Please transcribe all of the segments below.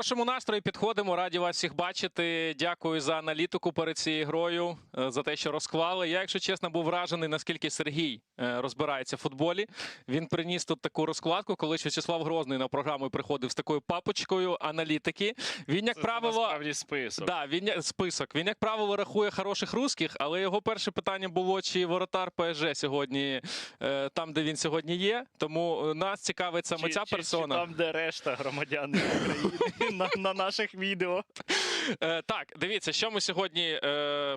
Нашому настрої підходимо, раді вас всіх бачити. Дякую за аналітику перед цією грою, за те, що розклали. Я, якщо чесно, був вражений, наскільки Сергій розбирається в футболі. Він приніс тут таку розкладку, коли В'ячеслав Грозний на програму приходив з такою папочкою аналітики. Він, як правило, насправді список. Да, список. Він, як правило, рахує хороших русських, але його перше питання було, чи воротар ПСЖ сьогодні там, де він сьогодні є. Тому нас цікавить саме ця персона. Чи там, де решта громадян України на наших відео. Так, дивіться, що ми сьогодні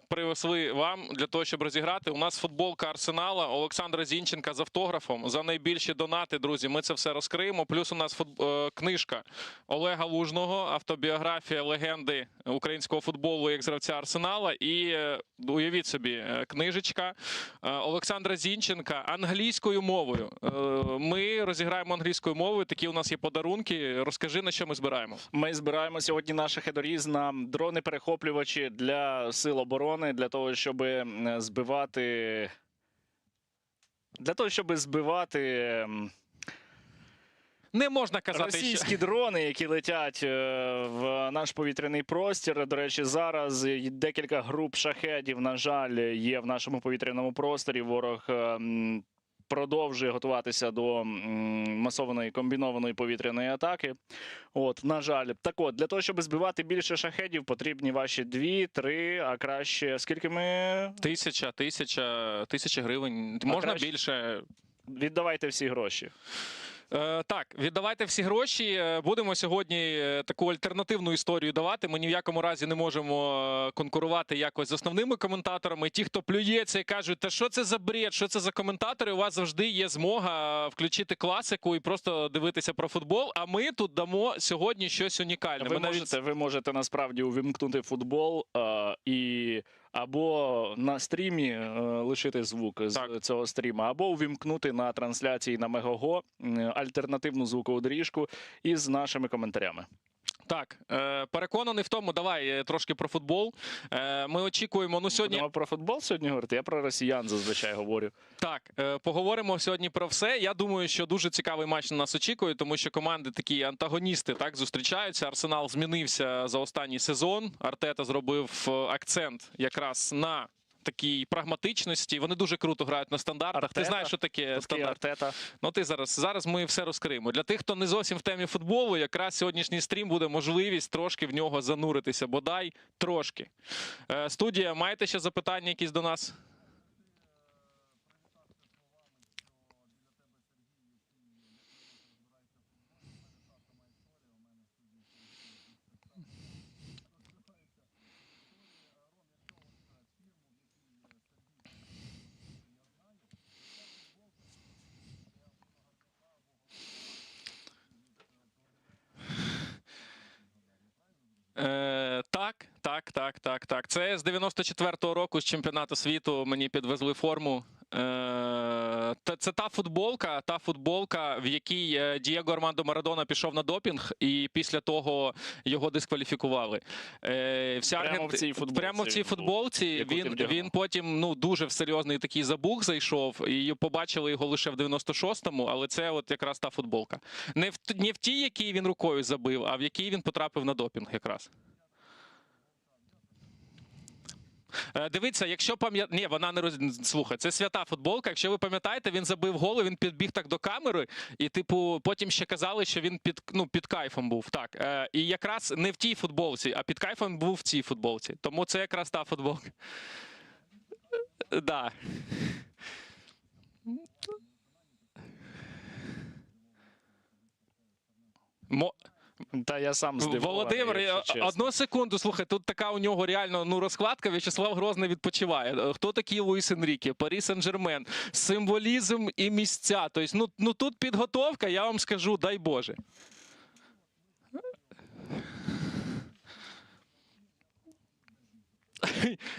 привезли вам для того, щоб розіграти. У нас футболка Арсенала Олександра Зінченка з автографом. За найбільші донати, друзі, ми це все розкриємо. Плюс у нас книжка Олега Лужного, автобіографія легенди українського футболу як гравця Арсенала. І уявіть собі, книжечка Олександра Зінченка англійською мовою. Ми розіграємо англійською мовою, такі у нас є подарунки. Розкажи, на що ми збираємо. Ми збираємо сьогодні наших хедоріз на дрони-перехоплювачі для сил оборони, для того, щоб збивати... Не можна казати, російські дрони, які летять в наш повітряний простір. До речі, зараз декілька груп шахедів, на жаль, є в нашому повітряному просторі. Ворог продовжує готуватися до масованої комбінованої повітряної атаки. От, на жаль. Так от, для того, щоб збивати більше шахедів, потрібні ваші 2, 3, а краще... Скільки ми? Тисяча гривень. Можна краще... більше. Віддавайте всі гроші. Так, віддавайте всі гроші. Будемо сьогодні таку альтернативну історію давати. Ми ні в якому разі не можемо конкурувати якось з основними коментаторами. Ті, хто плюється і кажуть, та що це за бред, що це за коментатори, у вас завжди є змога включити класику і просто дивитися про футбол. А ми тут дамо сьогодні щось унікальне. Ви можете насправді увімкнути футбол або на стрімі лишити звук з цього стріма, або увімкнути на трансляції на Мегаго альтернативну звукову доріжку із нашими коментарями. Так, переконаний в тому, давай трошки про футбол. Ми очікуємо, сьогодні... Будемо про футбол сьогодні говорити? Я про росіян зазвичай говорю. Так, поговоримо сьогодні про все. Я думаю, що дуже цікавий матч на нас очікує, тому що команди такі антагоністи так зустрічаються. Арсенал змінився за останній сезон. Артета зробив акцент якраз на такій прагматичності. Вони дуже круто грають на стандартах. Артета? Ти знаєш, що таке стандарт? Артета. Ну, ти зараз ми все розкриємо. Для тих, хто не зовсім в темі футболу, якраз сьогоднішній стрім буде можливість трошки в нього зануритися. Бодай трошки. Студія, маєте ще запитання якісь до нас? Так. Це з 94-го року, з чемпіонату світу мені підвезли форму. Це та футболка, в якій Дієго Армандо Марадона пішов на допінг, і після того його дискваліфікували. Прямо в цій футболці він потім дуже в серйозний такий забух зайшов, і побачили його лише в 96-му, але це от якраз та футболка. Не в тій, якій він рукою забив, а в якій він потрапив на допінг якраз. Дивіться, якщо Ні, вона не Слухай, це свята футболка. Якщо ви пам'ятаєте, він забив гол, він підбіг так до камери, і потім ще казали, що він під кайфом був. Так. І якраз не в тій футболці, а під кайфом був в цій футболці. Тому це якраз та футболка. Да. Та я сам здивований, Володимир, одну секунду, слухай, тут така у нього реально розкладка, В'ячеслав Грозний відпочиває. Хто такий Луїс Енріке? Парі Сен-Жермен. Символізм і місця. Тобто, тут підготовка, я вам скажу, дай Боже.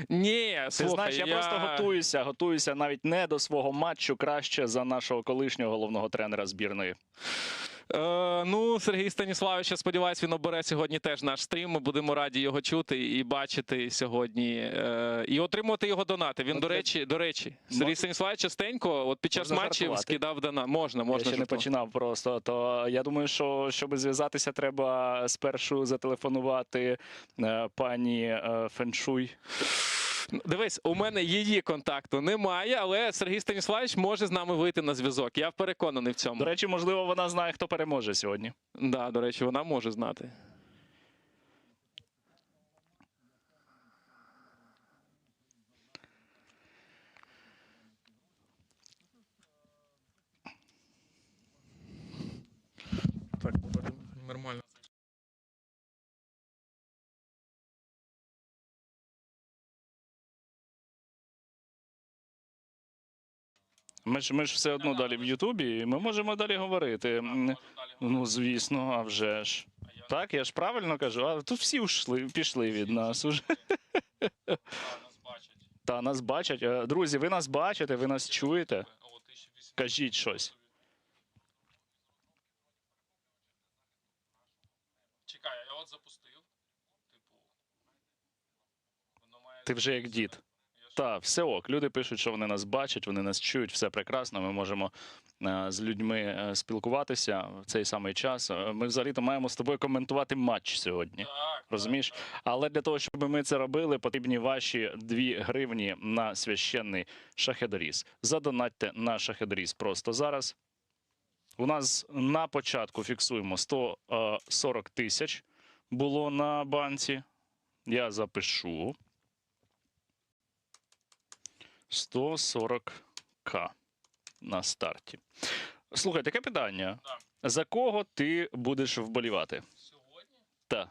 Ні, слухай, ти знаєш, я просто готуюся навіть не до свого матчу краще за нашого колишнього головного тренера збірної. Ну, Сергій Станіславович, я сподіваюся, він обере сьогодні теж наш стрім. Ми будемо раді його чути і бачити сьогодні. І отримувати його донати. Він, до речі, Сергій Станіславович частенько от під час Можна матчів жартувати. скидав донат. Можна Я ще не жартувати. починав просто. То я думаю, що щоб зв'язатися, треба спершу зателефонувати пані Феншуй. Дивись, у мене її контакту немає, але Сергій Станіславович може з нами вийти на зв'язок. Я переконаний в цьому. До речі, можливо, вона знає, хто переможе сьогодні. Да, до речі, вона може знати. Так, нормально. Ми ж все одно далі в Ютубі, і ми можемо далі говорити. Ну, звісно, а вже ж. Так, я ж правильно кажу, а тут всі пішли від нас уже. Та, нас бачать. Друзі, ви нас бачите, ви нас чуєте? Кажіть щось. Чекай, я от запустив. Типу. Воно має. Ти вже як дід. Так, все ок. Люди пишуть, що вони нас бачать, вони нас чують, все прекрасно. Ми можемо з людьми спілкуватися в цей самий час. Ми взагалі-то маємо з тобою коментувати матч сьогодні. Так, Розумієш? Але для того, щоб ми це робили, потрібні ваші 2 гривні на священний шахедоріз. Задонатьте на шахедоріз просто зараз. У нас на початку фіксуємо 140 тисяч було на банці. Я запишу. 140к на старті. Слухай, таке питання. За кого ти будеш вболівати? Сьогодні? Так.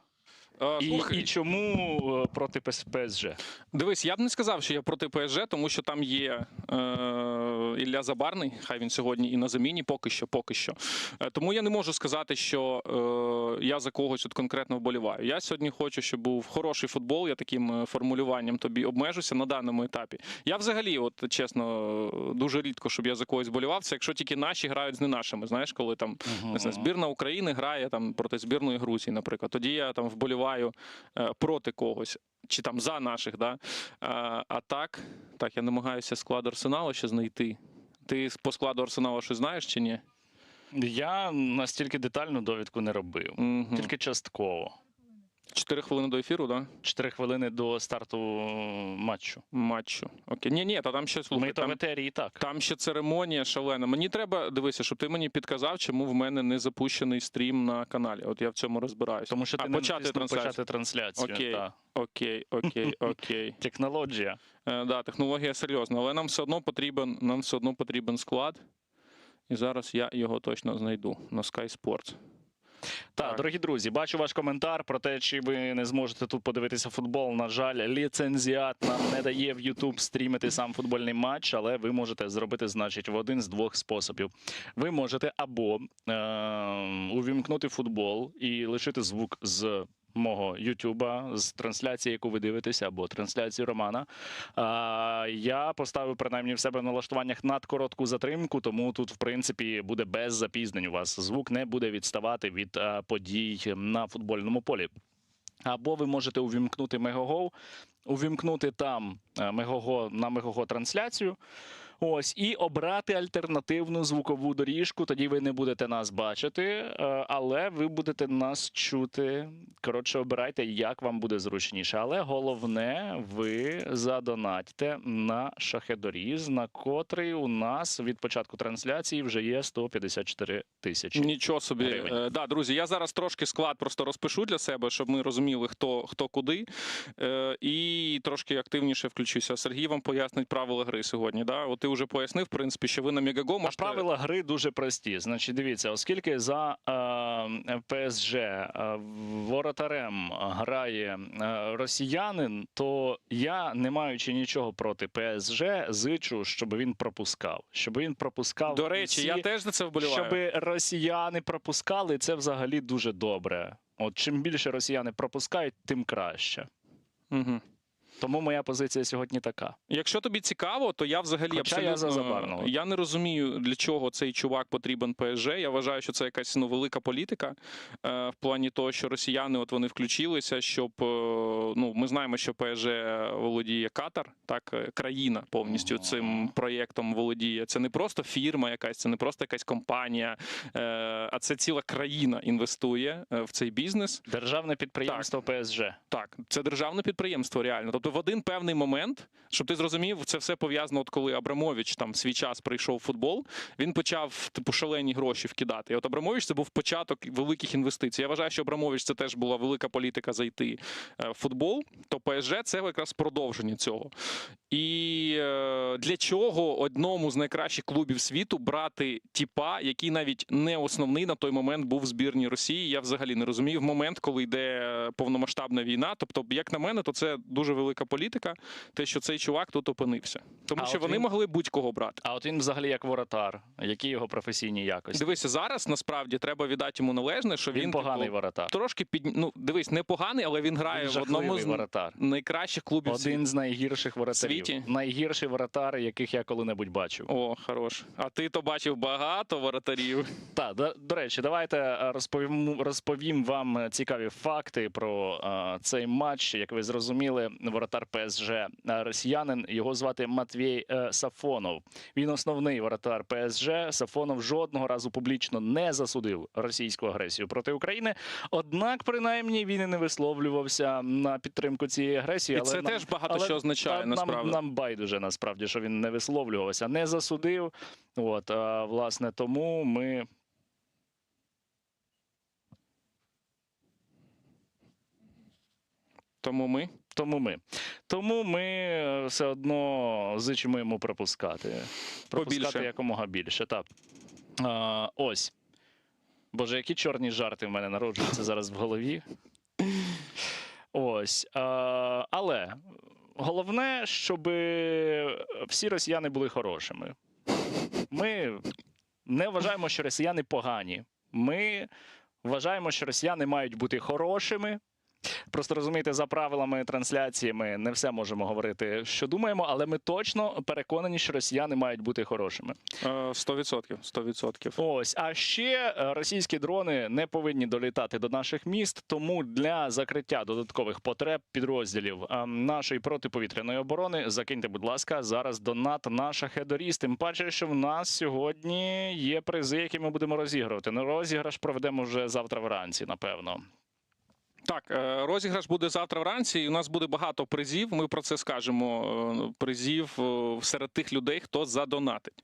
Слухай, І чому проти ПСЖ? дивись, я б не сказав, що я проти ПСЖ, тому що там є Ілля Забарний, хай він сьогодні і на заміні, поки що. Тому я не можу сказати, що я за когось от конкретно вболіваю. Я сьогодні хочу, щоб був хороший футбол, я таким формулюванням тобі обмежуся на даному етапі. Я взагалі, от чесно, дуже рідко, щоб я за когось вболівав, це якщо тільки наші грають з не нашими, знаєш, коли там не знаю, збірна України грає там проти збірної Грузії, наприклад. Тоді я там вболіваю проти когось. Чи там за наших, да? А так, я намагаюся склад Арсеналу ще знайти. Ти по складу Арсеналу щось знаєш чи ні? Я настільки детальну довідку не робив. Угу. Тільки частково. 4 хвилини до ефіру, так? Да? 4 хвилини до старту матчу. Окей. Ні, та там ще, слухай, Ми то в етері і так. там ще церемонія шалена. Мені треба, дивися, щоб ти мені підказав, чому в мене не запущений стрім на каналі. От я в цьому розбираюся. Тому що ти не натиснув почати трансляцію. Окей. Та. Окей. Технологія. Да, технологія серйозна, але нам все одно потрібен склад. І зараз я його точно знайду на Sky Sports. Так, дорогі друзі, бачу ваш коментар про те, чи ви не зможете тут подивитися футбол. На жаль, ліцензіат нам не дає в YouTube стрімити сам футбольний матч, але ви можете зробити, значить, в один з 2 способів. Ви можете або увімкнути футбол і лишити звук з мого Ютуба, з трансляції, яку ви дивитеся, або трансляції Романа. Я поставив, принаймні, в себе в налаштуваннях надкоротку затримку, тому тут, в принципі, буде без запізнень у вас. Звук не буде відставати від подій на футбольному полі. Або ви можете увімкнути Мегого, увімкнути там на Мегого трансляцію, ось, і обрати альтернативну звукову доріжку. Тоді ви не будете нас бачити, але ви будете нас чути. Коротше, обирайте, як вам буде зручніше. Але головне, ви задонатьте на шахедоріз, на котрий у нас від початку трансляції вже є 154 тисячі. Нічого собі. Да, друзі, я зараз трошки склад просто розпишу для себе, щоб ми розуміли, хто куди. І трошки активніше включуся. Сергій вам пояснить правила гри сьогодні. Да? От ти вже пояснив, в принципі, що ви на Мегаго можете... Правила гри дуже прості. Значить, дивіться, оскільки за ПСЖ воротарем грає росіянин, то я, не маючи нічого проти ПСЖ, зичу, щоб він пропускав. Щоб він пропускав. До речі, я теж за це вболіваю. Щоб росіяни пропускали, це взагалі дуже добре. От чим більше росіяни пропускають, тим краще. Угу. Тому моя позиція сьогодні така. Якщо тобі цікаво, то я взагалі Хоча я за Забарного. я не розумію, для чого цей чувак потрібен ПСЖ. Я вважаю, що це якась велика політика в плані того, що росіяни от вони включилися, щоб ми знаємо, що ПСЖ володіє Катар, так країна повністю цим проєктом володіє. Це не просто фірма якась, це не просто якась компанія, а це ціла країна інвестує в цей бізнес. Державне підприємство ПСЖ. Так, це державне підприємство, реально. Тобто в один певний момент, щоб ти зрозумів, це все пов'язано, от коли Абрамович там в свій час прийшов в футбол, він почав шалені гроші вкидати. І от Абрамович це був початок великих інвестицій. Я вважаю, що Абрамович це теж була велика політика зайти в футбол, то ПСЖ це якраз продовження цього. І для чого одному з найкращих клубів світу брати тіпа, який навіть не основний на той момент був в збірній Росії, я взагалі не розумію. В момент, коли йде повномасштабна війна, тобто, як на мене, то це дуже велика політика, те, що цей чувак тут опинився. Тому що вони могли будь-кого брати. А от він взагалі як воротар. Які його професійні якості? Дивися, зараз насправді треба віддати йому належне, що він поганий воротар. Трошки дивись, не поганий, але він грає в одному з воротар. найкращих клубів світу. Один з найгірших воротарів. Світі? Найгірший воротар, яких я коли-небудь бачив. О, хорош. А ти то бачив багато воротарів. Так, до речі, давайте розповім вам цікаві факти про цей матч. Як ви зрозуміли, воротар ПСЖ росіянин, його звати Матвій Сафонов. Він основний воротар ПСЖ. Сафонов жодного разу публічно не засудив російську агресію проти України. Однак, принаймні, він і не висловлювався на підтримку цієї агресії. І це теж багато що означає, насправді. Нам байдуже, насправді, що він не висловлювався, не засудив. От, власне, тому ми... Тому ми все одно зичимо йому пропускати. Побільше. Якомога більше. Так. Ось. Боже, які чорні жарти в мене народжуються зараз в голові. Ось. Але головне, щоб всі росіяни були хорошими. Ми не вважаємо, що росіяни погані. Ми вважаємо, що росіяни мають бути хорошими. Просто, розумієте, за правилами трансляції ми не все можемо говорити, що думаємо, але ми точно переконані, що росіяни мають бути хорошими. 100%. Ось. А ще російські дрони не повинні долітати до наших міст, тому для закриття додаткових потреб підрозділів нашої протиповітряної оборони закиньте, будь ласка, зараз донат на шахедоріз. Тим паче, що в нас сьогодні є призи, які ми будемо розігрувати. Ну, розіграш проведемо вже завтра вранці, напевно. Так, розіграш буде завтра вранці, і у нас буде багато призів. Ми про це скажемо. Призів серед тих людей, хто задонатить.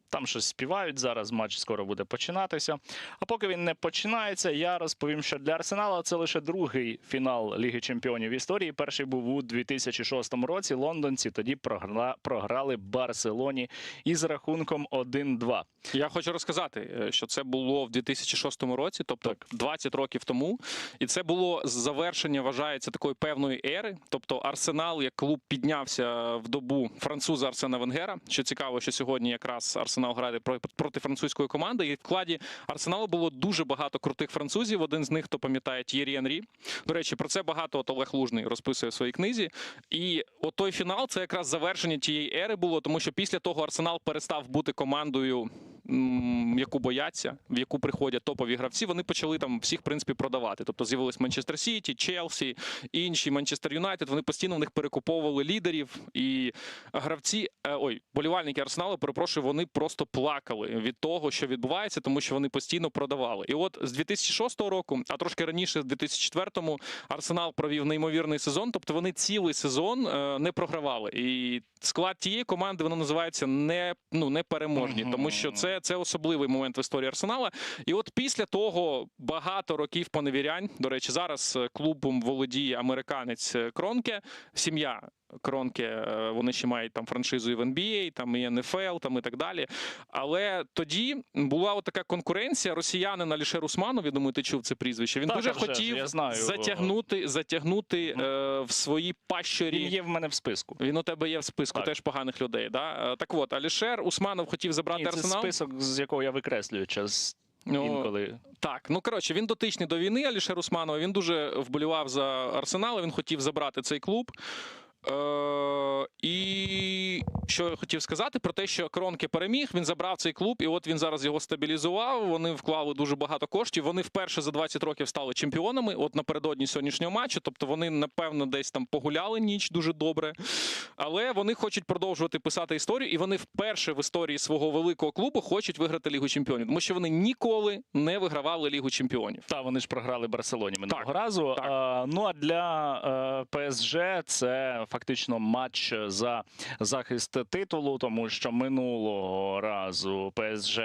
Там щось співають зараз, матч скоро буде починатися. А поки він не починається, я розповім, що для Арсенала це лише другий фінал Ліги Чемпіонів в історії. Перший був у 2006 році. Лондонці тоді програли Барселоні із рахунком 1-2. Я хочу розказати, що це було в 2006 році, тобто 20 років тому. І це було завершення, вважається, такої певної ери. Тобто Арсенал, як клуб, піднявся в добу француза Арсена Венгера. Що цікаво, що сьогодні якраз Арсенал грає проти французької команди. І в складі Арсеналу було дуже багато крутих французів. Один з них, хто пам'ятає, Т'єрі Енрі. До речі, про це багато Олег Лужний розписує в своїй книзі. І от той фінал – це якраз завершення тієї ери було, тому що після того Арсенал перестав бути командою, яку бояться, в яку приходять топові гравці, вони почали там всіх, в принципі, продавати. Тобто з'явились Манчестер Сіті, Челсі, інші, Манчестер Юнайтед, вони постійно в них перекуповували лідерів, і гравці, болівальники Арсеналу, перепрошую, вони просто плакали від того, що відбувається, тому що вони постійно продавали. І от з 2006 року, а трошки раніше, з 2004-му, Арсенал провів неймовірний сезон, тобто вони цілий сезон не програвали. І склад тієї команди, воно називається непереможні, тому що це особливий момент в історії Арсенала. І от після того багато років поневірянь, до речі, зараз клубом володіє американець Кронке, сім'я Кронке, вони ще мають там франшизу і в NBA, там і НФЛ, там і так далі. Але тоді була от така конкуренція. Росіянин Алішер Усманов, я думаю, ти чув це прізвище, він дуже хотів затягнути в свої пащорі. Він є в мене в списку. Він у тебе є в списку теж поганих людей. Да? Так от, Алішер Усманов хотів забрати Арсенал. Це список, з якого я викреслюю час Ну, інколи. Так, ну коротше, він дотичний до війни, Алішер Усманов. Він дуже вболівав за Арсенал, він хотів забрати цей клуб. І що я хотів сказати про те, що Кронке переміг, він забрав цей клуб, і от він зараз його стабілізував. Вони вклали дуже багато коштів. Вони вперше за 20 років стали чемпіонами. От напередодні сьогоднішнього матчу. Тобто вони, напевно, десь там погуляли ніч дуже добре. Але вони хочуть продовжувати писати історію, і вони вперше в історії свого великого клубу хочуть виграти Лігу Чемпіонів. Тому що вони ніколи не вигравали Лігу Чемпіонів. Та, вони ж програли Барселоні минулого Так, разу. так. Ну, а для ПСЖ це фактично матч за захист титулу, тому що минулого разу ПСЖ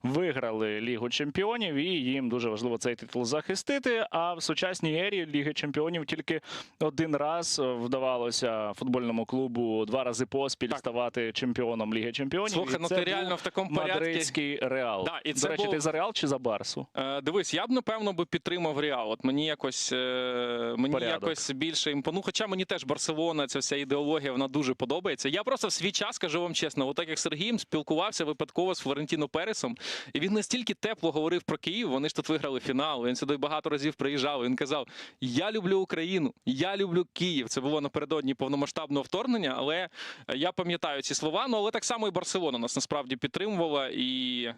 виграли Лігу Чемпіонів, і їм дуже важливо цей титул захистити. А в сучасній ері Ліги Чемпіонів тільки один раз вдавалося футбольному клубу 2 рази поспіль ставати чемпіоном Ліги Чемпіонів. Слухай, ну це ти реально в такому порядку. мадридський Реал. Да, і До це речі, був... ти за Реал чи за Барсу? Дивись, я б, напевно, підтримав Реал. От мені якось, якось більше імпонує. Хоча мені теж Барселона, ця вся ідеологія, вона дуже подобається. Я просто в свій час, кажу вам чесно, отак як Сергієм спілкувався випадково з Флорентіно Пересом, і він настільки тепло говорив про Київ, вони ж тут виграли фінал, він сюди багато разів приїжджав, він казав, я люблю Україну, я люблю Київ. Це було напередодні повномасштабного вторгнення, але я пам'ятаю ці слова, ну але так само і Барселона нас насправді підтримувала, і...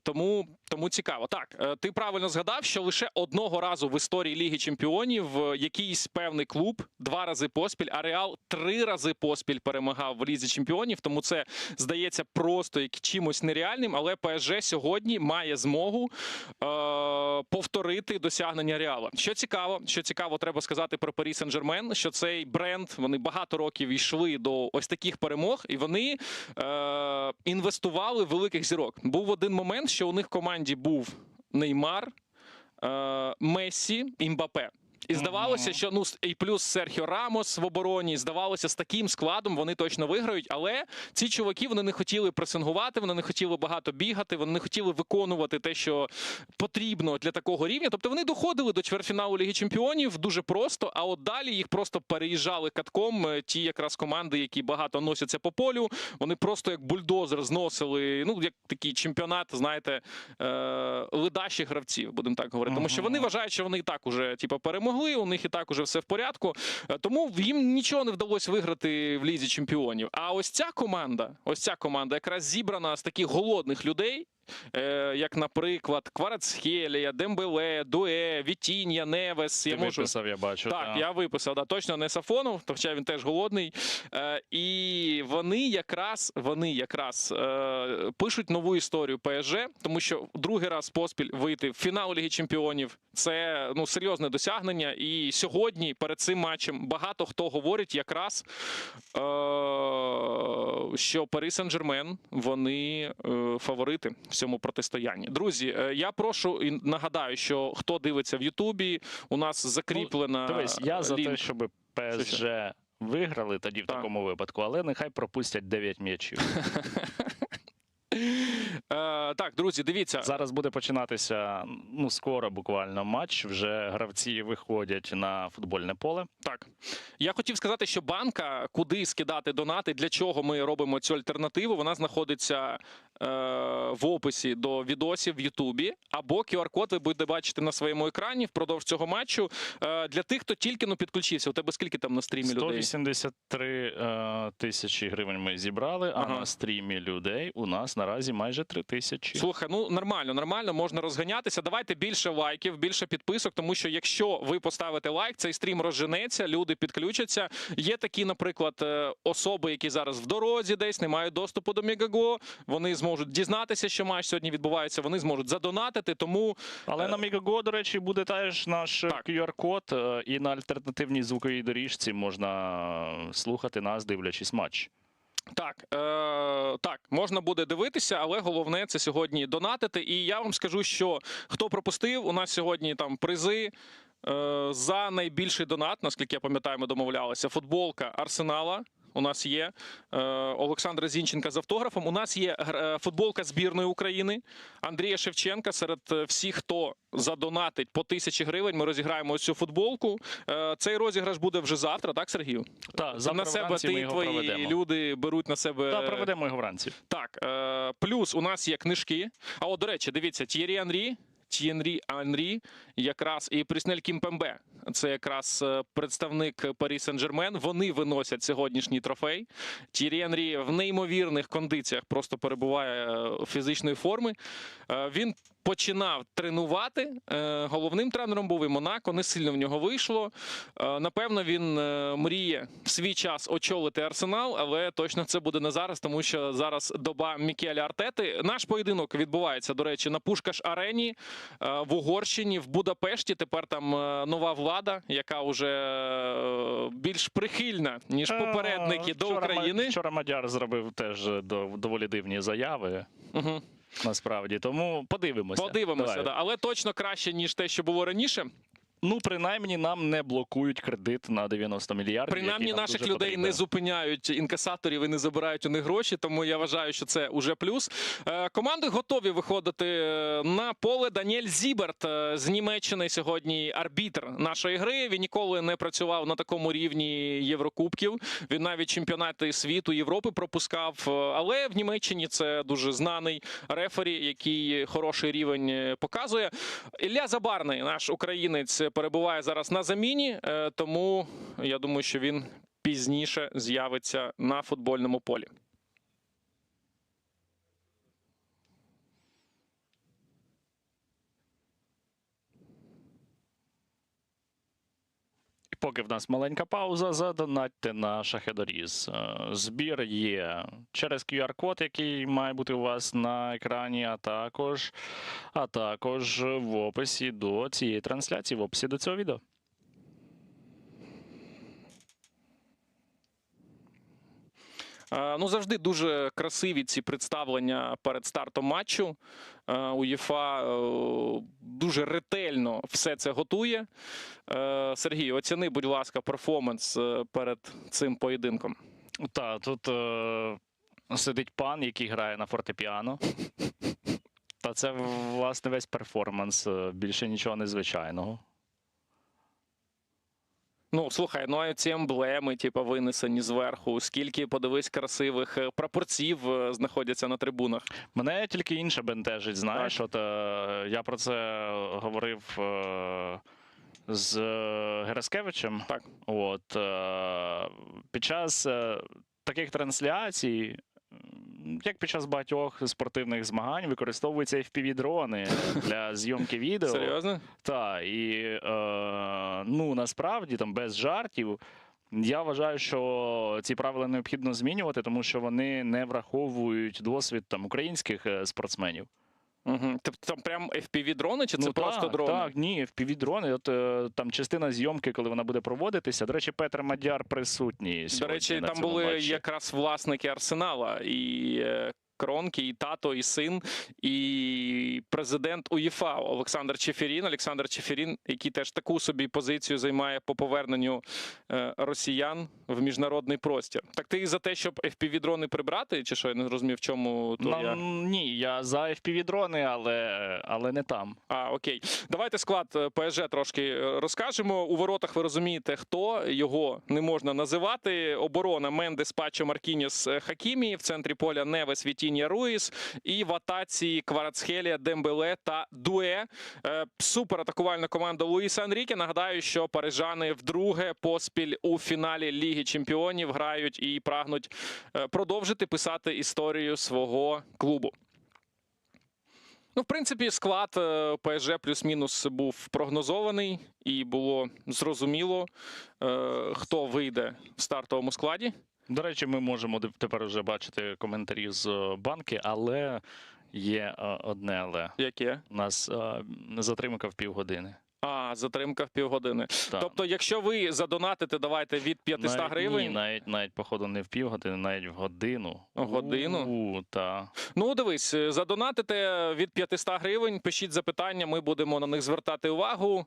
Тому цікаво. Так, ти правильно згадав, що лише одного разу в історії Ліги Чемпіонів якийсь певний клуб 2 рази поспіль, а Реал 3 рази поспіль перемагав в Лізі Чемпіонів, тому це здається просто як чимось нереальним, але ПСЖ сьогодні має змогу повторити досягнення Реала. Що цікаво, треба сказати про Парі Сен-Жермен, що цей бренд, вони багато років йшли до ось таких перемог, і вони інвестували в великих зірок. Був один момент, що у них в команді був Неймар, Мессі і Мбаппе. І здавалося, що і плюс Серхіо Рамос в обороні, здавалося, з таким складом вони точно виграють, але ці чуваки, вони не хотіли пресингувати, вони не хотіли багато бігати, вони не хотіли виконувати те, що потрібно для такого рівня. Тобто вони доходили до чвертьфіналу Ліги Чемпіонів дуже просто, а от далі їх просто переїжджали катком ті якраз команди, які багато носяться по полю. Вони просто як бульдозер зносили, як такий чемпіонат, знаєте, ледащих гравців, будемо так говорити. Тому що вони вважають, що вони і так уже перемогли, у них і так уже все в порядку, тому їм нічого не вдалося виграти в Лізі Чемпіонів. А ось ця команда якраз зібрана з таких голодних людей, як, наприклад, Кварацхелія, Дембеле, Дуе, Вітінья, Невес. Ти виписав, я бачу. Так, я виписав, точно не Сафонов, хоча він теж голодний. І вони якраз пишуть нову історію ПСЖ, тому що другий раз поспіль вийти в фінал Ліги Чемпіонів – це серйозне досягнення. І сьогодні перед цим матчем багато хто говорить якраз, що Парі Сен-Жермен, вони фаворити в цьому протистоянні. Друзі, я прошу і нагадаю, що хто дивиться в Ютубі, у нас закріплена Дивись, я за лінк. те, щоб ПСЖ виграли тоді в такому випадку, але нехай пропустять 9 м'ячів. Так, друзі, дивіться. Зараз буде починатися, скоро буквально матч, вже гравці виходять на футбольне поле. Так. Я хотів сказати, що банка, куди скидати донати, для чого ми робимо цю альтернативу, вона знаходиться в описі до відосів в Ютубі, або QR-код ви будете бачити на своєму екрані впродовж цього матчу. Для тих, хто тільки підключився, у тебе скільки там на стрімі людей? 183 тисячі гривень ми зібрали, а на стрімі людей у нас наразі майже 3 тисячі. Слухай, нормально, можна розганятися. Давайте більше лайків, більше підписок, тому що якщо ви поставите лайк, цей стрім розженеться, люди підключаться. Є такі, наприклад, особи, які зараз в дорозі десь, не мають доступу до Мегаго, вони зможуть дізнатися, що матч сьогодні відбувається, вони зможуть задонатити, тому... Але на Мегаго, до речі, буде теж наш QR-код, і на альтернативній звуковій доріжці можна слухати нас, дивлячись матч. Так, можна буде дивитися, але головне це сьогодні донатити. І я вам скажу, що хто пропустив, у нас сьогодні там призи за найбільший донат, наскільки я пам'ятаю, ми домовлялися. Футболка Арсенала. у нас є Олександра Зінченка з автографом. У нас є футболка збірної України Андрія Шевченка. Серед всіх, хто задонатить по 1000 гривень, ми розіграємо ось цю футболку. Цей розіграш буде вже завтра, так, Сергію? Так, завтра на себе вранці ми ти і його твої проведемо. люди беруть на себе. Так, проведемо його вранці. Так, плюс у нас є книжки. А от, до речі, дивіться, Т'єрі Анрі, якраз і Пріснель Кімпембе. Це якраз представник Парі Сен-Жермен. Вони виносять сьогоднішній трофей. Т'єрі Анрі в неймовірних кондиціях просто перебуває фізичної форми. Він починав тренувати. Головним тренером був і Монако. Не сильно в нього вийшло. Напевно, він мріє в свій час очолити Арсенал, але точно це буде не зараз, тому що зараз доба Мікеля Артети. Наш поєдинок відбувається, до речі, на Пушкаш-арені в Угорщині, в Будапешті. Тепер там нова влада, яка вже більш прихильна, ніж попередники до України. Вчора Мадяр зробив теж доволі дивні заяви. Угу. Насправді, тому подивимося. Подивимося, да. Але точно краще, ніж те, що було раніше. Ну, принаймні, нам не блокують кредит на 90 мільярдів. Принаймні, наших людей не зупиняють інкасаторів і не забирають у них гроші, тому я вважаю, що це уже плюс. Команди готові виходити на поле. Даніель Зіберт з Німеччини сьогодні арбітр нашої гри. Він ніколи не працював на такому рівні Єврокубків. Він навіть чемпіонати світу, Європи пропускав. Але в Німеччині це дуже знаний рефері, який хороший рівень показує. Ілля Забарний, наш українець, перебуває зараз на заміні, тому я думаю, що він пізніше з'явиться на футбольному полі. І поки в нас маленька пауза, задонатьте на Шахедоріз. Збір є через QR-код, який має бути у вас на екрані, а також в описі до цієї трансляції, в описі до цього відео. Ну, завжди дуже красиві ці представлення перед стартом матчу. УЄФА дуже ретельно все це готує. Сергій, оціни, будь ласка, перформанс перед цим поєдинком. Так, тут сидить пан, який грає на фортепіано. Та це, власне, весь перформанс. Більше нічого незвичайного. Ну, слухай, ну а ці емблеми, типу, винесені зверху. Скільки, подивись, красивих прапорців знаходяться на трибунах. Мене тільки інше бентежить, знаєш. От, я про це говорив з Гераскевичем. Так. От, під час таких трансляцій, як під час багатьох спортивних змагань, використовуються FPV-дрони для зйомки відео. Серйозно? Так, і ну, насправді, там, без жартів, я вважаю, що ці правила необхідно змінювати, тому що вони не враховують досвід там українських спортсменів. Угу. Тобто там прям FPV-дрони, чи це Ну, просто так, дрони? Так, ні, FPV-дрони. От там частина зйомки, коли вона буде проводитися. До речі, Петр Мадяр присутній сьогодні. До речі, на там цьому були матчі. якраз власники Арсенала. І Кронки, і тато, і син, і президент УЄФА Олександр Чеферін, який теж таку собі позицію займає по поверненню росіян в міжнародний простір. Так ти за те, щоб FPV-дрони прибрати, чи що? Я не зрозумів, в чому твоя... Ні, я за FPV-дрони, але не там. А, окей. Давайте склад ПСЖ трошки розкажемо. У воротах ви розумієте, хто. Його не можна називати. Оборона Мендес, Пачо, Маркіньос, Хакімі. В центрі поля Невес, Вітінья, Руїс. І в атаці Кварацхелія, Дембеле та Дуе. Супер атакувальна команда Луїса Енріке. Нагадаю, що парижани вдруге поспіль у фіналі Ліги Чемпіонів грають і прагнуть продовжити писати історію свого клубу. Ну, в принципі, склад ПСЖ плюс-мінус був прогнозований і було зрозуміло, хто вийде в стартовому складі. До речі, ми можемо тепер вже бачити коментарі з банки, але є одне але. Яке? У нас затримка в півгодини. А, затримка в півгодини. Так. Тобто, якщо ви задонатите, давайте від 500 гривень. Ні, навіть походу, не в півгодини, навіть в годину. Годину? Так. Ну, дивись, задонатите від 500 гривень, пишіть запитання, ми будемо на них звертати увагу.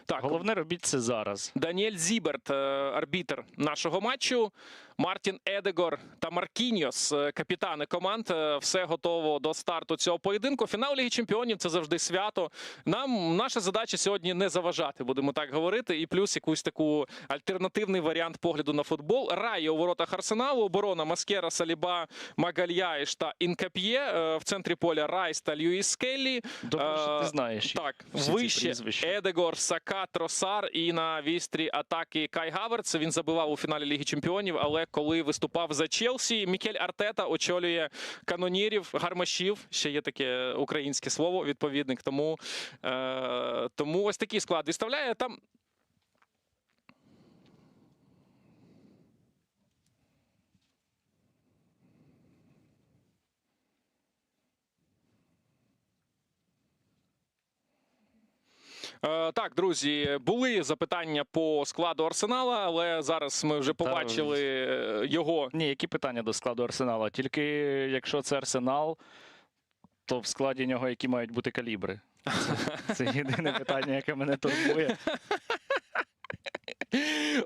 Так, Головне, робіть це зараз. Даніель Зіберт, арбітр нашого матчу, Мартін Едегор та Маркіньос, капітани команд. Все готово до старту цього поєдинку. Фінал Ліги Чемпіонів – це завжди свято. Наша задача сьогодні не заважати, будемо так говорити. І плюс якийсь таку альтернативний варіант погляду на футбол. Райо у воротах Арсеналу, оборона Маскера, Саліба, Магальяєш та Інкап'є. В центрі поля Райс та Льюіс Скеллі. Добре, що ти знаєш. Так, всі ці вище прізвища. Едегор, Сака, Тросар і на вістрі атаки Кай Хаверц. Він забивав у фіналі Ліги Чемпіонів, але коли виступав за Челсі, Мікель Артета очолює канонірів, гармашів, ще є таке українське слово, відповідник, тому ось такий склад виставляє там. Так, друзі, були запитання по складу Арсенала, але зараз ми вже побачили його. Ні, які питання до складу Арсенала? Тільки якщо це Арсенал, то в складі нього які мають бути калібри. Це єдине питання, яке мене турбує.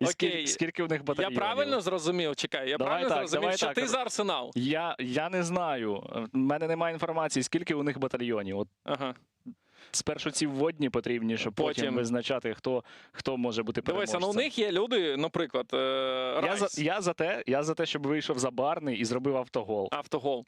І Окей. скільки в них Я батальйонів? правильно зрозумів? Чекай, я правильно зрозумів, що ти за Арсенал? Я не знаю. В мене немає інформації, скільки у них батальйонів. От Ага. спершу ці вводні потрібні, щоб потім визначати, хто може бути переможцем. Дивися, ну у них є люди, наприклад, Райс. Я за те, щоб вийшов Забарний і зробив автогол. Автогол.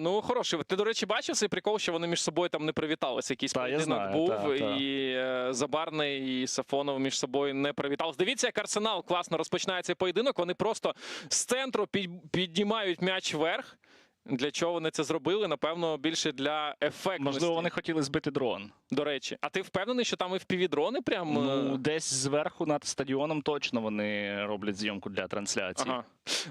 Ну, хороший. Ти, до речі, бачив цей прикол, що вони між собою там не привіталися? Якийсь поєдинок був, і Забарний, і Сафонов між собою не привіталися. Дивіться, як Арсенал класно розпочинає цей поєдинок. Вони просто з центру піднімають м'яч вверх. Для чого вони це зробили? Напевно, більше для ефектності. Можливо, вони хотіли збити дрон. До речі. А ти впевнений, що там і FPV-дрони прям? Ну, десь зверху над стадіоном точно вони роблять зйомку для трансляції. Ага.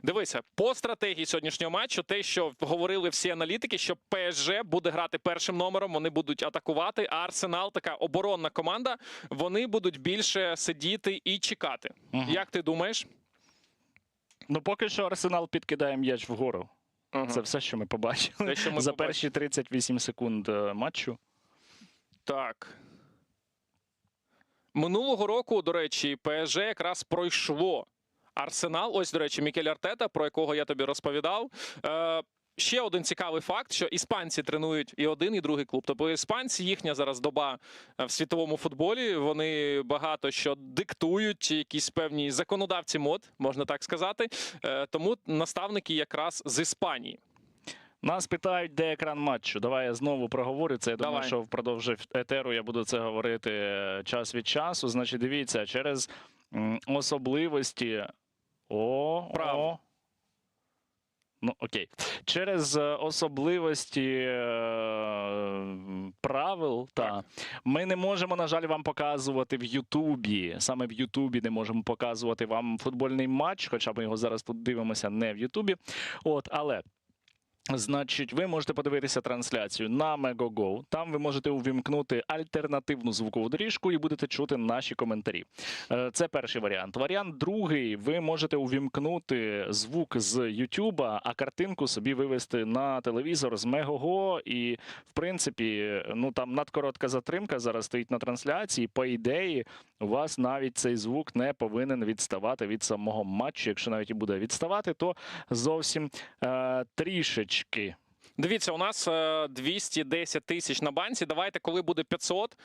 Дивися, по стратегії сьогоднішнього матчу, те, що говорили всі аналітики, що ПСЖ буде грати першим номером, вони будуть атакувати, а Арсенал, така оборонна команда, вони будуть більше сидіти і чекати. Угу. Як ти думаєш? Ну, поки що Арсенал підкидає м'яч вгору. Ага. Це все, що ми побачили Те, що ми за перші 38 секунд матчу. Так. Минулого року, до речі, ПСЖ якраз пройшло Арсенал. Ось, до речі, Мікель Артета, про якого я тобі розповідав. Ще один цікавий факт, що іспанці тренують і один, і другий клуб. Тобто іспанці, їхня зараз доба в світовому футболі, вони багато що диктують, якісь певні законодавці мод, можна так сказати. Тому наставники якраз з Іспанії. Нас питають, де екран матчу. Давай я знову проговорю це. Я думаю, Давай. що впродовж етеру я буду це говорити час від часу. Значить, дивіться, через особливості... Право. Ну, окей. Через особливості правил, ми не можемо, на жаль, вам показувати в Ютубі. Саме в Ютубі не можемо показувати вам футбольний матч, хоча ми його зараз тут дивимося не в Ютубі. Але... Значить, ви можете подивитися трансляцію на Megogo. Там ви можете увімкнути альтернативну звукову доріжку і будете чути наші коментарі. Це перший варіант. Варіант другий. Ви можете увімкнути звук з YouTube, а картинку собі вивести на телевізор з Megogo. І, в принципі, ну там надкоротка затримка зараз стоїть на трансляції. По ідеї, у вас навіть цей звук не повинен відставати від самого матчу. Якщо навіть і буде відставати, то зовсім трішечки. Дивіться, у нас 210 тисяч на банці. Давайте, коли буде 500,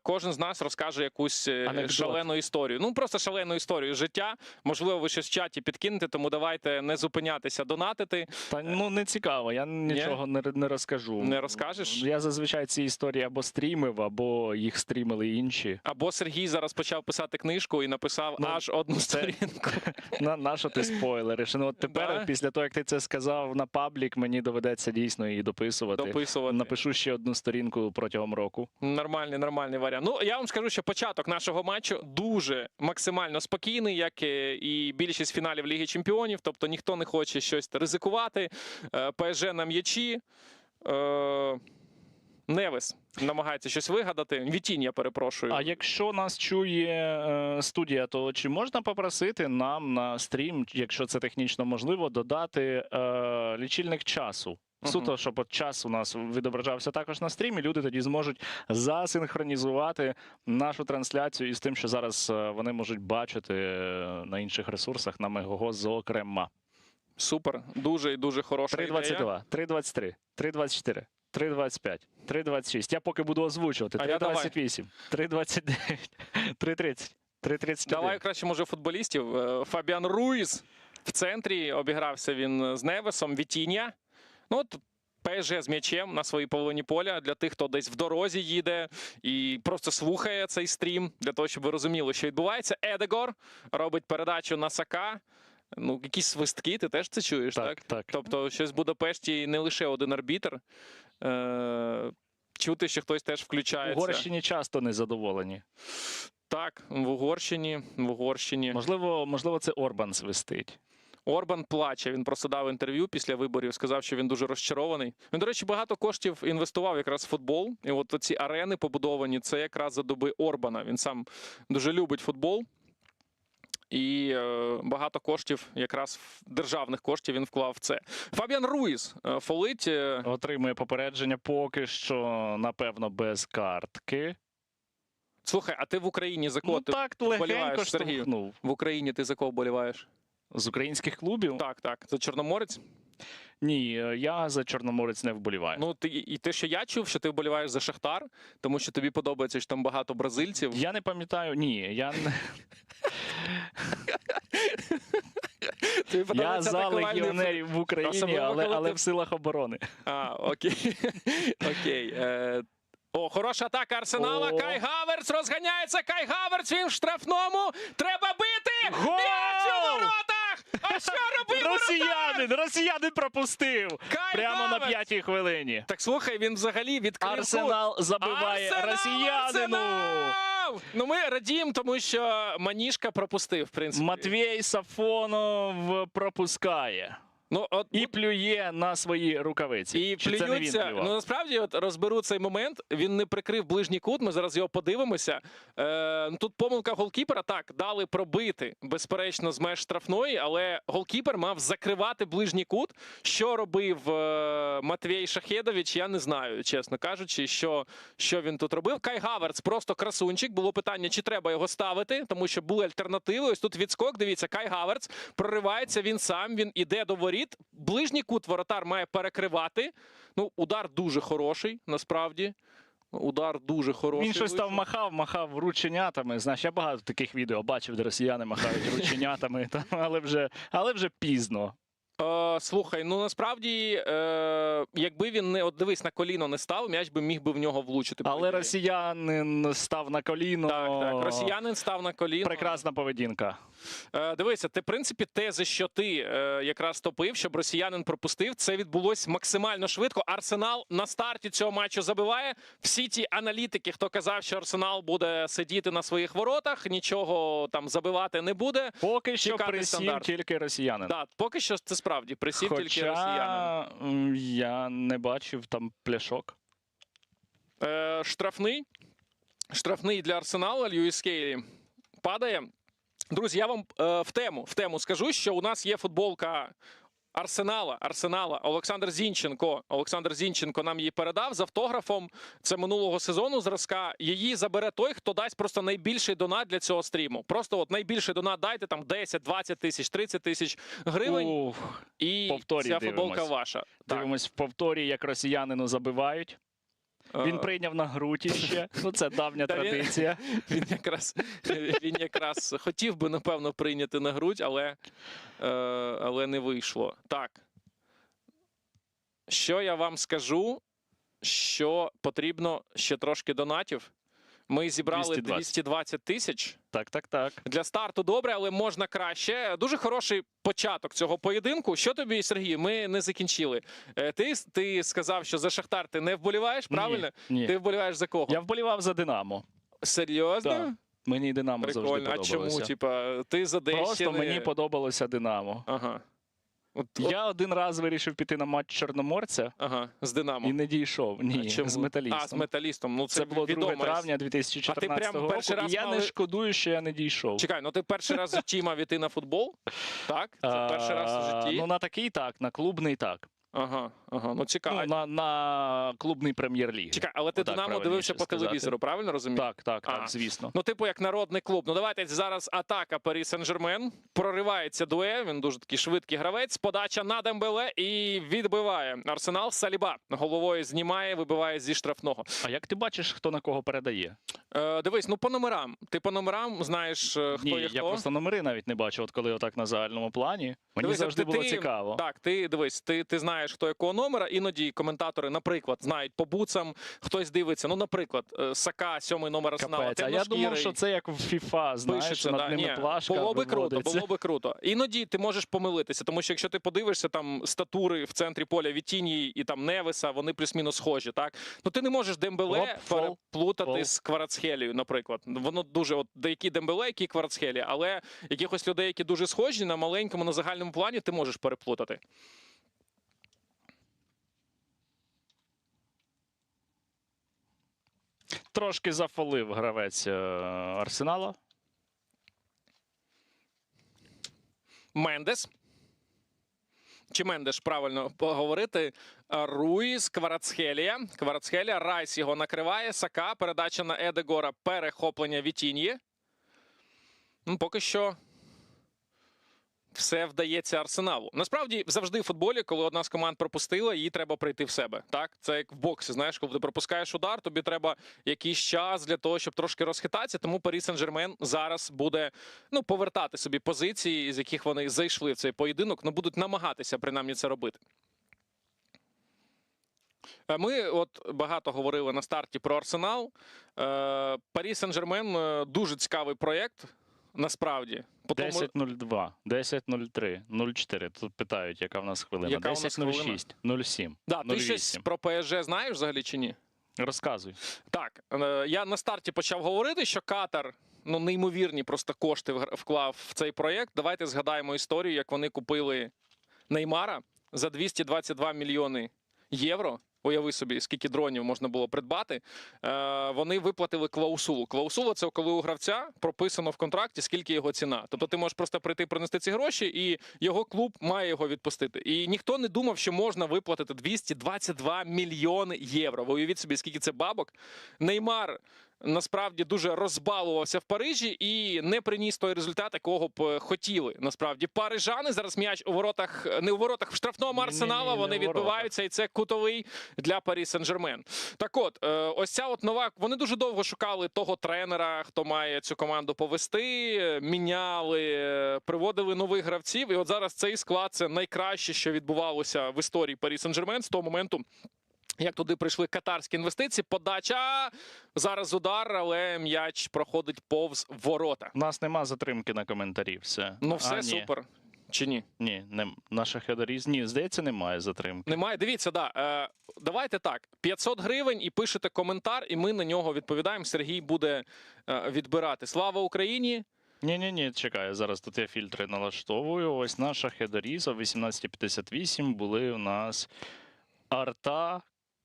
кожен з нас розкаже якусь шалену історію. Ну, просто шалену історію життя. Можливо, ви щось в чаті підкинете, тому давайте не зупинятися, донатити. Та ну не цікаво, я нічого не розкажу. Не розкажеш? Я зазвичай ці історії або стрімив, або їх стрімили інші. Або Сергій зараз почав писати книжку і написав аж одну сторінку. Нащо ти спойлериш? Ну, от тепер, після того, як ти це сказав на паблік, мені доведеться дійсно її дописувати. Напишу ще одну сторінку протягом року. Нормальний варіант. Ну, я вам скажу, що початок нашого матчу дуже максимально спокійний, як і більшість фіналів Ліги Чемпіонів. Тобто ніхто не хоче щось ризикувати. ПСЖ на м'ячі. Невес намагається щось вигадати. Вітінь, перепрошую. А якщо нас чує студія, то чи можна попросити нам на стрім, якщо це технічно можливо, додати лічильник часу? Суто, щоб от час у нас відображався також на стрімі, люди тоді зможуть засинхронізувати нашу трансляцію із тим, що зараз вони можуть бачити на інших ресурсах, на Мегого, зокрема. Супер, дуже і дуже хороша ідея. 3.22, 3.23, 3.24, 3.25, 3.26. Я поки буду озвучувати. А я 3.28, 3.29, 3.30, 3.31. Давай краще, може, футболістів. Фабіан Руїз в центрі, обігрався він з Невесом, Вітіння. Ну, от ПСЖ з м'ячем на своїй половині поля. Для тих, хто десь в дорозі їде і просто слухає цей стрім, для того, щоб ви розуміли, що відбувається. Едегор робить передачу на Сака. Ну, якісь свистки, ти теж це чуєш, так? Так. Тобто, щось в Будапешті не лише один арбітр. Чути, що хтось теж В включається. Угорщині часто незадоволені. Так, в Угорщині. Можливо, це Орбан свистить. Орбан плаче. Він просто дав інтерв'ю після виборів, сказав, що він дуже розчарований. Він, до речі, багато коштів інвестував якраз в футбол. І от ці арени побудовані, це якраз за доби Орбана. Він сам дуже любить футбол. І багато коштів, якраз державних коштів, він вклав в це. Фабіан Руїз фолить. Отримує попередження поки що, напевно, без картки. Слухай, а ти в Україні за кого Ну ти так, легенько вболіваєш, Сергію? штовхнув. В Україні ти за кого вболіваєш? З українських клубів? Так. За Чорноморець? Ні, я за Чорноморець не вболіваю. Ну, і те, що я чув, що ти вболіваєш за Шахтар, тому що тобі подобається, що там багато бразильців. Я не пам'ятаю, ні, я не... Тобі Я подобається за атакувальний легіонерів в Україні, Особливо, коли але ти- в силах оборони. Окей. Окей. О, хороша атака Арсенала. О. Кай Хаверц розганяється. Кай Хаверц, він в штрафному. Треба бити! Гол! М'яч у воротах! А що робив воротар? Росіянин пропустив! Кай Прямо на Хаверц! 5-й хвилині. Так слухай, він взагалі відкрив кут. Арсенал забиває росіянину! Арсенал! Ну ми радіємо, тому що Манішка пропустив, в принципі. Матвій Сафонов пропускає. Ну, от, І плює на свої рукавиці. І Чи це не він плюються. плював? Ну насправді, от розберу цей момент. Він не прикрив ближній кут. Ми зараз його подивимося. Тут помилка голкіпера. Так, дали пробити, безперечно, з меж штрафної, але голкіпер мав закривати ближній кут. Що робив Матвій Шахедович, я не знаю, чесно кажучи, що він тут робив. Кай Хаверц просто красунчик. Було питання, чи треба його ставити, тому що були альтернативи. Ось тут відскок. Дивіться, Кай Хаверц проривається він сам. Він іде до воріт. Ближній кут воротар має перекривати. Ну, удар дуже хороший, насправді. Удар дуже хороший. Він щось там вийшов. махав рученятами. Знаєш, я багато таких відео бачив, де росіяни махають рученятами, але вже пізно. Слухай, ну насправді, якби він не, от дивись, на коліно не став, м'яч би міг би в нього влучити. по Але ідеї. росіянин став на коліно. Так, росіянин став на коліно. Прекрасна поведінка. Дивися, ти, в принципі, тези, що ти якраз топив, щоб росіянин пропустив, це відбулося максимально швидко. Арсенал на старті цього матчу забиває. Всі ті аналітики, хто казав, що Арсенал буде сидіти на своїх воротах, нічого там забивати не буде. Поки що Чекати присів стандарт. тільки росіянин. Так, поки що це справді присів тільки росіянин. Хоча я не бачив там пляшок. Штрафний для Арсенала, Льюіс Кейлі падає. Друзі, я вам в тему скажу, що у нас є футболка Арсенала. Олександр Зінченко нам її передав з автографом. Це минулого сезону зразка. Її забере той, хто дасть просто найбільший донат для цього стріму. Просто от найбільший донат дайте, там 10, 20 тисяч, 30 тисяч гривень. Ух, І повторі ця футболка дивимось. ваша. Так. дивимось в повторі, як росіянину забивають. Він прийняв на грудь ще. Ну, це давня Та він- традиція. Він якраз хотів би, напевно, прийняти на грудь, але не вийшло. Так. Що я вам скажу, що потрібно ще трошки донатів. Ми зібрали 220 тисяч. Так. Для старту добре, але можна краще. Дуже хороший початок цього поєдинку. Що тобі, Сергій, ми не закінчили. Ти сказав, що за Шахтар ти не вболіваєш, правильно? Ні. Ти вболіваєш за кого? Я вболівав за Динамо. Серйозно? Так. Мені Динамо завжди Прикольно. А подобалося. чому? Типа, ти з Одещини? Просто мені подобалося Динамо. Ага. Я один раз вирішив піти на матч Чорноморця Ага, з Динамо. і не дійшов. Ні, Чому? з Металістом. А, з Металістом. Ну, Це було 2 відомо. травня 2014 А ти прям року. перший раз І я не мали- шкодую, що я не дійшов. Чекай, ну ти перший раз в житті мав іти на футбол? Так? Це перший раз в житті? Ну, на такий так, на клубний так. Ага. ага. Ну, цікаво. Ну, на клубній прем'єр-лігі. Чекай, але ти Отак Динамо правильніше дивився по сказати. телевізору, правильно розумію? Так, Ага. звісно. Ну, типу, як народний клуб. Ну, давайте зараз атака Парі Сен-Жермен. Проривається дуе, він дуже такий швидкий гравець. Подача на Дембеле і відбиває. Арсенал Саліба головою знімає, вибиває зі штрафного. А як ти бачиш, хто на кого передає? Дивись, ну по номерам. Ти по номерам знаєш, хто Ні, є я хто. просто номери навіть не бачив, от коли отак на загальному плані. Мені Дивись, завжди ти- було ти- цікаво. Так, ти знаєш, хто якого номера. Іноді коментатори, наприклад, знають по буцам, хтось дивиться. Ну, наприклад, Сака, 7-й номер Арсенала, Капець, а я думав, що це як в FIFA, знаєш, пишеться, над да. ними Ні, плашка було би круто, виводиться. було би круто. Іноді ти можеш помилитися, тому що якщо ти подивишся там статури в центрі поля Вітінії і там Невеса, вони плюс-мінус схожі, так? Ну ти не можеш Дембеле Оп, фол, переплутати фол. з Кварацхелією, наприклад. Воно дуже, от деякі Дембеле, які Кварацхелія, але якихось людей, які дуже схожі на маленькому, на загальному плані, ти можеш переплутати. Трошки зафолив гравець Арсенала. Мендес. Чи Мендеш, правильно поговорити. Руїс, Кварацхелія. Кварацхелія, Райс його накриває. Сака, передача на Едегора, перехоплення Вітіньї. Ну, поки що все вдається Арсеналу. Насправді, завжди в футболі, коли одна з команд пропустила, їй треба прийти в себе. Так? Це як в боксі, знаєш, коли ти пропускаєш удар, тобі треба якийсь час для того, щоб трошки розхитатися. Тому Парі Сен-Жермен зараз буде повертати собі позиції, з яких вони зайшли в цей поєдинок, будуть намагатися принаймні це робити. Ми от багато говорили на старті про Арсенал. Парі Сен-Жермен дуже цікавий проєкт, насправді. 10.02, 10.03, 0.4. Тут питають, яка в нас хвилина. Яка у нас хвилина? 10.06, 0.7, Да, ти щось 0.8. про ПСЖ знаєш взагалі чи ні? Розказуй. Так, я на старті почав говорити, що Катар неймовірні просто кошти вклав в цей проєкт. Давайте згадаємо історію, як вони купили Неймара за 222 мільйони євро. Уяви собі, скільки дронів можна було придбати. Вони виплатили клаусулу. Клаусула – це коли у гравця прописано в контракті, скільки його ціна. Тобто ти можеш просто прийти, принести ці гроші, і його клуб має його відпустити. І ніхто не думав, що можна виплатити 222 мільйони євро. Ви уявіть собі, скільки це бабок. Неймар насправді дуже розбалувався в Парижі і не приніс той результат, якого б хотіли. Насправді парижани зараз м'яч у воротах, не у воротах, в штрафному Арсенала. Ні, Вони не у воротах. відбиваються, і це кутовий для Парі Сен-Жермен. Так от, ось ця от нова, вони дуже довго шукали того тренера, хто має цю команду повести, міняли, приводили нових гравців. І от зараз цей склад – це найкраще, що відбувалося в історії Парі Сен-Жермен з того моменту, як туди прийшли катарські інвестиції. Подача, зараз удар, але м'яч проходить повз ворота. У нас нема затримки на коментарі, все. Ну все, ні. супер. Чи ні? Ні, наша Хедаріз. Ні, здається, немає затримки. Немає. Дивіться, да. Давайте так. 500 гривень і пишете коментар, і ми на нього відповідаємо. Сергій буде відбирати. Слава Україні! Ні, чекай, зараз тут я фільтри налаштовую. Ось наша Хедаріз о 18:58 були у нас арта.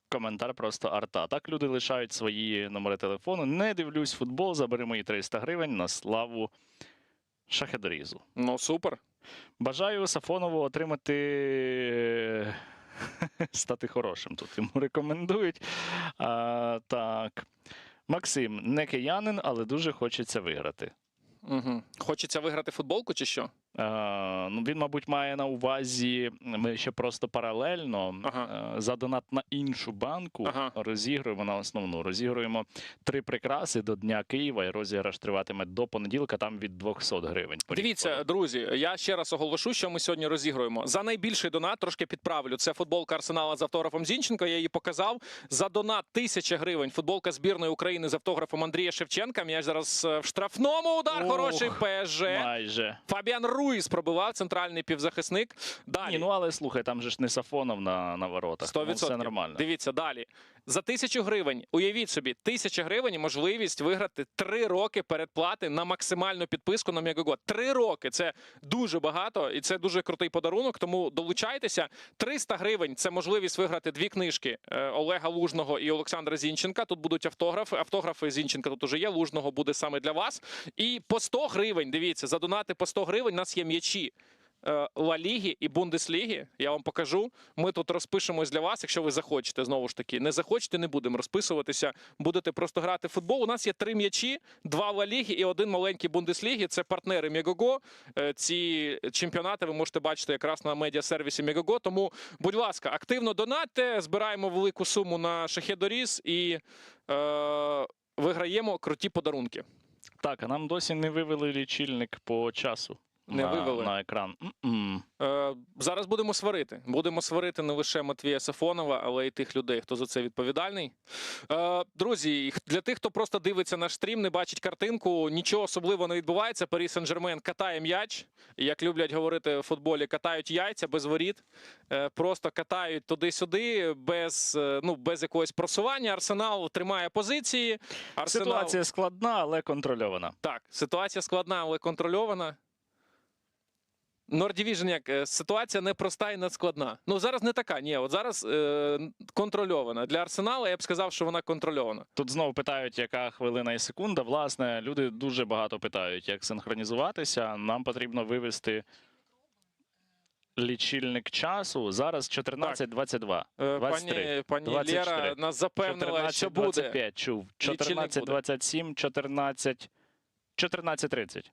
Коментар просто арта. Так люди лишають свої номери телефону. Не дивлюсь футбол, забери мої 300 гривень на славу Шахедарізу. Ну, супер. Бажаю Сафонову отримати стати хорошим. Тут йому рекомендують. Так. Максим, не киянин, але дуже хочеться виграти. Угу. Хочеться виграти футболку чи що? Ну, він, мабуть, має на увазі, ми ще просто паралельно за донат на іншу банку розігруємо на основну. Розігруємо 3 прикраси до Дня Києва, і розіграш триватиме до понеділка, там від 200 гривень. Дивіться, друзі, я ще раз оголошу, що ми сьогодні розігруємо. За найбільший донат, трошки підправлю, це футболка Арсенала з автографом Зінченка, я її показав. За донат 1000 гривень футболка збірної України з автографом Андрія Шевченка. М'яч зараз в штрафному, удар хороший, ПСЖ. Майже. Фабіан Руїс пробивав, центральний півзахисник. Далі. Ні, ну але слухай, там же ж не Сафонов на воротах. 100%. Ну, все нормально. Дивіться, далі. За 1000 гривень, уявіть собі, 1000 гривень і можливість виграти 3 роки передплати на максимальну підписку на Мегаго. 3 роки – це дуже багато і це дуже крутий подарунок, тому долучайтеся. 300 гривень – це можливість виграти 2 книжки Олега Лужного і Олександра Зінченка. Тут будуть автографи. Автографи Зінченка тут уже є, Лужного буде саме для вас. І по 100 гривень, дивіться, за донати по 100 гривень у нас є м'ячі. Ла Ліги і Бундесліги. Я вам покажу. Ми тут розпишемось для вас, якщо ви захочете, знову ж таки. Не захочете, не будемо розписуватися. Будете просто грати в футбол. У нас є 3 м'ячі, 2 Ла Ліги і 1 маленький Бундесліги. Це партнери Мегого. Ці чемпіонати ви можете бачити якраз на медіасервісі Мегого. Тому, будь ласка, активно донатьте, збираємо велику суму на Шахедоріс і виграємо круті подарунки. Так, а нам досі не вивели лічильник по часу вивели. на екран. Зараз будемо сварити. Будемо сварити не лише Матвія Сафонова, але й тих людей, хто за це відповідальний. Друзі, для тих, хто просто дивиться наш стрім, не бачить картинку, нічого особливого не відбувається. Парі Сен-Жермен катає м'яч. Як люблять говорити в футболі, катають яйця без воріт. Просто катають туди-сюди, без якогось просування. Арсенал тримає позиції. Ситуація складна, але контрольована. Так, ситуація складна, але контрольована. Норддивіжн як ситуація непроста і надскладна. Ну, зараз не така, ні, от зараз контрольована. Для Арсенала я б сказав, що вона контрольована. Тут знову питають, яка хвилина і секунда. Власне, люди дуже багато питають, як синхронізуватися. Нам потрібно вивести лічильник часу. Зараз 14:22. 23. Пані 24. Лєра нас запевнила, що буде. 14:25 чув. 14:27, 14:30.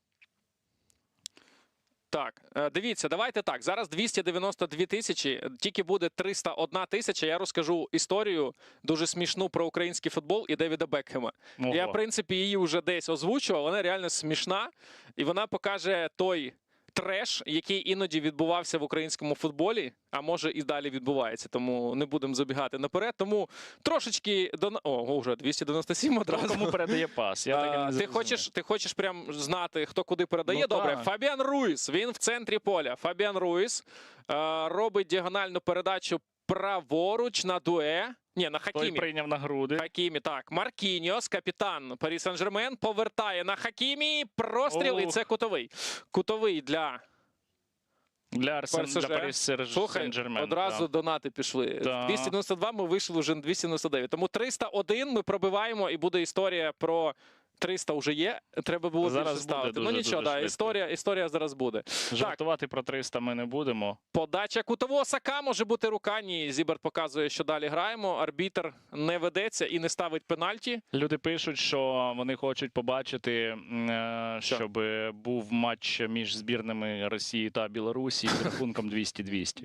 Так, дивіться, давайте так. Зараз 292 тисячі, тільки буде 301 тисяча. Я розкажу історію дуже смішну про український футбол і Девіда Бекхема. Ого. Я, в принципі, її вже десь озвучував, вона реально смішна. І вона покаже той треш, який іноді відбувався в українському футболі, а може і далі відбувається. Тому не будемо забігати наперед. Тому трошечки... вже 297 одразу. Кому передає пас? Я так і не зрозумів. Ти хочеш прям знати, хто куди передає? Ну, добре, так. Фабіан Руїс, він в центрі поля. Фабіан Руїс робить діагональну передачу праворуч на Дуе. Ні, на Той Хакімі. прийняв на груди. Хакімі, так. Маркіньос, капітан Парі Сен-Жермен, повертає на Хакімі. Простріл, і це кутовий. Кутовий для Для Парі Слухай, Сен-Жермен. одразу донати пішли. Да. 292 ми вийшли вже на 299. Тому 301 ми пробиваємо, і буде історія про 300 вже є. Треба було Зараз більше буде ставити. дуже, Ну нічого, дуже да, швидко. історія зараз буде. Жартувати про 300 ми не будемо. Подача кутового Сака, може бути рука. Ні, Зіберт показує, що далі граємо. Арбітр не ведеться і не ставить пенальті. Люди пишуть, що вони хочуть побачити, щоб був матч між збірними Росії та Білорусі з рахунком 200-200.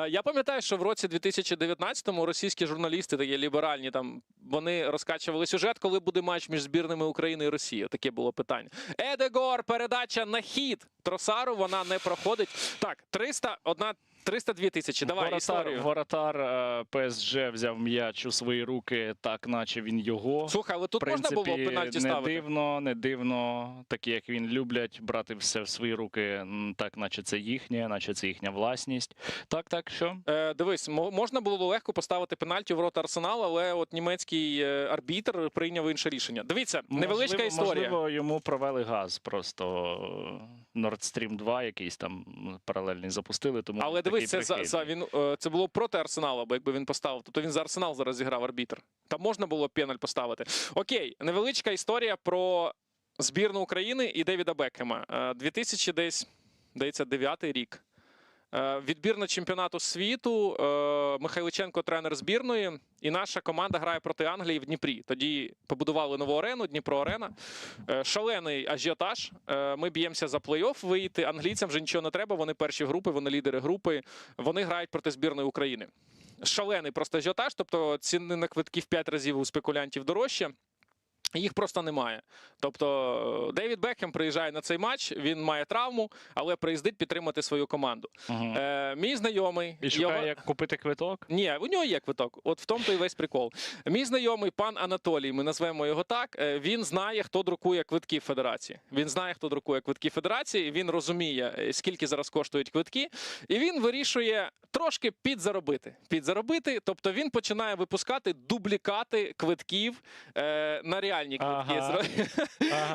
Я пам'ятаю, що в році 2019-му російські журналісти, такі ліберальні, там вони розкачували сюжет, коли буде матч між збірними України і Росії. Таке було питання. Едегор, передача на хід Тросару, вона не проходить. Так, 302 тисячі. Давай історію. Воротар ПСЖ взяв м'яч у свої руки, так наче він його. Слухай, але тут можна було пенальті ставити? Не дивно, такі як він люблять, брати все в свої руки, так наче це їхнє, наче це їхня власність. Так, що? Дивись, можна було легко поставити пенальті в ворота Арсеналу, але от німецький арбітр прийняв інше рішення. Дивіться, невеличка історія. Можливо, йому провели газ, просто Nord Stream 2 якийсь там паралельний запустили, тому але дивись, це було проти Арсенала, бо якби він поставив, тобто він за Арсенал зараз зіграв арбітр. Там можна було пеналь поставити. Окей, невеличка історія про збірну України і Девіда Бекхема. 2009 рік. Відбірна чемпіонату світу, Михайличенко тренер збірної, і наша команда грає проти Англії в Дніпрі. Тоді побудували нову арену, Дніпро-арена. Шалений ажіотаж. Ми б'ємося за плей-офф вийти. Англійцям вже нічого не треба, вони перші групи, вони лідери групи. Вони грають проти збірної України. Шалений просто ажіотаж, тобто ціни на квитки в 5 разів у спекулянтів дорожче. Їх просто немає. Тобто Девід Бекхем приїжджає на цей матч, він має травму, але приїздить підтримати свою команду. Мій знайомий... І шукає, як купити квиток? Ні, у нього є квиток. От в тому то і весь прикол. Мій знайомий пан Анатолій, ми назвемо його так, він знає, хто друкує квитки в Федерації. Він знає, хто друкує квитки в Федерації, він розуміє, скільки зараз коштують квитки, і він вирішує трошки підзаробити. Тобто він починає випускати дублікати квитків на реальні квитки.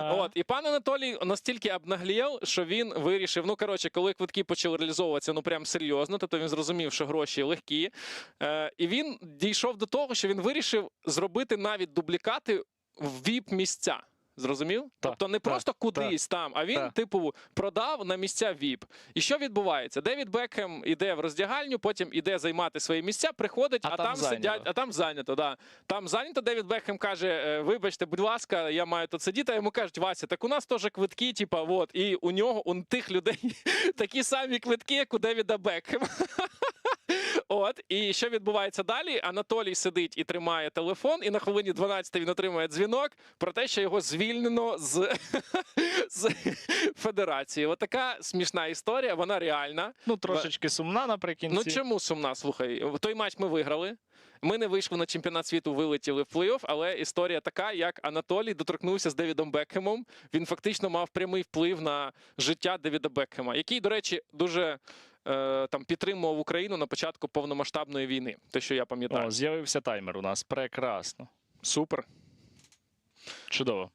От, і пан Анатолій настільки обнаглів, що він вирішив, коли квитки почали реалізовуватися, прям серйозно, тобто він зрозумів, що гроші легкі, і він дійшов до того, що він вирішив зробити навіть дублікати в VIP-місця. Зрозумів? Та, Тобто не та, просто кудись там, а він, та. типу, продав на місця ВІП. І що відбувається? Девід Бекхем іде в роздягальню, потім іде займати свої місця, приходить, А а там там зайнято. сидять, а там зайнято, да. Там зайнято, Девід Бекхем каже, вибачте, будь ласка, я маю тут сидіти, а йому кажуть, Вася, так у нас теж квитки, типа, вот, і у нього, у тих людей такі самі квитки, як у Девіда Бекхема. От, і що відбувається далі? Анатолій сидить і тримає телефон, і на хвилині 12 він отримує дзвінок про те, що його звільнено з федерації. От така смішна історія, вона реальна. Ну, трошечки сумна наприкінці. Ну чому сумна? Слухай, в той матч ми виграли. Ми не вийшли на чемпіонат світу, вилетіли в плей-офф, але історія така, як Анатолій доторкнувся з Девідом Бекхемом. Він фактично мав прямий вплив на життя Девіда Бекхема, який, до речі, дуже там підтримував Україну на початку повномасштабної війни. Те, що я пам'ятаю. О, з'явився таймер у нас. Прекрасно. Супер. Чудово.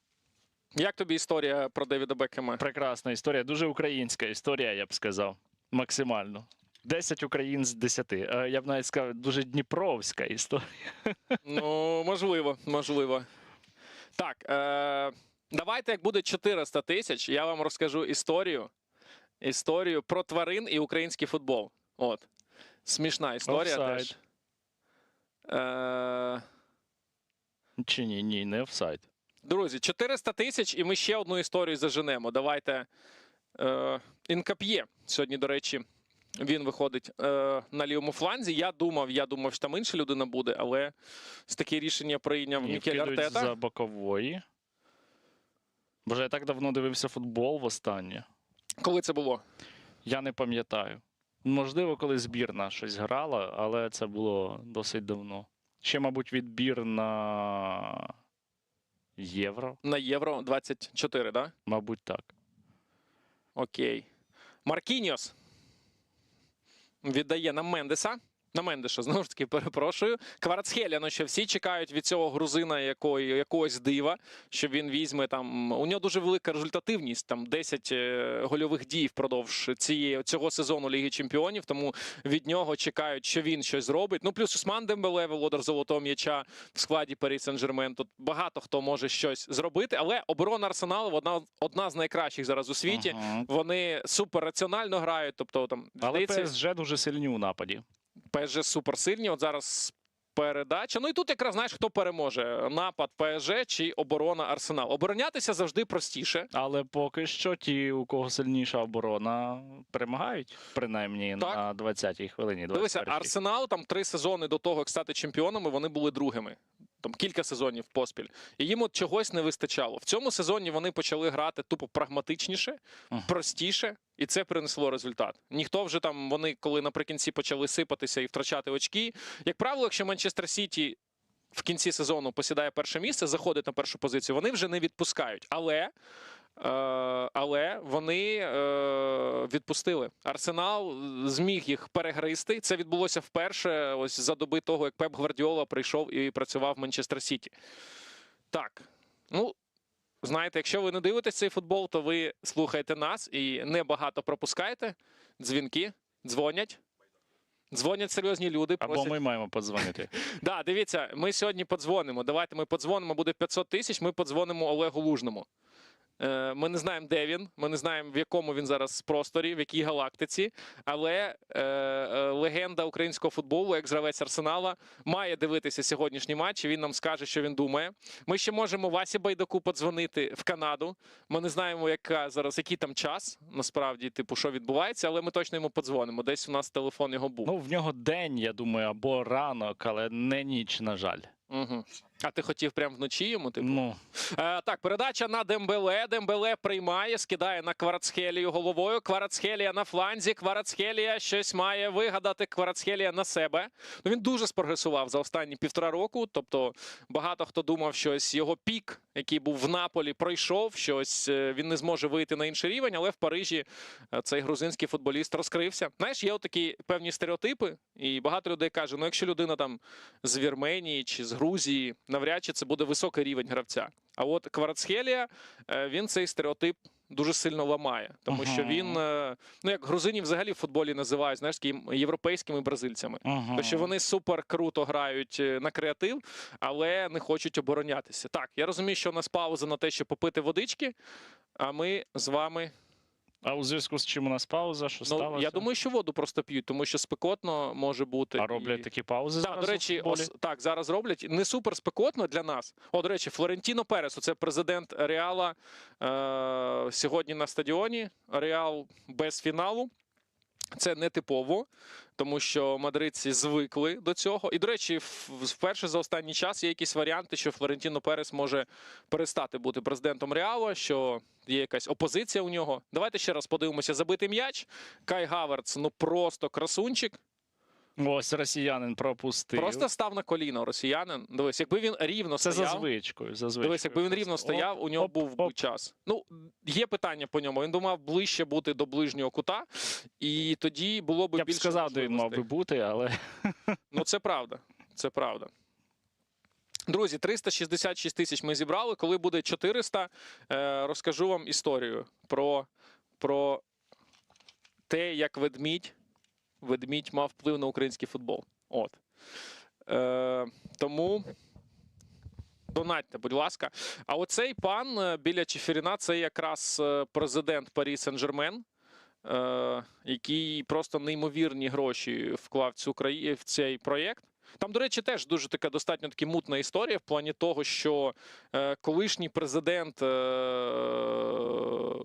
Як тобі історія про Девіда Бекхема? Прекрасна історія. Дуже українська історія, я б сказав. Максимально. 10 україн з 10. Я б навіть сказав, дуже дніпровська історія. Ну, можливо, можливо. Так, давайте, як буде 400 тисяч, я вам розкажу історію про тварин і український футбол. От. Смішна історія Офсайд. теж. Е, Чи ні, ні, не офсайд. Друзі, 400 тисяч і ми ще одну історію заженемо. Давайте. Інкап'є. Сьогодні, до речі, він виходить на лівому фланзі. Я думав, що там інша людина буде, але таке рішення прийняв І Мікель вкидують Артета. за бокової. Боже, я так давно дивився футбол востаннє. Коли це було? Я не пам'ятаю. Можливо, коли збірна щось грала, але це було досить давно. Ще, мабуть, відбір на Євро. На Євро 24, да? Мабуть, так. Окей. Маркіньос віддає на Мендеса. На Мендеша, знову ж таки, перепрошую. Кварацхелія, ну що всі чекають від цього грузина якогось дива, що він візьме там. У нього дуже велика результативність, там 10 гольових дій впродовж цього сезону Ліги Чемпіонів, тому від нього чекають, що він щось зробить. Ну, плюс Усман Дембеле, володар золотого м'яча в складі Парі Сен-Жермен. Тут багато хто може щось зробити, але оборона Арсеналу одна з найкращих зараз у світі. Ага. Вони суперраціонально грають, тобто там Але здається, ПСЖ дуже сильні у нападі. ПСЖ суперсильні. От зараз передача. Ну і тут якраз знаєш, хто переможе: напад ПСЖ чи оборона Арсенал. Оборонятися завжди простіше. Але поки що ті, у кого сильніша оборона, перемагають, принаймні Так. на 20-й хвилині. Дивися, 21-й. Арсенал там 3 сезони до того, як стати чемпіонами, вони були другими. Там кілька сезонів поспіль. І їм от чогось не вистачало. В цьому сезоні вони почали грати тупо прагматичніше, простіше, і це принесло результат. Ніхто вже там, вони коли наприкінці почали сипатися і втрачати очки. Як правило, якщо Манчестер Сіті в кінці сезону посідає перше місце, заходить на першу позицію, вони вже не відпускають. Але вони відпустили. Арсенал зміг їх перегризти. Це відбулося вперше ось за доби того, як Пеп Гвардіола прийшов і працював в Манчестер Сіті. Так, ну, знаєте, якщо ви не дивитесь цей футбол, то ви слухаєте нас і небагато пропускаєте. Дзвінки, дзвонять. Дзвонять серйозні люди. Або Просять. ми маємо подзвонити. Да, дивіться, ми сьогодні подзвонимо. Давайте ми подзвонимо, буде 500 тисяч, ми подзвонимо Олегу Лужному. Ми не знаємо, де він, ми не знаємо, в якому він зараз просторі, в якій галактиці, але легенда українського футболу, екс-гравець Арсенала, має дивитися сьогоднішній матч, і він нам скаже, що він думає. Ми ще можемо Васі Байдаку подзвонити в Канаду. Ми не знаємо, який там час, насправді, типу, що відбувається, але ми точно йому подзвонимо. Десь у нас телефон його був. Ну, в нього день, я думаю, або ранок, але не ніч, на жаль. Угу. А ти хотів прямо вночі йому? Типу? Ну, Так, передача на Дембеле. Дембеле приймає, скидає на Кварацхелію головою. Кварацхелія на фланзі. Кварацхелія щось має вигадати. Кварацхелія на себе. Ну, він дуже спрогресував за останні 1,5 року. Тобто багато хто думав, що ось його пік, який був в Наполі, пройшов, що ось він не зможе вийти на інший рівень, але в Парижі цей грузинський футболіст розкрився. Знаєш, є отакі певні стереотипи, і багато людей каже, ну якщо людина там з Вірменії чи з Грузії, навряд чи це буде високий рівень гравця. А от Кварацхелія, він цей стереотип дуже сильно ламає. Тому що Ага. він, ну як грузинів взагалі в футболі називають, знаєш, такими європейськими бразильцями. То що вони супер круто грають на креатив, але не хочуть оборонятися. Так, я розумію, що у нас пауза на те, щоб попити водички, а ми з вами... А у зв'язку з чим у нас пауза? Що Ну, сталося? я думаю, що воду просто п'ють, тому що спекотно може бути. А роблять такі паузи Так, зараз до у речі, футболі? так, зараз роблять. Не супер спекотно для нас. О, до речі, Флорентіно Перес, це президент Реала сьогодні на стадіоні. Реал без фіналу. Це не типово, тому що мадридці звикли до цього. І, до речі, вперше за останній час є якісь варіанти, що Флорентіно Перес може перестати бути президентом Реала, що є якась опозиція у нього. Давайте ще раз подивимося. Забитий м'яч. Кай Гаверц, ну просто красунчик. Ось росіянин пропустив. Просто став на коліно росіянин. Дивись, якби він рівно Це стояв. за звичкою. Дивись, якби він рівно стояв, у нього був би час. Ну, є питання по ньому. Він думав ближче бути до ближнього кута, і тоді було б Я б більше сказав, де він мав би можливостей. бути, але Ну, це правда. Це правда. Друзі, 366 тисяч ми зібрали. Коли буде 400, розкажу вам історію про те, як ведмідь мав вплив на український футбол. От. Тому донатьте, будь ласка. А оцей пан біля Чеферіна – це якраз президент Парі Сен-Жермен, який просто неймовірні гроші вклав в цей проєкт. Там, до речі, теж дуже така достатньо таки мутна історія в плані того, що колишній президент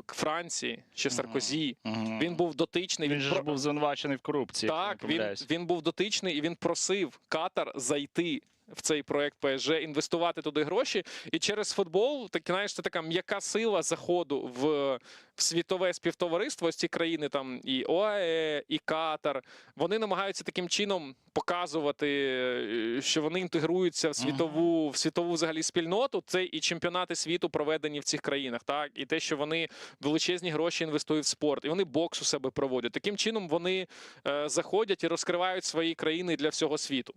Франції, ще Саркозі, він був дотичний. він же ж був звинувачений в корупції. Так, він був дотичний і він просив Катар зайти в цей проект ПСЖ, інвестувати туди гроші. І через футбол, так, знаєш, це така м'яка сила заходу в світове співтовариство. Ось ці країни, там і ОАЕ, і Катар, вони намагаються таким чином показувати, що вони інтегруються в світову взагалі спільноту. Це і чемпіонати світу проведені в цих країнах, так, і те, що вони величезні гроші інвестують в спорт, і вони бокс у себе проводять. Таким чином вони заходять і розкривають свої країни для всього світу.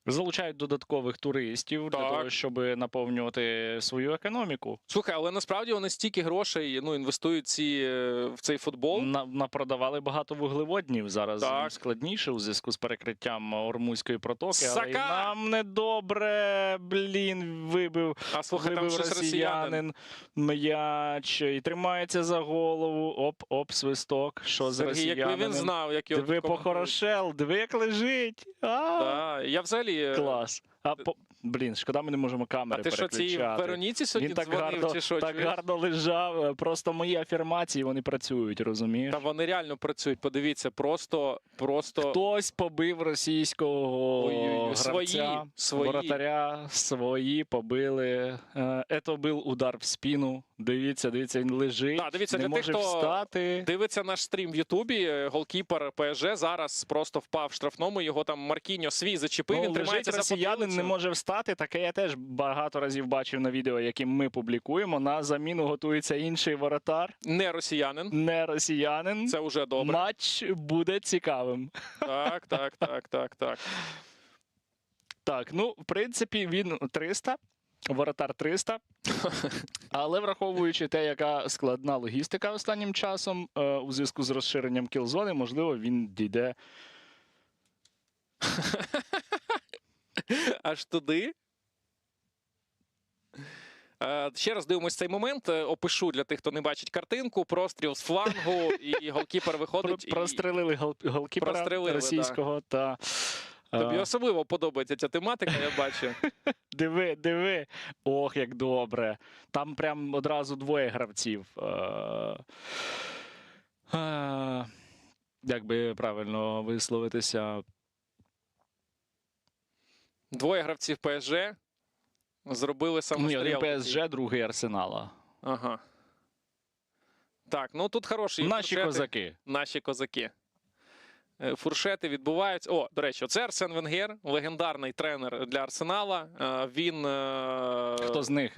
Залучають додаткових туристів для Так. того, щоб наповнювати свою економіку. Слухай, але насправді вони стільки грошей інвестують в цей футбол. Напродавали багато вуглеводнів. Зараз Так. їм складніше у зв'язку з перекриттям Ормузької протоки. Але Сака! і нам недобре, вибив. А слухай, там Вибив щось росіянин. м'яч і тримається за голову. Оп, свисток. Що з Сергій, росіянином? якби він знав, як його Диви коментують. похорошел, диви, як лежить. Да. Я взагалі... Клас. Шкода, ми не можемо камери А ти що, цій переключати. Вероніці сьогодні Він так дзвонив, гарно, чи що? так чуєш? гарно лежав. Просто мої афірмації, вони працюють, розумієш? Та вони реально працюють, подивіться, просто... Хтось побив російського Ой-ой-ой, гравця, свої. воротаря, свої побили. Це був удар в спину. Дивіться, він лежить, Да, дивіться, не для тих, може хто встати. Дивиться наш стрім в Ютубі, голкіпер ПСЖ зараз просто впав в штрафному, його там Маркіньо свій зачепив, він Лежить тримається за росіянин, потилицю. не може встати. Таке я теж багато разів бачив на відео, які ми публікуємо. На заміну готується інший воротар, Не росіянин, не росіянин. це вже добре. Матч буде цікавим. Так. Так, ну, в принципі, він 300, воротар 300. Але враховуючи те, яка складна логістика останнім часом у зв'язку з розширенням кілзони, можливо, він дійде. Аж туди. Ще раз дивимось цей момент. Опишу для тих, хто не бачить картинку. Простріл з флангу, і голкіпер виходить. Прострелили голкіпера Прострелили, російського. Та, Тобі особливо подобається ця тематика, я бачу. Диви. Ох, як добре. Там прям одразу двоє гравців. Як би правильно висловитися? Двоє гравців ПСЖ зробили самостріл. Ні, один ПСЖ, другий Арсенала. Ага. Так, ну тут хороші Наші фуршети. козаки. Наші козаки. фуршети відбуваються. О, до речі, оце Арсен Венгер, легендарний тренер для Арсенала. Він Хто з них?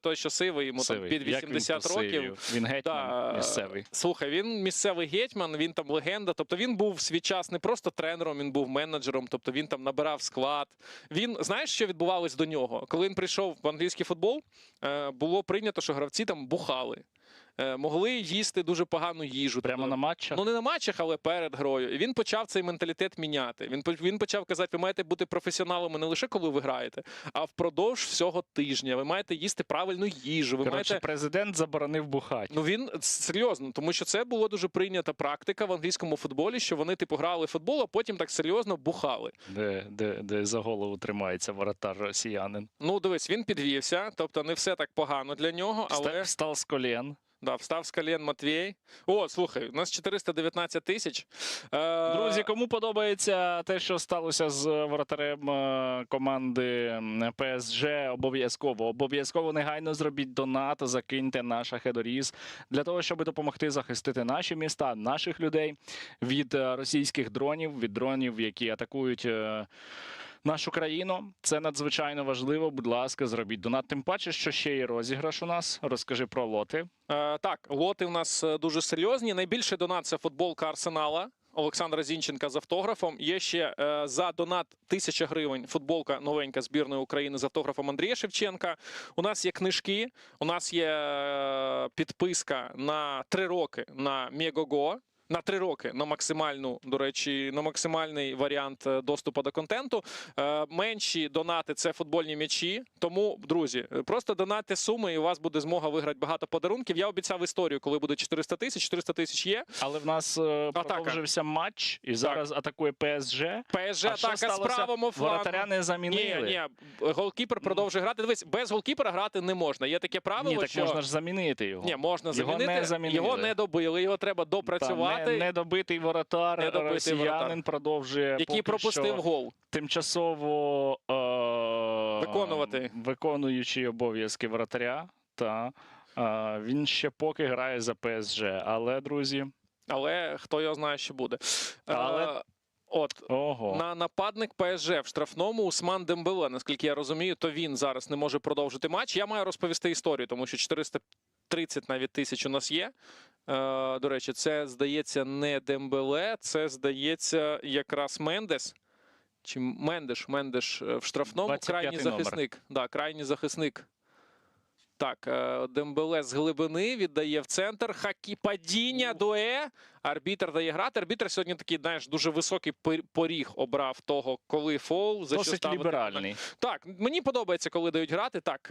той, що сивий, йому там під 80 років. Він гетьман Да, місцевий. Слухай, він місцевий гетьман, він там легенда. Тобто він був в свій час не просто тренером, він був менеджером, тобто він там набирав склад. Він, знаєш, що відбувалось до нього? Коли він прийшов в англійський футбол, було прийнято, що гравці там бухали. Могли їсти дуже погану їжу. Прямо Тобто, на матчах? ну не на матчах, але перед грою. І він почав цей менталітет міняти. Він почав казати, ви маєте бути професіоналами не лише коли ви граєте, а впродовж всього тижня. Ви маєте їсти правильну їжу. Ви Коротше, маєте... президент заборонив бухати. Ну він серйозно, тому що це була дуже прийнята практика в англійському футболі, що вони типу грали в футбол, а потім так серйозно бухали. Де за голову тримається воротар росіянин. Ну дивись, він підвівся, тобто не все так погано для нього, але... Встав з колін. Да, встав з колін Матвій. О, слухай, у нас 419 тисяч. Друзі, кому подобається те, що сталося з воротарем команди ПСЖ, обов'язково негайно зробіть донат, закиньте на Шахедоріз для того, щоб допомогти захистити наші міста, наших людей від російських дронів, від дронів, які атакують нашу країну. Це надзвичайно важливо. Будь ласка, зробіть донат. Тим паче, що ще є розіграш у нас. Розкажи про лоти. Так, лоти у нас дуже серйозні. Найбільший донат – це футболка Арсенала Олександра Зінченка з автографом. Є ще за донат 1000 гривень футболка новенька збірної України з автографом Андрія Шевченка. У нас є книжки, у нас є підписка на 3 роки на Мегого. На 3 роки на максимальну, до речі, на максимальний варіант доступу до контенту. Менші донати – це футбольні м'ячі. Тому, друзі, просто донатьте суми, і у вас буде змога виграти багато подарунків. Я обіцяв історію, коли буде 400 тисяч. 400 тисяч є. Але в нас продовжився матч, і зараз атакує ПСЖ. ПСЖ атака з правому флангу. Воротаря не замінили. Ні, голкіпер продовжує грати. Дивись, без голкіпера грати не можна. Є таке правило, Ні, так що... можна ж замінити його. Ні, можна замінити. Не замінили. Його не добили, його треба допрацювати. Недобитий воротар, росіянин продовжує який пропустив гол. Тимчасово виконуючий обов'язки воротаря. Він ще поки грає за ПСЖ. Але, друзі... Але хто його знає, що буде. Ого. На нападник ПСЖ в штрафному Усман Дембеле, наскільки я розумію, то він зараз не може продовжити матч. Я маю розповісти історію, тому що 430 навіть тисяч у нас є. До речі, це, здається, не Дембеле, це, здається, якраз Мендес. Чи Мендеш в штрафному, крайній захисник. Да, крайній захисник. Так, Дембеле з глибини віддає в центр. Падіння, дуе. Арбітр дає грати. Арбітр сьогодні такий, знаєш, дуже високий поріг обрав того, коли фол. За досить що ліберальний. Так, мені подобається, коли дають грати. Так,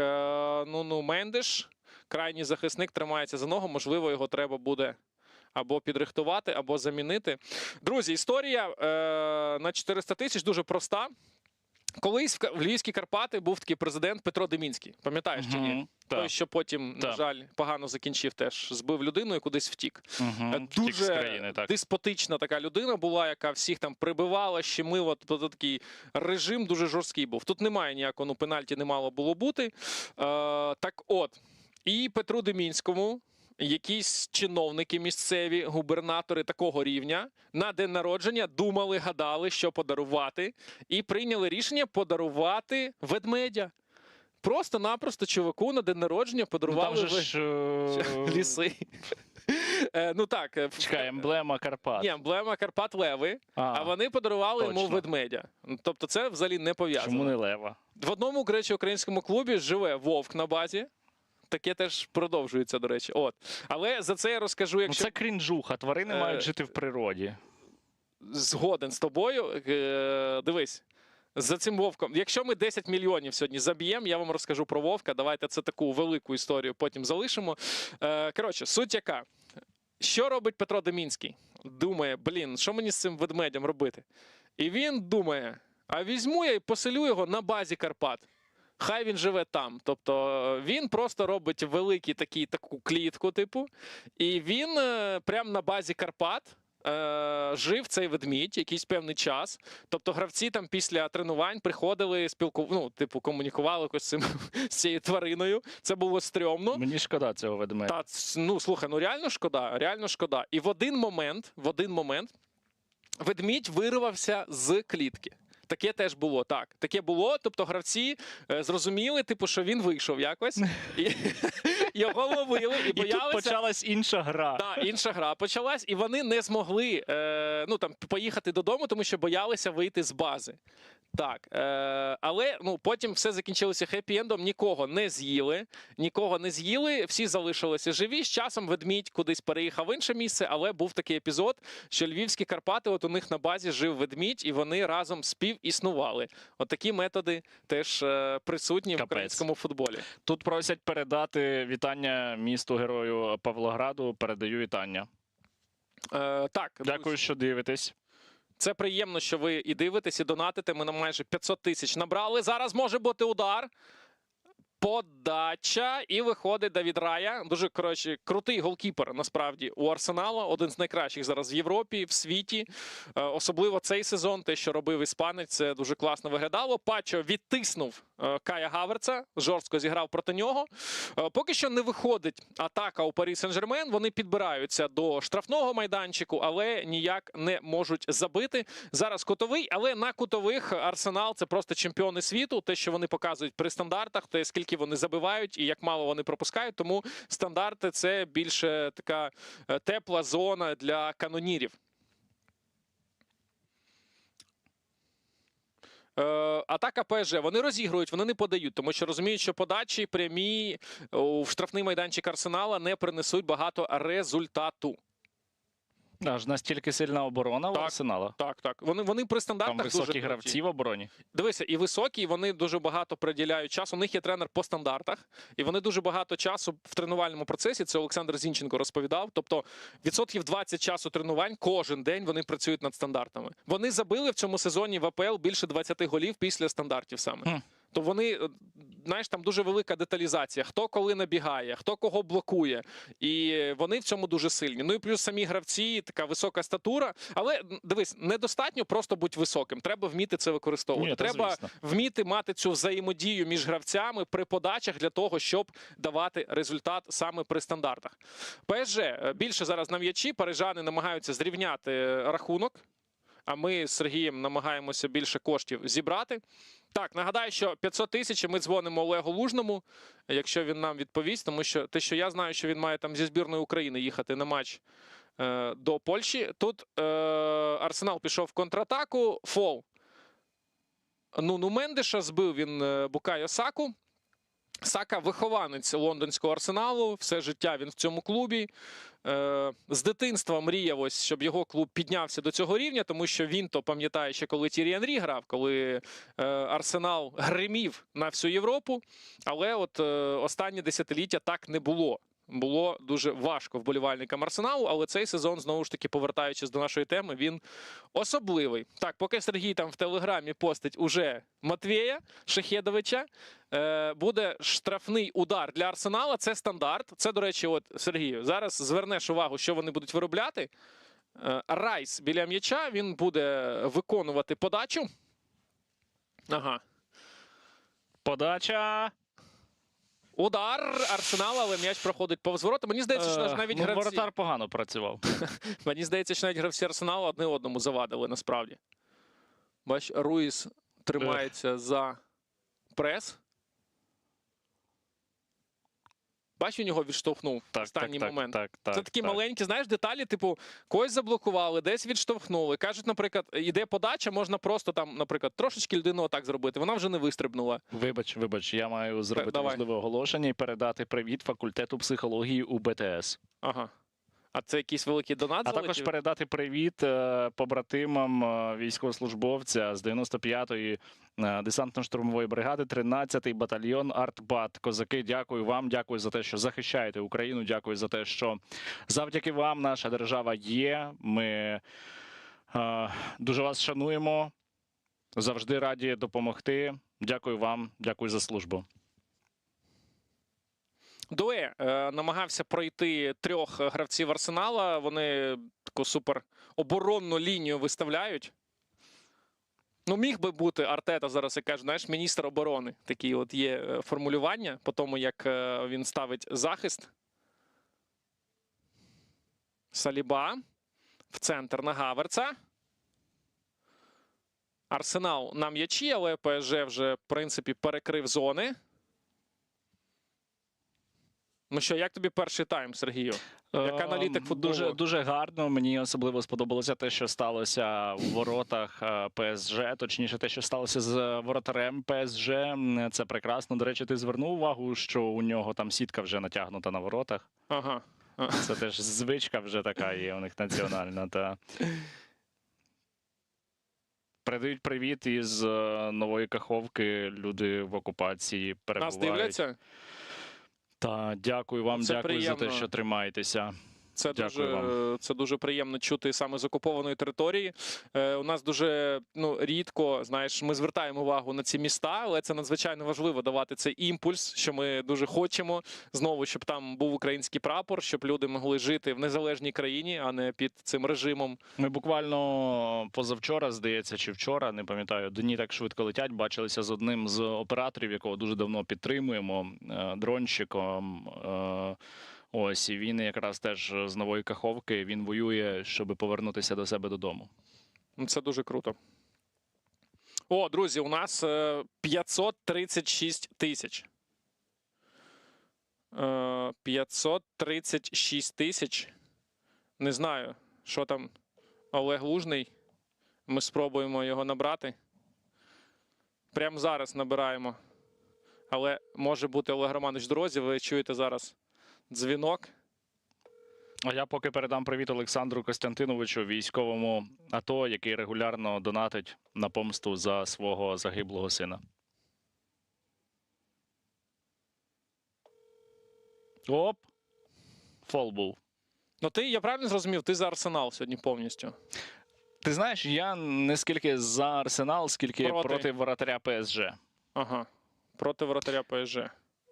Мендеш, крайній захисник, тримається за ногу. Можливо, його треба буде або підрихтувати, або замінити. Друзі, історія на 400 тисяч дуже проста. Колись в Львівській Карпати був такий президент Петро Демінський. Пам'ятаєш чи ні? Той, що потім, на жаль, погано закінчив теж. Збив людину і кудись втік. Дуже деспотична така людина була, яка всіх там прибивала, щемила. Тобто такий режим дуже жорсткий був. Тут немає ніякого, пенальті не мало було бути. Так от, і Петру Демінському якісь чиновники місцеві, губернатори такого рівня на день народження думали, гадали, що подарувати, і прийняли рішення подарувати ведмедя. Просто-напросто чуваку на день народження подарували ліси. Ну так. Чекай, емблема Карпат. Ні, емблема Карпат леви, а вони подарували йому ведмедя. Тобто це взагалі не пов'язано. Чому не лева? В одному греко-українському клубі живе вовк на базі. Таке теж продовжується, до речі. Але за це я розкажу, якщо... це крінжуха, тварини мають жити в природі. Згоден з тобою. Дивись, за цим вовком. Якщо ми 10 мільйонів сьогодні заб'ємо, я вам розкажу про вовка. Давайте це таку велику історію потім залишимо. Коротше, суть яка. Що робить Петро Демінський? Думає, що мені з цим ведмедем робити? І він думає, а візьму я і поселю його на базі Карпат. Хай він живе там. Тобто він просто робить великий таку клітку, типу, і він прямо на базі Карпат жив цей ведмідь якийсь певний час. Тобто гравці там після тренувань приходили, комунікували якось з цією твариною. Це було стрьомно. Мені шкода цього ведмедя. Слухай, реально шкода. І в один момент ведмідь вирвався з клітки. Таке теж було, так. Таке було, тобто гравці зрозуміли, типу, що він вийшов якось, і його ловили, і І тут боялися. почалась інша гра. Так, інша гра почалась, і вони не змогли поїхати додому, тому що боялися вийти з бази. Так, але потім все закінчилося хеппі-ендом, нікого не з'їли, всі залишилися живі. З часом ведмідь кудись переїхав в інше місце, але був такий епізод, що Львівські Карпати, от у них на базі жив ведмідь, і вони разом співіснували. От такі методи теж присутні в українському футболі. Тут просять передати вітання місту-герою Павлограду. Передаю вітання. Так, Дякую, що дивитесь. це приємно, що ви і дивитесь, і донатите. Ми на майже 500 тисяч набрали. Зараз може бути удар. Подача. І виходить Давід Рая. Дуже, крутий голкіпер, насправді, у Арсенала. Один з найкращих зараз в Європі, в світі. Особливо цей сезон, те, що робив іспанець, це дуже класно виглядало. Пачо відтиснув Кая Гаверца, жорстко зіграв проти нього. Поки що не виходить атака у Парі Сен-Жермен. Вони підбираються до штрафного майданчику, але ніяк не можуть забити. Зараз кутовий, але на кутових Арсенал – це просто чемпіони світу. Те, що вони показують при стандартах, те, скільки вони забивають і як мало вони пропускають. Тому стандарти – це більше така тепла зона для канонірів. Атака ПСЖ. Вони розігрують, вони не подають, тому що розуміють, що подачі прямі в штрафний майданчик Арсенала не принесуть багато результату. Аж настільки сильна оборона у Арсенала. Так. Вони при стандартах Там високі дуже гравці в обороні. Дивися, і високі, і вони дуже багато приділяють часу. У них є тренер по стандартах, і вони дуже багато часу в тренувальному процесі, це Олександр Зінченко розповідав, тобто відсотків 20 часу тренувань кожен день вони працюють над стандартами. Вони забили в цьому сезоні в АПЛ більше 20 голів після стандартів саме. То вони, знаєш, там дуже велика деталізація. Хто коли набігає, хто кого блокує. І вони в цьому дуже сильні. Ну і плюс самі гравці, така висока статура. Але, дивись, недостатньо просто бути високим. Треба вміти це використовувати. Ні, треба вміти мати цю взаємодію між гравцями при подачах для того, щоб давати результат саме при стандартах. ПСЖ більше зараз на м'ячі. Парижани намагаються зрівняти рахунок. А ми з Сергієм намагаємося більше коштів зібрати. Так, нагадаю, що 500 тисяч ми дзвонимо Олегу Лужному, якщо він нам відповість, тому що те, що я знаю, що він має там зі збірної України їхати на матч до Польщі. Тут Арсенал пішов в контратаку, фол. Нуну Мендеша збив він Букайо Саку. Сака – вихованець лондонського Арсеналу, все життя він в цьому клубі. З дитинства мріяв ось, щоб його клуб піднявся до цього рівня, тому що він то пам'ятає ще, коли Тірі Енрі грав, коли Арсенал гримів на всю Європу, але от останні десятиліття так не було. Було дуже важко вболівальникам Арсеналу, але цей сезон, знову ж таки, повертаючись до нашої теми, він особливий. Так, поки Сергій там в Телеграмі постить уже Матвія Шахедовича, буде штрафний удар для Арсенала, це стандарт. Це, до речі, от, Сергію, зараз звернеш увагу, що вони будуть виробляти. Райс біля м'яча, він буде виконувати подачу. Ага. Подача. Удар Арсенала, але м'яч проходить повз ворота. Мені здається, що навіть гравці... Воротар погано працював. Мені здається, що навіть гравці Арсеналу одне одному завадили, насправді. Бач, Руїс тримається за прес. Бач, він його відштовхнув в останній момент. Це такі маленькі, знаєш, деталі, типу, когось заблокували, десь відштовхнули. Кажуть, наприклад, іде подача, можна просто там, наприклад, трошечки людину отак зробити. Вона вже не вистрибнула. Вибач, я маю зробити важливе оголошення і передати привіт факультету психології у БТС. Ага. А це якийсь великий донат? А також передати привіт побратимам військовослужбовця з 95-ї десантно-штурмової бригади, 13-й батальйон Артбат. Козаки, дякую вам, дякую за те, що захищаєте Україну, дякую за те, що завдяки вам наша держава є. Ми дуже вас шануємо, завжди раді допомогти. Дякую вам, дякую за службу. Дуе намагався пройти 3 гравців Арсенала. Вони таку супер оборонну лінію виставляють. Ну, міг би бути Артета зараз, як каже, знаєш, міністр оборони. Такі от є формулювання по тому, як він ставить захист. Саліба в центр на Гаверца. Арсенал на м'ячі, але ПСЖ вже, в принципі, перекрив зони. Ну що, як тобі перший тайм, Сергію? Як аналітик футболу? Дуже, дуже гарно. Мені особливо сподобалося те, що сталося в воротах ПСЖ, точніше те, що сталося з воротарем ПСЖ. Це прекрасно. До речі, ти звернув увагу, що у нього там сітка вже натягнута на воротах. Ага. Це теж звичка вже така є у них національна. Та... Передають привіт із Нової Каховки. Люди в окупації перебувають. Нас дивляться? Та дякую вам, Це дякую за приємно. те, що тримаєтеся. Це дуже приємно чути саме з окупованої території. У нас дуже рідко, знаєш, ми звертаємо увагу на ці міста, але це надзвичайно важливо давати цей імпульс, що ми дуже хочемо знову, щоб там був український прапор, щоб люди могли жити в незалежній країні, а не під цим режимом. Ми буквально позавчора, здається, чи вчора, не пам'ятаю, дні так швидко летять, бачилися з одним з операторів, якого дуже давно підтримуємо, дронщиком. Ось, і він якраз теж з Нової Каховки, він воює, щоб повернутися до себе додому. Це дуже круто. О, друзі, у нас 536 тисяч. 536 тисяч. Не знаю, що там Олег Лужний. Ми спробуємо його набрати. Прямо зараз набираємо. Але може бути Олег Романович в дорозі, ви чуєте зараз дзвінок. А я поки передам привіт Олександру Костянтиновичу, військовому АТО, який регулярно донатить на помсту за свого загиблого сина. Оп! Фол був. Ну я правильно зрозумів, ти за Арсенал сьогодні повністю. Ти знаєш, я не скільки за Арсенал, скільки проти воротаря ПСЖ. Ага, проти воротаря ПСЖ.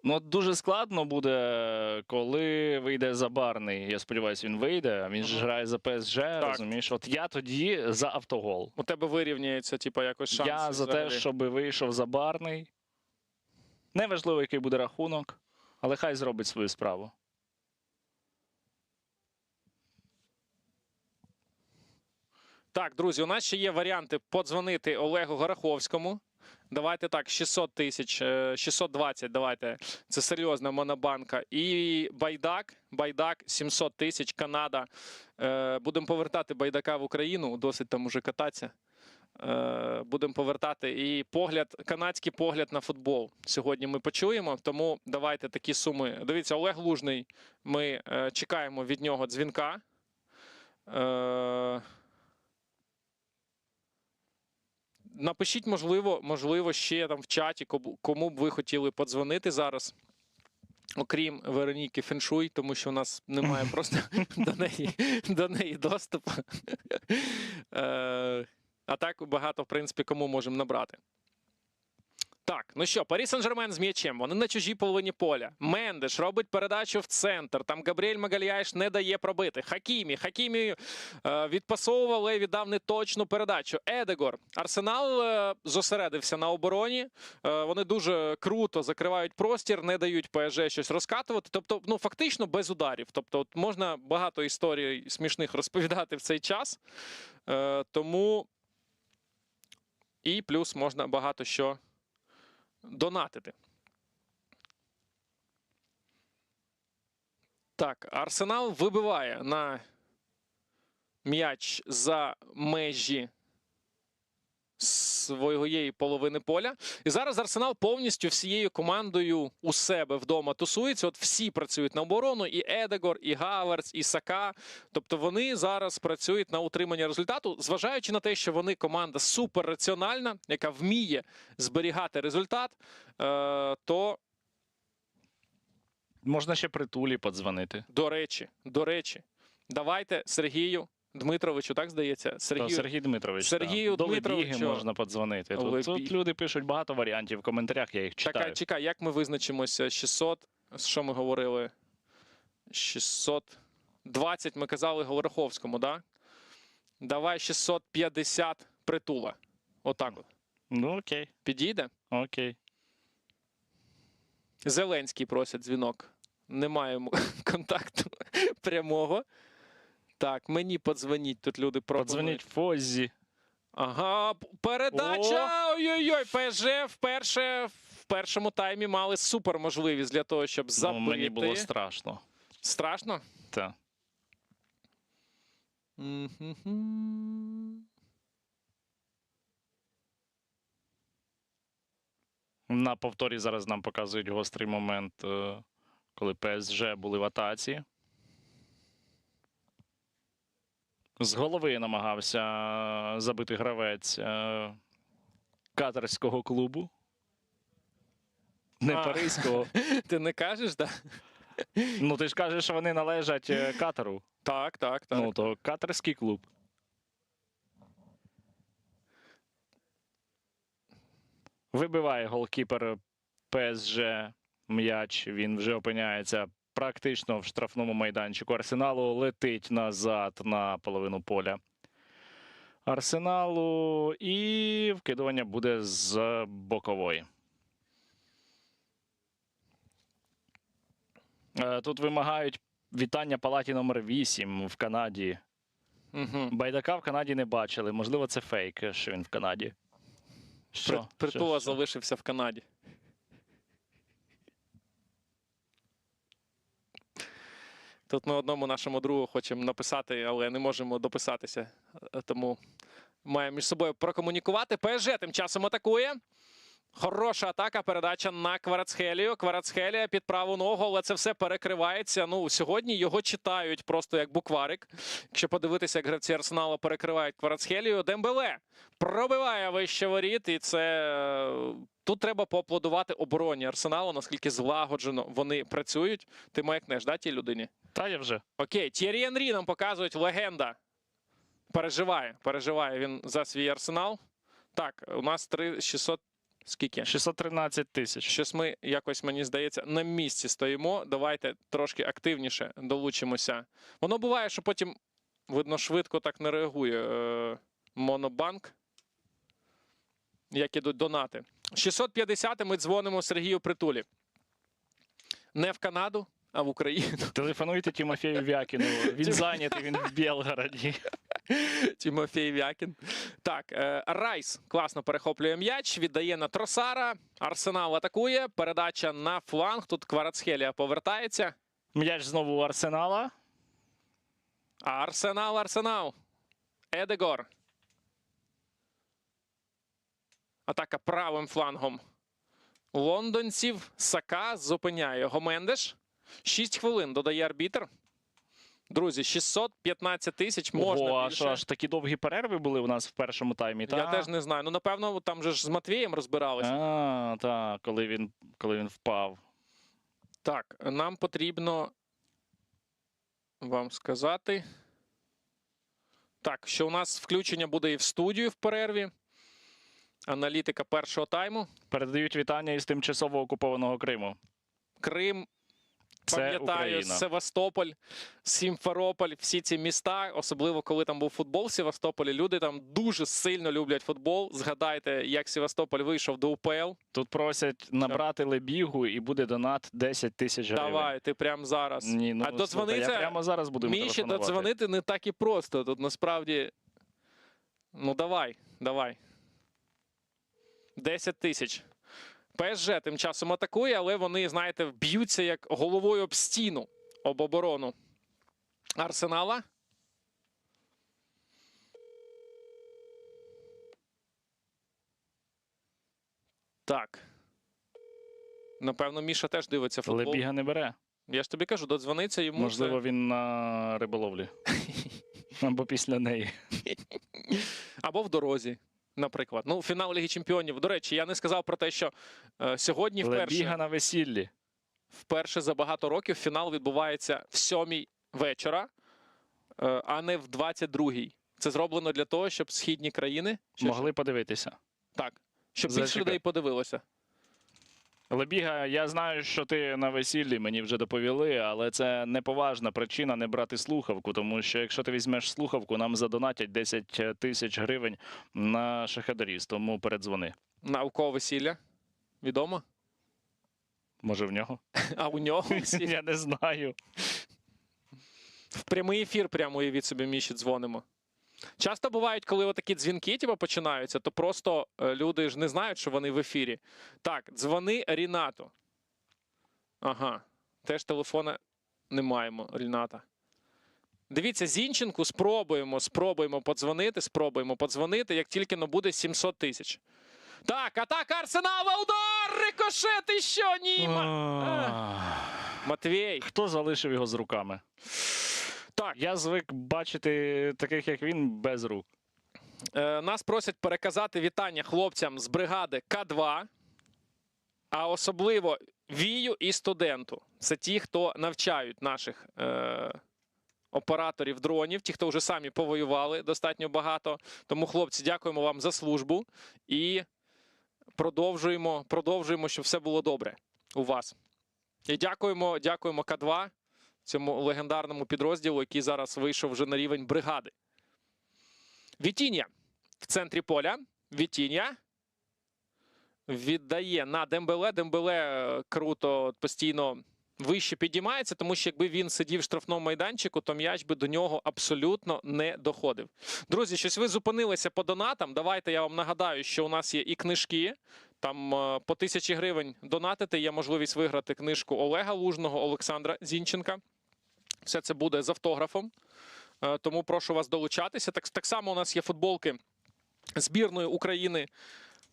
Ну, дуже складно буде, коли вийде Забарний. Я сподіваюся, він вийде, а він ж грає за ПСЖ, розумієш? От я тоді за автогол. У тебе вирівняється, якось шанс. Я за те, щоб вийшов Забарний. Неважливо, який буде рахунок, але хай зробить свою справу. Так, друзі, у нас ще є варіанти подзвонити Олегу Гороховському. Давайте так, 600 тисяч, 620, давайте. Це серйозна монобанка. І Байдак, 700 тисяч, Канада. Будемо повертати Байдака в Україну, досить там уже кататися. Будемо повертати. І канадський погляд на футбол сьогодні ми почуємо, тому давайте такі суми. Дивіться, Олег Лужний, ми чекаємо від нього дзвінка. Напишіть, можливо, ще там в чаті, кому б ви хотіли подзвонити зараз, окрім Вероніки Феншуй, тому що у нас немає просто до неї доступу. А так багато, в принципі, кому можемо набрати. Так, ну що, Парі Сен-Жермен з м'ячем, вони на чужій половині поля. Мендеш робить передачу в центр, там Габріель Магальяєш не дає пробити. Хакімі відпасовував, але віддав неточну передачу. Едегор. Арсенал зосередився на обороні, вони дуже круто закривають простір, не дають ПСЖ щось розкатувати, тобто, фактично без ударів. Тобто, можна багато історій смішних розповідати в цей час, тому і плюс можна багато що донатити. Так, Арсенал вибиває на м'яч за межі своєї половини поля. І зараз Арсенал повністю всією командою у себе вдома тусується. От всі працюють на оборону, і Едегор, і Гаверц, і Сака. Тобто вони зараз працюють на утримання результату, зважаючи на те, що вони команда суперраціональна, яка вміє зберігати результат, то... Можна ще Притулі подзвонити. До речі, давайте Сергію Дмитровичу, так здається? Сергій Дмитрович. Сергію До Дмитровичу Лебіги можна подзвонити. Тут люди пишуть багато варіантів в коментарях, я їх читаю. Чекай, як ми визначимося? 600, що ми говорили? 620 ми казали Гороховському, так? Давай 650 Притула. Отак от. Ну, окей. Підійде? Окей. Зеленський просить дзвінок. Немає контакту прямого. Так, мені подзвоніть, тут люди пропонують. Подзвоніть Фоззі. Ага, передача! Ой-ой-ой, ПСЖ вперше в першому таймі мали супер можливість для того, щоб Ну, забити. мені було страшно. Страшно? Так. Мгм. На повторі зараз нам показують гострий момент, коли ПСЖ були в атаці. З голови намагався забити гравець катарського клубу. Не А. паризького. Ти не кажеш, так? Ну, ти ж кажеш, що вони належать Катару. Так, так, так. Ну, то катарський клуб. Вибиває голкіпер ПСЖ м'яч. Він вже опиняється практично в штрафному майданчику Арсеналу. Летить назад на половину поля Арсеналу. І вкидування буде з бокової. Тут вимагають вітання палаті номер 8 в Канаді. Угу. Байдака в Канаді не бачили. Можливо, це фейк, що він в Канаді. Що? Притула залишився в Канаді. Тут ми одному нашому другу хочемо написати, але не можемо дописатися. Тому маємо між собою прокомунікувати. ПСЖ тим часом атакує. Хороша атака, передача на Кварацхелію. Кварацхелія під праву ногу, але це все перекривається. Ну, сьогодні його читають просто як букварик. Якщо подивитися, як гравці Арсеналу перекривають Кварацхелію. Дембеле пробиває вище воріт, і це... Тут треба поаплодувати обороні Арсеналу, наскільки злагоджено вони працюють. Ти маякнеш, да, тій людині? Та я вже. Окей, Т'єрі Енрі нам показують, легенда. Переживає він за свій Арсенал. Так, у нас 600... Скільки? 613 тисяч. Щось ми якось, мені здається, на місці стоїмо. Давайте трошки активніше долучимося. Воно буває, що потім, видно, швидко так не реагує Монобанк, як ідуть донати. 650 ми дзвонимо Сергію Притулі. Не в Канаду, а в Україну. Телефонуйте Тимофію Вякіну. Він зайнятий, він в Білгороді. Тимофій Вякін. Так, Райс класно перехоплює м'яч, віддає на Тросара. Арсенал атакує. Передача на фланг. Тут Кварацхелія повертається. М'яч знову у Арсенала. Арсенал. Едегор. Атака правим флангом лондонців. Сака зупиняє його Мендеш. 6 хвилин додає арбітр. Друзі, 615 тисяч можна Ого, більше. аж такі довгі перерви були у нас в першому таймі. Я теж не знаю. Ну, напевно, там же ж з Матвієм розбиралися. Так, коли він впав. Так, нам потрібно вам сказати. Так, що у нас включення буде і в студію в перерві. Аналітика першого тайму. Передають вітання із тимчасово окупованого Криму. Крим, Це пам'ятаю, Україна. Севастополь, Сімферополь, всі ці міста, особливо коли там був футбол в Севастополі, люди там дуже сильно люблять футбол. Згадайте, як Севастополь вийшов до УПЛ. Тут просять набрати Лебігу і буде донат 10 тисяч гривень. Давай, ти прямо зараз. Ні, ну, А слухай, додзвониться, я прямо зараз буду йому Міші телефонувати. додзвонити не так і просто. Тут насправді, ну давай. 10 тисяч. ПСЖ тим часом атакує, але вони, знаєте, б'ються як головою об стіну, об оборону Арсенала. Так. Напевно, Міша теж дивиться футбол. Лебіга не бере. Я ж тобі кажу, додзвониться йому. Можливо, він на риболовлі. Або після неї. Або в дорозі, наприклад. Ну, фінал Ліги Чемпіонів. До речі, я не сказав про те, що сьогодні Лебіга на весіллі. вперше за багато років фінал відбувається в 7 вечора, а не в 22-й. Це зроблено для того, щоб східні країни Могли подивитися. так, щоб більше Зачекай. людей подивилося. Лебіга, я знаю, що ти на весіллі, мені вже доповіли, але це неповажна причина не брати слухавку, тому що якщо ти візьмеш слухавку, нам задонатять 10 тисяч гривень на шахедаріз, тому передзвони. На у кого весілля? Відомо? Може в нього? А у нього весілля? Я не знаю. В прямий ефір прямо уявіть собі, Міші дзвонимо. Часто бувають, коли отакі дзвінки типу, починаються, то просто люди ж не знають, що вони в ефірі. Так, дзвони Рінату. Ага, теж телефона не маємо, Ріната. Дивіться, Зінченку спробуємо подзвонити, як тільки буде 700 тисяч. Так, атака Арсенала, удар, рикошет, і що, ні. Матвій. Хто залишив його з руками? Так. Я звик бачити таких, як він, без рук. Нас просять переказати вітання хлопцям з бригади К2, а особливо Вію і студенту. Це ті, хто навчають наших операторів дронів, ті, хто вже самі повоювали достатньо багато. Тому, хлопці, дякуємо вам за службу і продовжуємо, щоб все було добре у вас. І дякуємо К2, цьому легендарному підрозділу, який зараз вийшов вже на рівень бригади. Вітіння в центрі поля. Вітіння віддає на Дембеле. Дембеле круто, постійно вище підіймається, тому що якби він сидів в штрафному майданчику, то м'яч би до нього абсолютно не доходив. Друзі, щось ви зупинилися по донатам. Давайте я вам нагадаю, що у нас є і книжки. Там по 1000 гривень донатити, є можливість виграти книжку Олега Лужного, Олександра Зінченка. Все це буде з автографом, тому прошу вас долучатися. Так само у нас є футболки збірної України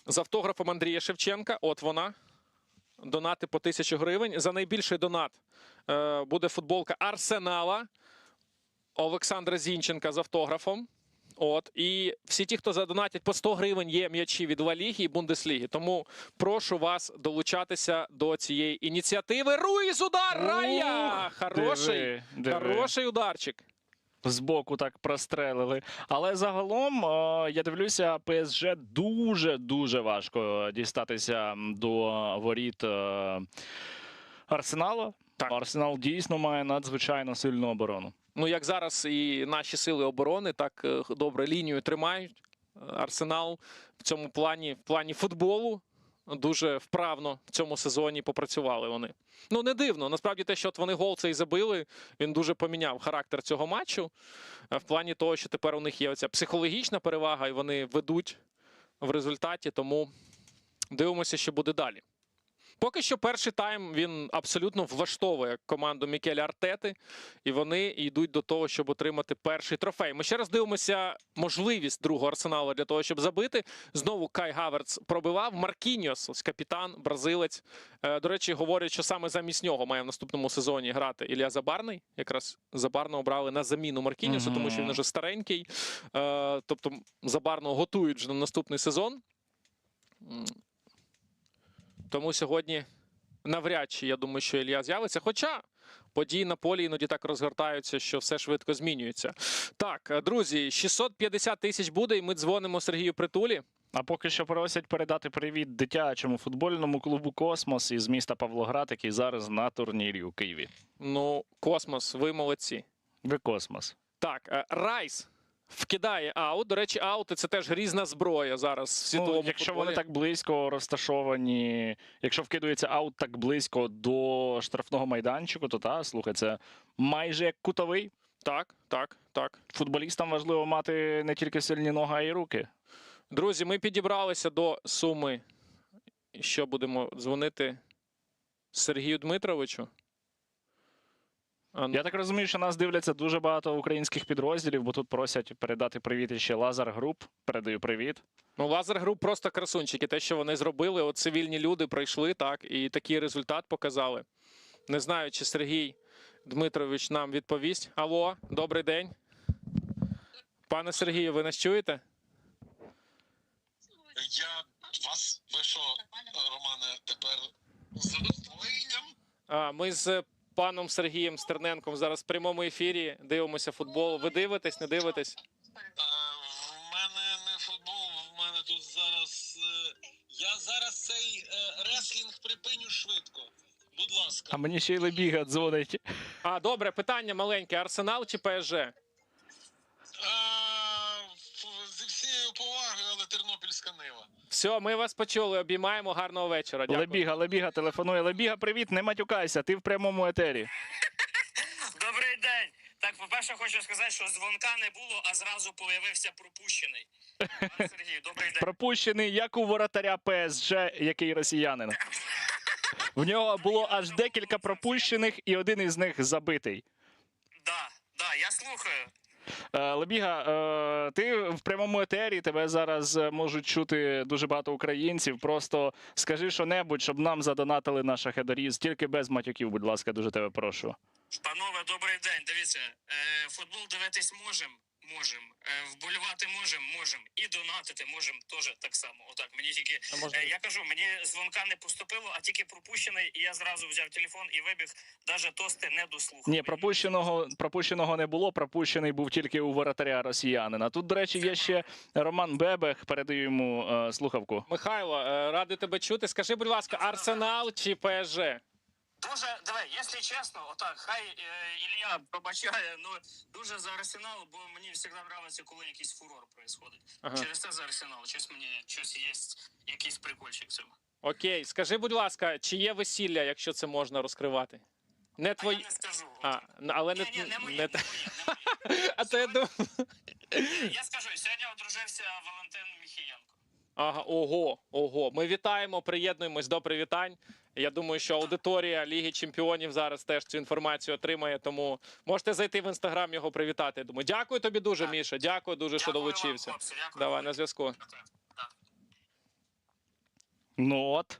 з автографом Андрія Шевченка. От вона. Донати по 1000 гривень. За найбільший донат буде футболка Арсенала Олександра Зінченка з автографом. От. І всі ті, хто задонатять по 100 гривень, є м'ячі від Ла Ліги і Бундесліги. Тому прошу вас долучатися до цієї ініціативи. Руїз, удар! Рая! Хороший ударчик. Збоку так прострелили. Але загалом, я дивлюся, ПСЖ дуже важко дістатися до воріт Арсенала. Так. Арсенал дійсно має надзвичайно сильну оборону. Ну, як зараз і наші сили оборони так добре лінію тримають. Арсенал в цьому плані, в плані футболу, дуже вправно в цьому сезоні попрацювали вони. Ну, не дивно. Насправді те, що от вони гол цей забили, він дуже поміняв характер цього матчу. В плані того, що тепер у них є оця психологічна перевага, і вони ведуть в результаті. Тому дивимося, що буде далі. Поки що перший тайм він абсолютно влаштовує команду Мікеля Артети, і вони йдуть до того, щоб отримати перший трофей. Ми ще раз дивимося можливість другого Арсеналу для того, щоб забити. Знову Кай Хаверц пробивав. Маркіньос, ось капітан, бразилець. До речі, говорять, що саме замість нього має в наступному сезоні грати Ілля Забарний. Якраз Забарного брали на заміну Маркіньосу, тому що він вже старенький. Тобто Забарного готують вже на наступний сезон. Тому сьогодні навряд чи, я думаю, що Ілля з'явиться. Хоча події на полі іноді так розгортаються, що все швидко змінюється. Так, друзі, 650 тисяч буде, і ми дзвонимо Сергію Притулі. А поки що просять передати привіт дитячому футбольному клубу «Космос» із міста Павлоград, який зараз на турнірі у Києві. Ну, Космос, ви молодці. Ви «Космос». Так, Райс вкидає аут. До речі, аути – це теж різна зброя зараз в світовому Якщо футболі. вони так близько розташовані, якщо вкидується аут так близько до штрафного майданчику, то слухай, це майже як кутовий. Так. Футболістам важливо мати не тільки сильні ноги, а й руки. Друзі, ми підібралися до суми, що будемо дзвонити Сергію Дмитровичу. Я так розумію, що нас дивляться дуже багато українських підрозділів, бо тут просять передати привіт іще Лазар Груп. Передаю привіт. Ну, Лазар Груп просто красунчики. Те, що вони зробили, от цивільні люди прийшли, так, і такий результат показали. Не знаю, чи Сергій Дмитрович нам відповість. Алло, добрий день. Пане Сергію, ви нас чуєте? Я вас, ви що, Романе, тепер з задоволенням? Ми з паном Сергієм Стерненком зараз в прямому ефірі дивимося футбол. Ви дивитесь, не дивитесь? В мене не футбол, в мене тут зараз... Я зараз цей реслінг припиню швидко. Будь ласка. А мені ще й Лебіга дзвонить. Добре, питання маленьке. Арсенал чи ПСЖ? Зі всією повагою, але Тернопільська Нива. Все, ми вас почули. Обіймаємо. Гарного вечора. Дякую. Лебіга телефонує. Лебіга, привіт, не матюкайся, ти в прямому етері. Добрий день. Так, по-перше, хочу сказати, що дзвонка не було, а зразу появився пропущений. Пан Сергій, добрий день. Пропущений, як у воротаря ПСЖ, який росіянин. В нього було аж декілька пропущених, і один із них забитий. Да, я слухаю. Лебіга, ти в прямому етері, тебе зараз можуть чути дуже багато українців. Просто скажи що-небудь, щоб нам задонатили на шахедаріз. Тільки без матюків, будь ласка, дуже тебе прошу. Панове, добрий день. Дивіться, футбол дивитись можемо. Вболівати можемо. І донатити можемо теж так само. Отак, мені тільки, я кажу, мені дзвонка не поступило, а тільки пропущений, і я зразу взяв телефон і вибіг, навіть тости не дослухав. Ні, пропущеного не було, пропущений був тільки у воротаря росіянина. Тут, до речі, є ще Роман Бебех, передаю йому слухавку. Михайло, радий тебе чути. Скажи, будь ласка, Арсенал чи ПСЖ? Дуже, диви, якщо чесно, отак, хай Ілля пробачає, ну дуже за Арсенал, бо мені завжди подобається, коли якийсь фурор відбувається. Ага. Через це за Арсенал, щось мені є якийсь прикольчик в цьому. Окей, скажи, будь ласка, чи є весілля, якщо це можна розкривати? Не А твої. я не скажу. Але Ні, не моє. А то я думаю. Я скажу, сьогодні одружився Валентин Міхієнко. Ага, ого. Ми вітаємо, приєднуємось до привітань. Я думаю, що аудиторія Ліги Чемпіонів зараз теж цю інформацію отримає, тому можете зайти в Інстаграм його привітати. Я думаю, дякую тобі дуже, Міша. Дякую дуже, що Дякую вам, долучився. хлопці, дякую. Давай на зв'язку. Так. Ну от.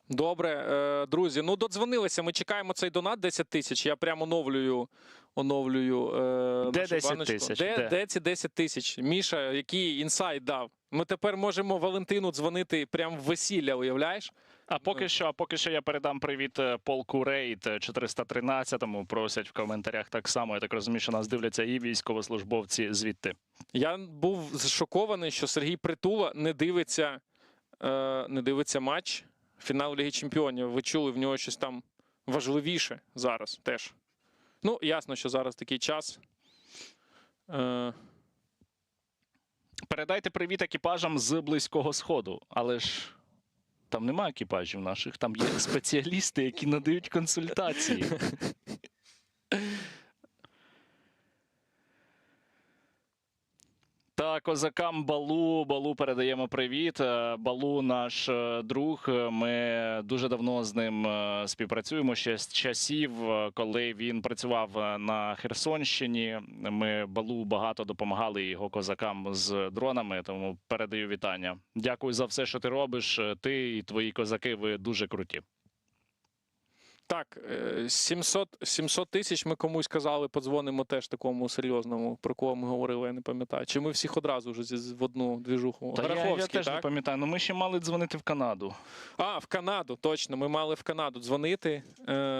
Добре, друзі, ну додзвонилися. Ми чекаємо цей донат 10 тисяч. Я прямо оновлюю. Де нашу 10 баночку. тисяч? Де ці 10 тисяч? Міша, який інсайт дав? Ми тепер можемо Валентину дзвонити прямо в весілля, уявляєш? А поки що я передам привіт полку Рейд 413-му. Просять в коментарях так само. Я так розумію, що нас дивляться і військовослужбовці звідти. Я був зшокований, що Сергій Притула не дивиться матч фіналу Ліги Чемпіонів. Ви чули, в нього щось там важливіше зараз теж. Ну, ясно, що зараз такий час. Передайте привіт екіпажам з Близького Сходу. Але ж там немає екіпажів наших, там є спеціалісти, які надають консультації. Та козакам Балу передаємо привіт. Балу наш друг. Ми дуже давно з ним співпрацюємо ще з часів, коли він працював на Херсонщині. Ми Балу багато допомагали його козакам з дронами, тому передаю вітання. Дякую за все, що ти робиш. Ти і твої козаки, ви дуже круті. Так, 700 тисяч ми комусь казали, подзвонимо теж такому серйозному, про кого ми говорили, я не пам'ятаю. Чи ми всіх одразу вже в одну двіжуху? Та я Гараховський, теж не так? пам'ятаю, але ми ще мали дзвонити в Канаду. В Канаду, точно. Ми мали в Канаду дзвонити.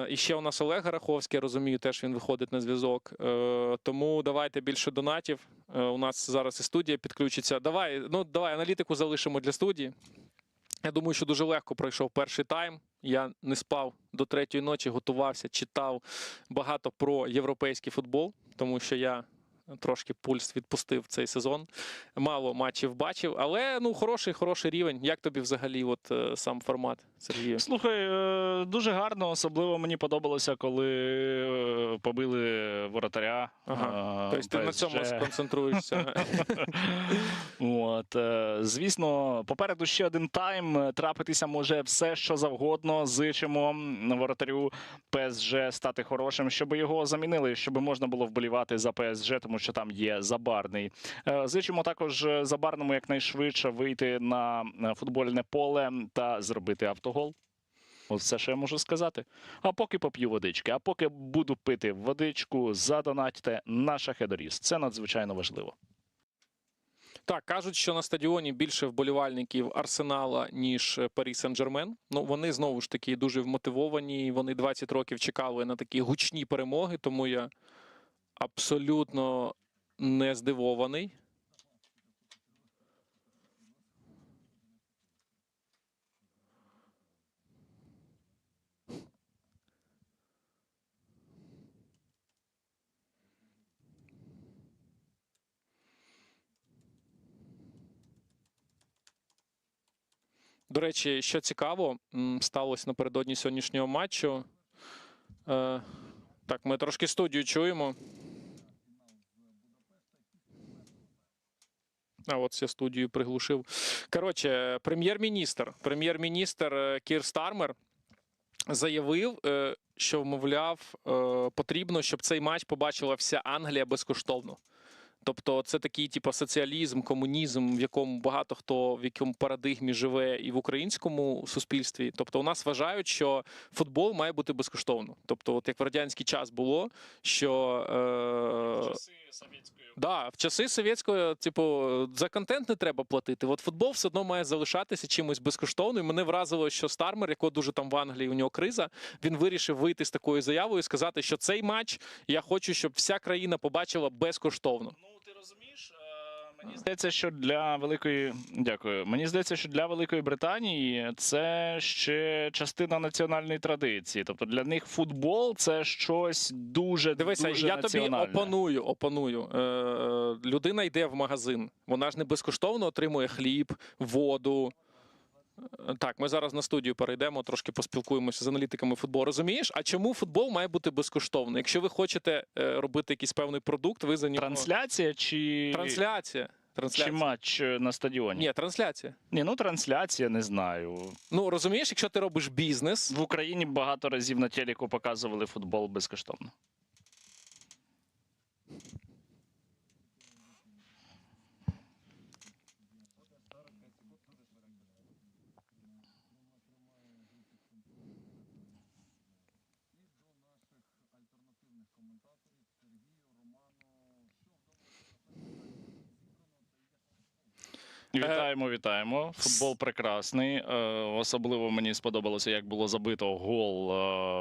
І ще у нас Олег Гараховський, я розумію, теж він виходить на зв'язок. Тому давайте більше донатів. У нас зараз і студія підключиться. Давай аналітику залишимо для студії. Я думаю, що дуже легко пройшов перший тайм. Я не спав до 3-ї ночі, готувався, читав багато про європейський футбол, тому що я трошки пульс відпустив цей сезон. Мало матчів бачив, але хороший рівень. Як тобі взагалі сам формат, Сергію? Слухай, дуже гарно, особливо мені подобалося, коли побили воротаря. Ага. Тобто ти на цьому сконцентруєшся. Звісно, попереду ще один тайм. Трапитися може все, що завгодно. Зичимо воротарю ПСЖ стати хорошим, щоб його замінили, щоб можна було вболівати за ПСЖ, тому що там є Забарний. Зичимо також Забарному якнайшвидше вийти на футбольне поле та зробити автогол. Ось все, що я можу сказати. А поки поп'ю водички, а поки буду пити водичку, задонатьте на шахедоріз. Це надзвичайно важливо. Так, кажуть, що на стадіоні більше вболівальників Арсенала, ніж Парі Сен-Жермен. Вони, знову ж таки, дуже вмотивовані. Вони 20 років чекали на такі гучні перемоги, тому я абсолютно не здивований. До речі, що цікаво, сталося напередодні сьогоднішнього матчу. Так, ми трошки студію чуємо. А от я студію приглушив. Коротше, прем'єр-міністр Кір Стармер заявив, що, мовляв, потрібно, щоб цей матч побачила вся Англія безкоштовно. Тобто це такий типу соціалізм, комунізм, в якому багато хто в якому парадигмі живе і в українському суспільстві. Тобто у нас вважають, що футбол має бути безкоштовно. Тобто, от як в радянський час було, що в часи совєтської, типу, за контент не треба платити. От футбол все одно має залишатися чимось безкоштовним. І мене вразило, що Стармер, якого дуже там в Англії у нього криза, він вирішив вийти з такою заявою і сказати, що цей матч я хочу, щоб вся країна побачила безкоштовно. Ти розумієш, мені здається, що для Великої Британії це ще частина національної традиції. Тобто для них футбол це щось дуже Дивися, дуже я національне. тобі опоную. Людина йде в магазин, вона ж не безкоштовно отримує хліб, воду. Так, ми зараз на студію перейдемо, трошки поспілкуємося з аналітиками футболу. Розумієш? А чому футбол має бути безкоштовний? Якщо ви хочете робити якийсь певний продукт, ви за нього... Трансляція чи... Трансляція. Чи матч на стадіоні? Ні, трансляція. Трансляція, не знаю. Ну, розумієш, якщо ти робиш бізнес... В Україні багато разів на телеку показували футбол безкоштовно. Вітаємо. Футбол прекрасний. Особливо мені сподобалося, як було забито гол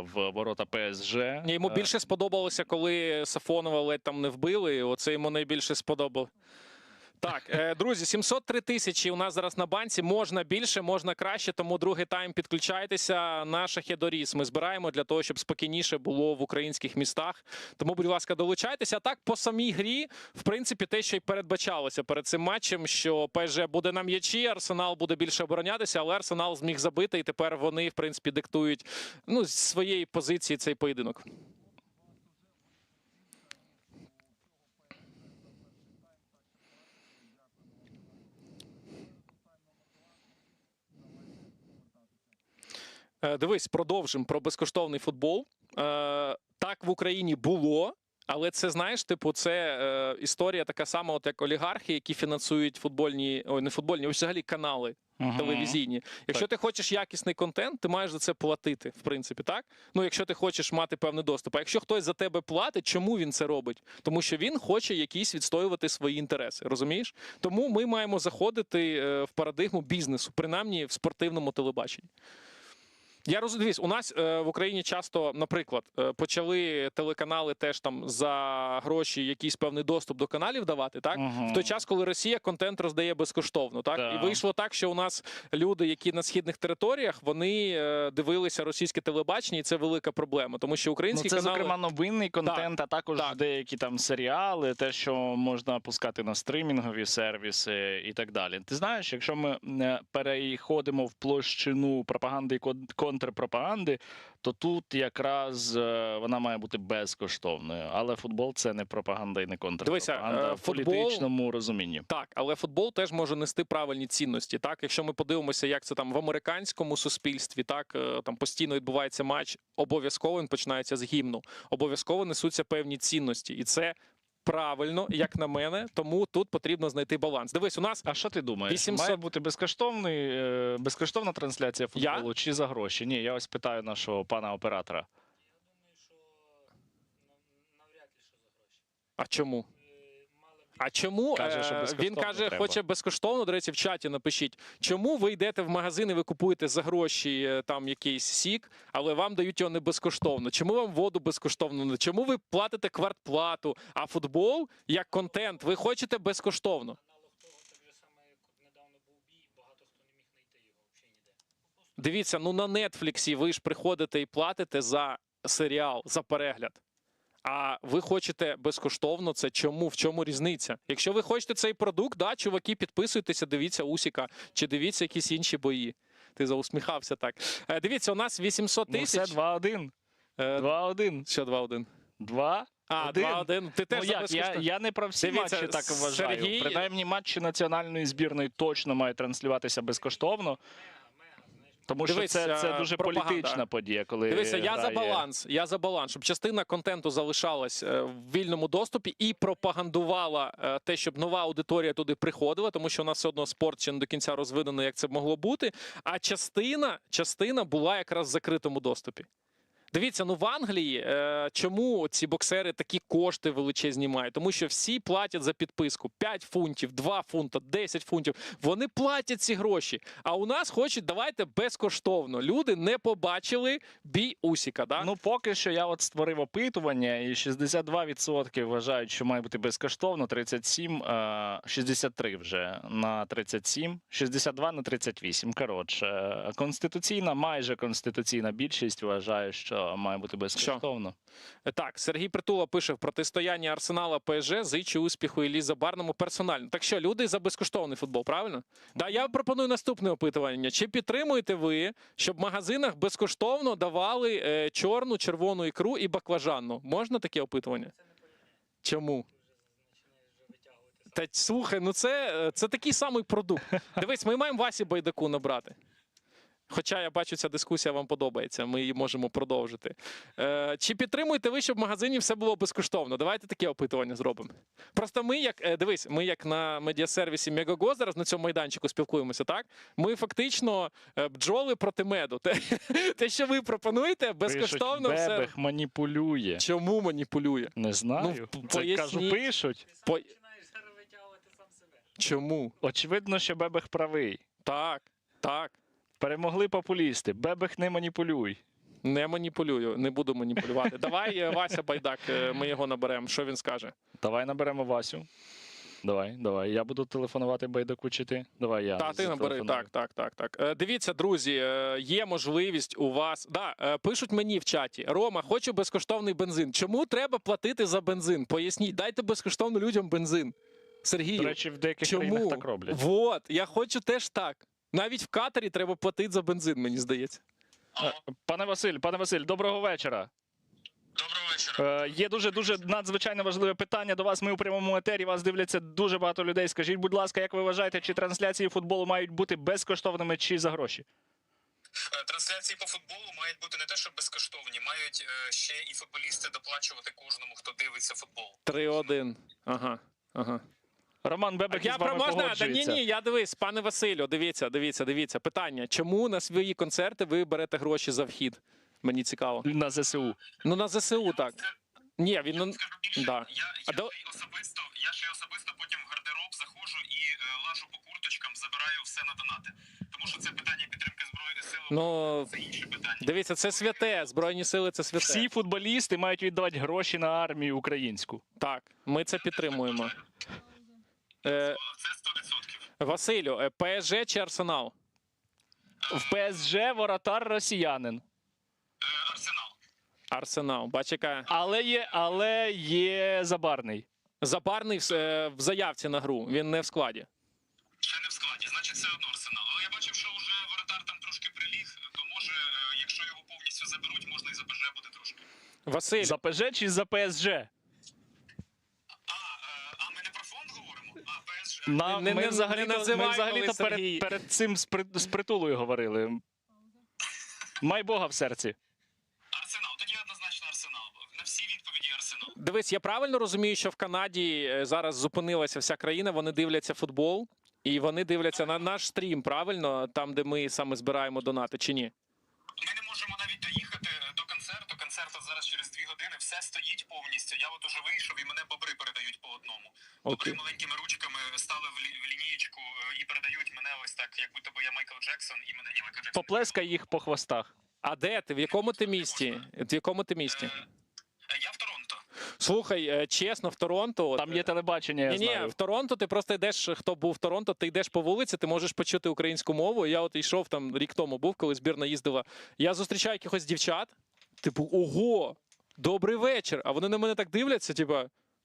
в ворота ПСЖ. Йому більше сподобалося, коли Сафонова ледь там не вбили. Оце йому найбільше сподобалося. Так, друзі, 703 тисячі у нас зараз на банці. Можна більше, можна краще, тому другий тайм підключайтеся на Шахедоріс. Ми збираємо для того, щоб спокійніше було в українських містах. Тому, будь ласка, долучайтеся. А так, по самій грі, в принципі, те, що й передбачалося перед цим матчем, що ПСЖ буде на м'ячі, Арсенал буде більше оборонятися, але Арсенал зміг забити, і тепер вони, в принципі, диктують з своєї позиції цей поєдинок. Дивись, продовжимо про безкоштовний футбол. Так в Україні було, але це, знаєш, типу, це історія така сама, от як олігархи, які фінансують взагалі канали телевізійні. Якщо ти хочеш якісний контент, ти маєш за це платити, в принципі, так? Якщо ти хочеш мати певний доступ. А якщо хтось за тебе платить, чому він це робить? Тому що він хоче якісь відстоювати свої інтереси, розумієш? Тому ми маємо заходити в парадигму бізнесу, принаймні в спортивному телебаченні. Я розумію, у нас в Україні часто, наприклад, почали телеканали теж там за гроші якийсь певний доступ до каналів давати, так? В той час, коли Росія контент роздає безкоштовно, так? І вийшло так, що у нас люди, які на східних територіях, вони дивилися російське телебачення, і це велика проблема, тому що українські це, канали... зокрема, новинний контент, а також деякі там серіали, те, що можна пускати на стрімінгові сервіси і так далі. Ти знаєш, якщо ми переходимо в площину пропаганди і контрпропаганди, то тут якраз вона має бути безкоштовною. Але футбол – це не пропаганда і не контрпропаганда в політичному розумінні. Так, але футбол теж може нести правильні цінності. Так, якщо ми подивимося, як це там в американському суспільстві, так, там постійно відбувається матч, обов'язково він починається з гімну. Обов'язково несуться певні цінності. І це правильно, як на мене, тому тут потрібно знайти баланс. Дивись, у нас... А що ти думаєш? Має бути безкоштовна трансляція футболу чи за гроші? Ні, я ось питаю нашого пана оператора. Я думаю, що навряд ли, що за гроші. А чому? А чому? Він каже, хоче безкоштовно, до речі, в чаті напишіть. Чому ви йдете в магазин і ви купуєте за гроші там якийсь сік, але вам дають його не безкоштовно? Чому вам воду безкоштовно? Чому ви платите квартплату? А футбол, як контент, ви хочете безкоштовно? Аналог того, так же саме, як недавно був бій, багато хто не міг знайти його взагалі ніде. Дивіться, на Нетфліксі ви ж приходите і платите за серіал, за перегляд. А ви хочете безкоштовно це чому? В чому різниця? Якщо ви хочете цей продукт, чуваки, підписуйтеся, дивіться Усіка, чи дивіться якісь інші бої. Ти заусміхався так. Дивіться, у нас 800 Ну все, тисяч. 2-1. Е, 2-1. Що 2-1? 2-1. А, 2-1. Ти теж Ну за як, безкоштовно. я не про всі Дивіться, матчі так вважаю. Сергій- Принаймні матчі національної збірної точно мають транслюватися безкоштовно. Тому що Дивись, це дуже пропаганда. політична подія, коли Дивися, я за грає- баланс. Я за баланс, щоб частина контенту залишалась в вільному доступі і пропагандувала те, щоб нова аудиторія туди приходила, тому що у нас все одно спорт ще не до кінця розвинений, як це могло бути. А частина була якраз в закритому доступі. Дивіться, ну в Англії чому ці боксери такі кошти величезні мають? Тому що всі платять за підписку 5 фунтів, 2 фунта, 10 фунтів. Вони платять ці гроші. А у нас хочуть, давайте безкоштовно. Люди не побачили бій Усіка. Да? Ну, поки що я от створив опитування, і 62% вважають, що має бути безкоштовно, 63 вже на 37, 62 на 38. Коротше, майже конституційна більшість вважає, що має бути безкоштовно. Так, Сергій Притула пише в протистоянні Арсенала ПСЖ, зичу успіху Іллі Забарному персонально. Так що, люди за безкоштовний футбол, правильно? Да, я пропоную наступне опитування. Чи підтримуєте ви, щоб в магазинах безкоштовно давали чорну, червону ікру і баклажанну? Можна таке опитування? Чому? Та слухай, ну це такий самий продукт. Дивись, ми маємо Васі Байдаку набрати. Хоча я бачу, ця дискусія вам подобається, ми її можемо продовжити. Чи підтримуєте ви, щоб в магазині все було безкоштовно? Давайте таке опитування зробимо. Просто ми як на медіасервісі Мегаго зараз на цьому майданчику спілкуємося, так? Ми фактично бджоли проти меду. Те, що ви пропонуєте, безкоштовно Пишуть, все. Бебех маніпулює. Чому маніпулює? Не знаю. Ну, Це, поясніть. кажу, пишуть. Починаєш зараз витягувати сам себе. Чому? Очевидно, що Бебех правий. Так. Перемогли популісти. Бебех не маніпулюй. Не маніпулюю, не буду маніпулювати. Давай Вася Байдак, ми його наберемо. Що він скаже? Давай наберемо Васю. Давай. Я буду телефонувати Байдаку чи ти? Давай я. Та ти набери. зателефоную. Так. Дивіться, друзі, є можливість у вас. Пишуть мені в чаті: Рома, хочу безкоштовний бензин. Чому треба платити за бензин? Поясніть, дайте безкоштовно людям бензин. Сергію, До речі, в деяких країнах чому? так роблять. Вот, я хочу теж так. Навіть в Катарі треба платити за бензин, мені здається. Пане Василь, доброго вечора. Доброго вечора. Є дуже надзвичайно важливе питання до вас. Ми у прямому етері. Вас дивляться дуже багато людей. Скажіть, будь ласка, як ви вважаєте, чи трансляції футболу мають бути безкоштовними чи за гроші? Трансляції по футболу мають бути не те, що безкоштовні, мають ще і футболісти доплачувати кожному, хто дивиться футбол. 3-1. Ага. Роман Бебек Я із вами можна? погоджується. Ні, я дивись, пане Василю, дивіться. Питання: чому на свої концерти ви берете гроші за вхід? Мені цікаво. На ЗСУ. Ну на ЗСУ так. Ні, він Скажу більше, да. я ще й особисто потім в гардероб заходжу і лажу по курточкам, забираю все на донати. Тому що це питання підтримки Збройних Сил, Ну це інше питання. дивіться, це святе. Збройні сили це святе. Всі футболісти мають віддавати гроші на армію українську. Так, ми це підтримуємо. Це 100%. Василю, ПСЖ чи Арсенал? В ПСЖ воротар росіянин. Арсенал. Арсенал. Бач, яка Але є Забарний. Забарний в заявці на гру. Він не в складі. Ще не в складі, значить все одно Арсенал. Але я бачив, що вже воротар там трошки приліг, то може, якщо його повністю заберуть, можна і за ПСЖ буде трошки. Василь, За ПСЖ чи за ПСЖ? А ми не про фонд говоримо? А ПСЖ. Не Ми називай, взагалі-то коли Сергій. перед цим з Притулою говорили. Май Бога в серці. Арсенал, тоді однозначно Арсенал. На всі відповіді Арсенал. дивись, я правильно розумію, що в Канаді зараз зупинилася вся країна, вони дивляться футбол, і вони дивляться на наш стрім, правильно? Там, де ми саме збираємо донати, чи ні? Ми не можемо навіть доїхати до концерту. Концерт от зараз через 2 години. Все стоїть повністю. Я от уже вийшов і мене бобри передають по одному. Бобри Окей. маленькими ручками стали в лінієчку і передають мене ось так, як будто би я Майкл Джексон і мене не Майкл Джексон. Поплескай їх по хвостах. А де ти? В якому ти місті? В якому ти місті? Я в Торонто. Слухай, чесно, в Торонто... от, Там є телебачення, я Ні, знаю. в Торонто ти просто йдеш, хто був в Торонто, ти йдеш по вулиці, ти можеш почути українську мову. Я от йшов там рік тому був, коли збірна їздила. Я зустрічаю якихось дівчат, типу, ого, добрий вечір. А вони на мене так дивляться, типу,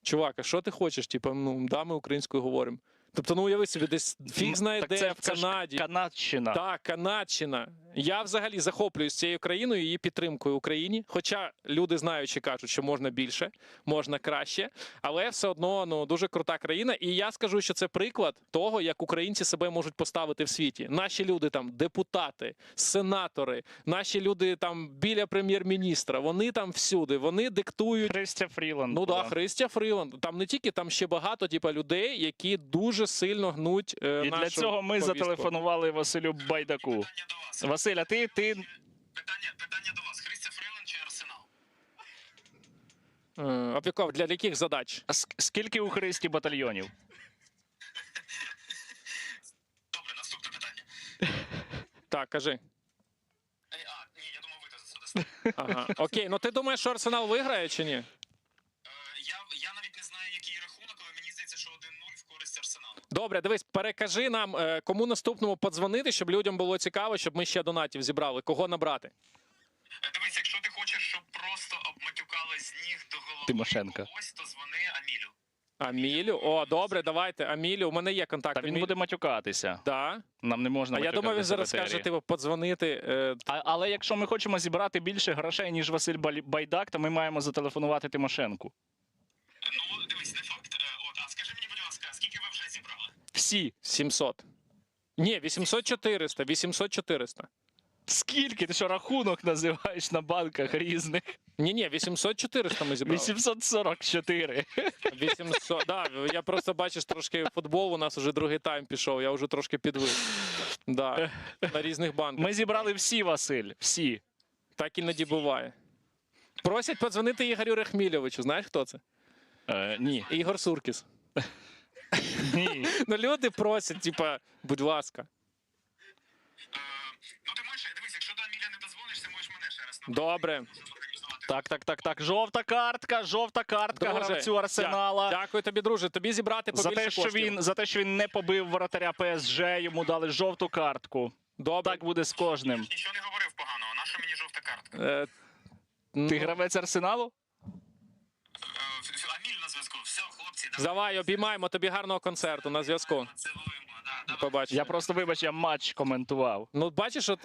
чувак, а що ти хочеш? Типу, ну, да, ми українською говоримо. Тобто, ну уяви собі, десь фіг знає Так де, в це ж Канаді. Канадщина. Так, Канадщина. Я взагалі захоплююсь цією країною, її підтримкою Україні. Хоча люди знаючи кажуть, що можна більше, можна краще, але все одно ну, дуже крута країна. І я скажу, що це приклад того, як українці себе можуть поставити в світі. Наші люди там депутати, сенатори, наші люди там біля прем'єр-міністра, вони там всюди, вони диктують. Христя Фріланд. Ну була. да, Христя Фріланд. Там не тільки, там ще багато типа, людей, які дуже сильно гнуть І нашу для цього ми повістку. зателефонували Василю Байдаку. Питання до вас. Василь, а ти Питання до вас. Христя Фриланд чи Арсенал? Опіков, для яких задач? скільки у Христі батальйонів? Добре, наступне питання. Так, кажи. Ні, я думав, ви це дасте. Ага. Окей, ну ти думаєш, що Арсенал виграє чи ні? Я навіть не знаю, який рахунок, але мені здається, що 1-0 в користь Арсеналу. Добре, дивись, перекажи нам, кому наступному подзвонити, щоб людям було цікаво, щоб ми ще донатів зібрали. Кого набрати? Дивись, якщо ти хочеш, щоб просто обматюкали з ніг до голови Тимошенка. когось, то дзвони Амілю. Амілю? О, добре, давайте. Амілю, у мене є контакт. Та він буде матюкатися. Да? Нам не можна А я думаю, він матюкатися в зараз етері. скаже, типу, подзвонити. Але якщо ми хочемо зібрати більше грошей, ніж Василь Байдак, то ми маємо зателефонувати Тимошенку. Ну, дивись, не факт. А скажи мені, будь ласка, скільки ви вже зібрали? Всі. 700. Ні, 800-400. 800-400. Скільки? Ти що, рахунок називаєш на банках різних? Ні, 800-400 ми зібрали. 844. 800, да, я просто бачиш трошки футбол, у нас вже другий тайм пішов, я вже трошки підвив. Да, на різних банках. Ми зібрали всі, Василь. Всі. Так іноді буває. Просять подзвонити Ігорю Рахмільовичу. Знаєш, хто це? Ні. Ігор Суркіс. Ні. Ну, люди просять, типа, будь ласка. Ну, ти можеш, дивись, якщо до Аміля не дозвонишся, можеш мене ще раз Добре. Так. Жовта картка Друже, гравцю Арсенала. Дякую тобі, друже. Тобі зібрати За побільше те, що коштів. за те, що він не побив воротаря ПСЖ, йому дали жовту картку. Добре. Так буде з кожним. Нічого не говорив поганого, наша мені жовта картка? Ну, Ти гравець Арсеналу? Аміль на зв'язку. Все, хлопці, Завай, обіймаємо тобі гарного концерту на зв'язку. цілуємо. Да. Побачимо. Я просто, вибач, я матч коментував. Ну, бачиш, от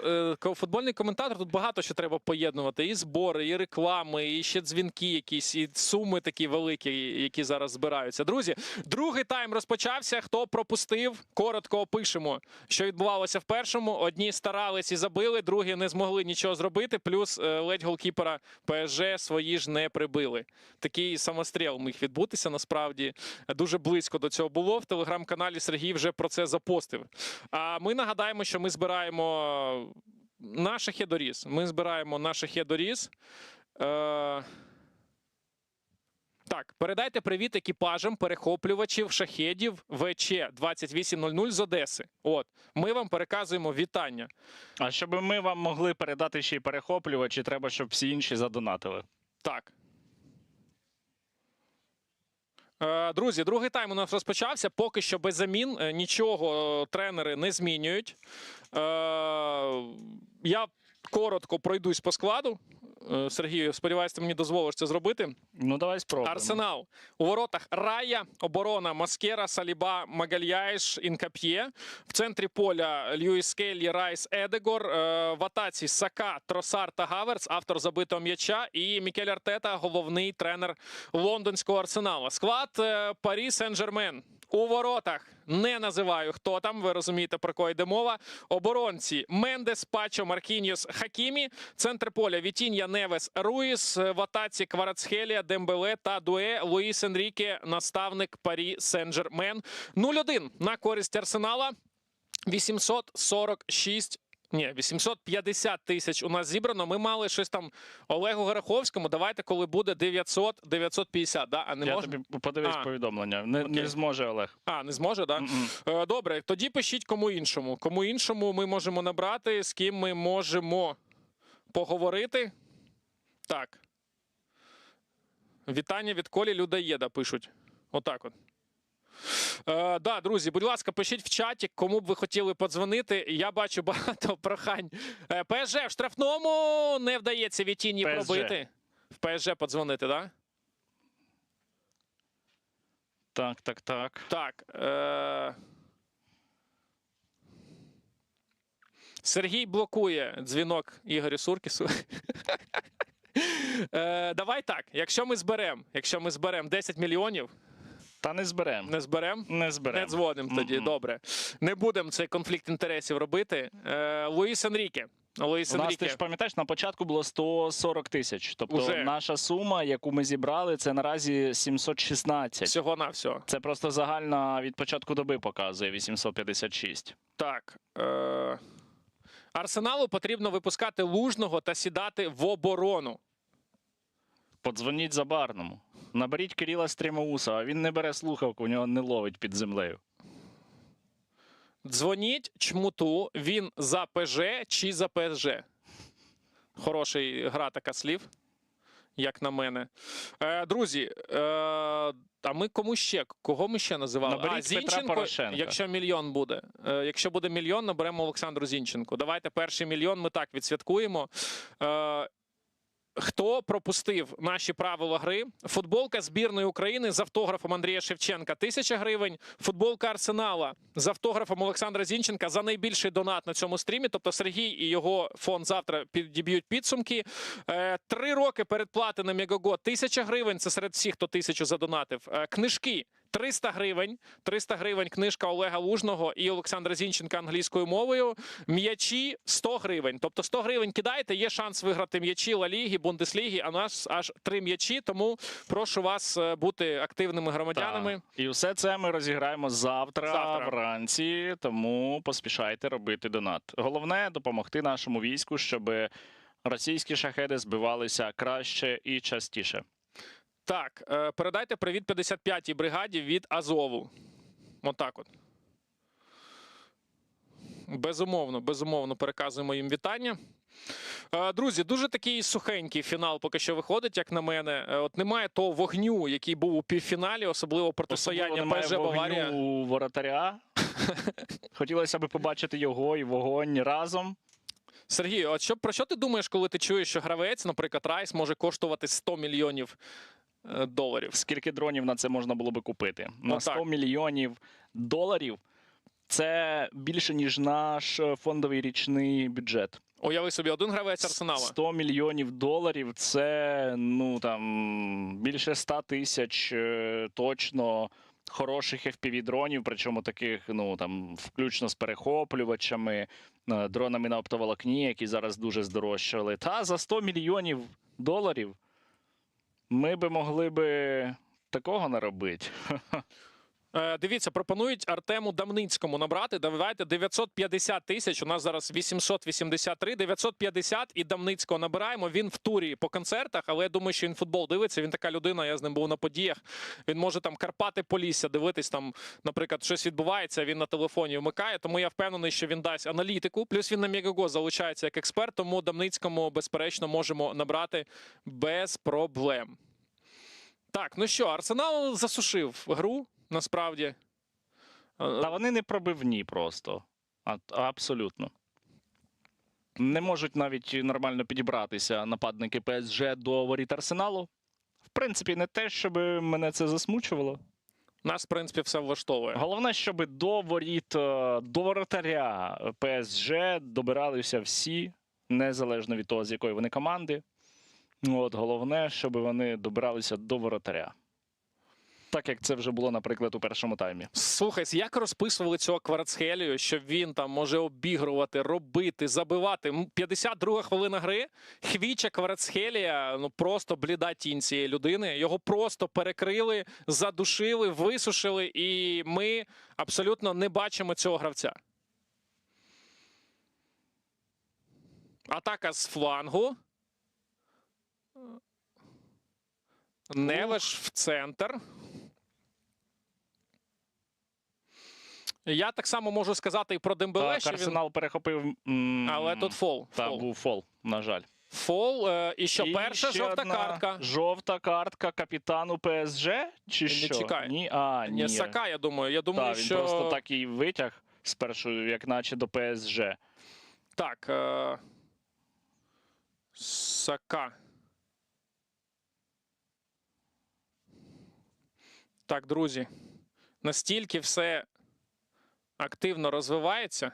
футбольний коментатор тут багато що треба поєднувати: і збори, і реклами, і ще дзвінки якісь, і суми такі великі, які зараз збираються. Друзі, другий тайм розпочався. Хто пропустив, коротко опишемо, що відбувалося в першому. Одні старались і забили, другі не змогли нічого зробити. Плюс ледь голкіпера ПСЖ свої ж не прибили. Такий самостріл міг відбутися. Насправді дуже близько до цього було. В телеграм-каналі Сергій вже про це запостив. А ми нагадаємо, що ми збираємо на Шахедоріз. Ми збираємо на Шахедоріз. Так, передайте привіт екіпажам перехоплювачів шахедів ВЧ 2800 з Одеси. От, ми вам переказуємо вітання. А щоб ми вам могли передати ще й перехоплювачі, треба, щоб всі інші задонатили. Так. Друзі, другий тайм у нас розпочався. Поки що без замін. Нічого тренери не змінюють. Я коротко пройдусь по складу. Сергію, сподіваюся, ти мені дозволиш це зробити. Ну, давай спробуємо. Арсенал. У воротах Рая, оборона Маскера, Саліба, Магальяєш, Інкап'є. В центрі поля Льюіс Келлі, Райс, Едегор. В атаці Сака, Тросар та Гаверц, автор забитого м'яча. І Мікель Артета, головний тренер лондонського Арсенала. Склад Парі Сен-Жермен. У воротах не називаю, хто там, ви розумієте, про кого йде мова. Оборонці Мендес, Пачо, Маркіньос, Хакімі. Центр поля Вітінья, Невес, Руїс. В атаці Кварацхелія, Дембеле та Дуе. Луїс Енріке, наставник Парі Сен-Жермен. 0-1 на користь Арсенала. 850 тисяч у нас зібрано. Ми мали щось там Олегу Гороховському. Давайте, коли буде 900, 950, да? А не Я можна? тобі подивись повідомлення. Не зможе Олег. Не зможе, так? Да? Добре, тоді пишіть кому іншому. Кому іншому ми можемо набрати, з ким ми можемо поговорити. Так. Вітання від Колі Людоєда пишуть. Отак от. Да, друзі, будь ласка, пишіть в чаті, кому б ви хотіли подзвонити. Я бачу багато прохань. ПСЖ в штрафному не вдається Вітінні пробити. В ПСЖ подзвонити, так? Да? Так. Так. Сергій блокує дзвінок Ігорю Суркісу. Давай так, якщо ми зберемо 10 мільйонів, Та не зберемо. не зберемо? Не зберемо. Не дзвонимо тоді, добре. Не будемо цей конфлікт інтересів робити. Луїс Енріке. У нас, ти ж пам'ятаєш, на початку було 140 тисяч. Тобто Уже. наша сума, яку ми зібрали, це наразі 716. Всього-навсього. Це просто загальна від початку доби показує 856. Так. Арсеналу потрібно випускати Лужного та сідати в оборону. Подзвоніть Забарному. Наберіть Кирила Стрімоусова. Він не бере слухавку, у нього не ловить під землею. Дзвоніть Чмуту, він за ПЖ чи за ПСЖ. Хороший гра така слів, як на мене. Друзі, а ми кого ми ще називали? Наберіть Петра Порошенка. Якщо мільйон буде. Якщо буде мільйон, наберемо Олександру Зінченку. Давайте перший мільйон ми так відсвяткуємо. Хто пропустив наші правила гри? Футболка збірної України з автографом Андрія Шевченка 1000 гривень. Футболка Арсенала з автографом Олександра Зінченка за найбільший донат на цьому стрімі. Тобто Сергій і його фонд завтра підіб'ють підсумки. 3 роки передплати на Мегаго 1000 гривень. Це серед всіх, хто 1000 задонатив. Книжки 300 гривень. 300 гривень книжка Олега Лужного і Олександра Зінченка англійською мовою. М'ячі 100 гривень. Тобто 100 гривень кидайте, є шанс виграти м'ячі Ла Ліги, Бундесліги, а у нас аж 3 м'ячі, тому прошу вас бути активними громадянами. Так. І все це ми розіграємо завтра вранці, тому поспішайте робити донат. Головне – допомогти нашому війську, щоб російські шахеди збивалися краще і частіше. Так, передайте привіт 55-й бригаді від Азову. Отак от. Безумовно переказуємо їм вітання. Друзі, дуже такий сухенький фінал поки що виходить, як на мене. От немає того вогню, який був у півфіналі, особливо протистояння ПСЖ Баварія. У воротаря. Хотілося б побачити його і вогонь разом. Сергій, от про що ти думаєш, коли ти чуєш, що гравець, наприклад, Райс, може коштувати 100 мільйонів доларів? Скільки дронів на це можна було би купити? На 100 мільйонів доларів це більше, ніж наш фондовий річний бюджет. Уяви собі, один гравець Арсенала. 100 мільйонів доларів – це, більше 100 тисяч точно хороших FPV-дронів, причому таких, включно з перехоплювачами, дронами на оптоволокні, які зараз дуже здорожчали. Та за 100 мільйонів доларів ми би могли би такого наробити. Дивіться, пропонують Артему Дамницькому набрати. Давайте 950 тисяч, у нас зараз 883, 950 і Дамницького набираємо. Він в турі по концертах, але я думаю, що він футбол дивиться, він така людина, я з ним був на подіях. Він може там Карпати Полісся дивитись, там, наприклад, щось відбувається, він на телефоні вмикає, тому я впевнений, що він дасть аналітику. Плюс він на Мегаго залучається як експерт, тому Дамницькому, безперечно, можемо набрати без проблем. Так, ну що, Арсенал засушив гру. Насправді. Та вони не пробивні просто. Абсолютно. Не можуть навіть нормально підібратися нападники ПСЖ до воріт Арсеналу. В принципі, не те, щоб мене це засмучувало. Нас, в принципі, все влаштовує. Головне, щоб до воріт, до воротаря ПСЖ добиралися всі, незалежно від того, з якої вони команди. Головне, щоб вони добиралися до воротаря. Так, як це вже було, наприклад, у першому таймі. Слухай, як розписували цього Кварацхелію, що він там може обігрувати, робити, забивати. 52-га хвилина гри, Хвіча Кварацхелія, просто бліда тінь цієї людини. Його просто перекрили, задушили, висушили, і ми абсолютно не бачимо цього гравця. Атака з флангу. Невеш в центр. Я так само можу сказати і про Дембеле, Так, що Арсенал перехопив. Але тут фол. Так, був фол, на жаль. Фол. І що, перша жовта картка. Жовта картка капітану ПСЖ? Чи що? Чекай. Ні, Ні, Сака, я думаю. Я думаю, він що... просто так і витяг спершу, як наче до ПСЖ. Так. Сака. Так, друзі, настільки все активно розвивається.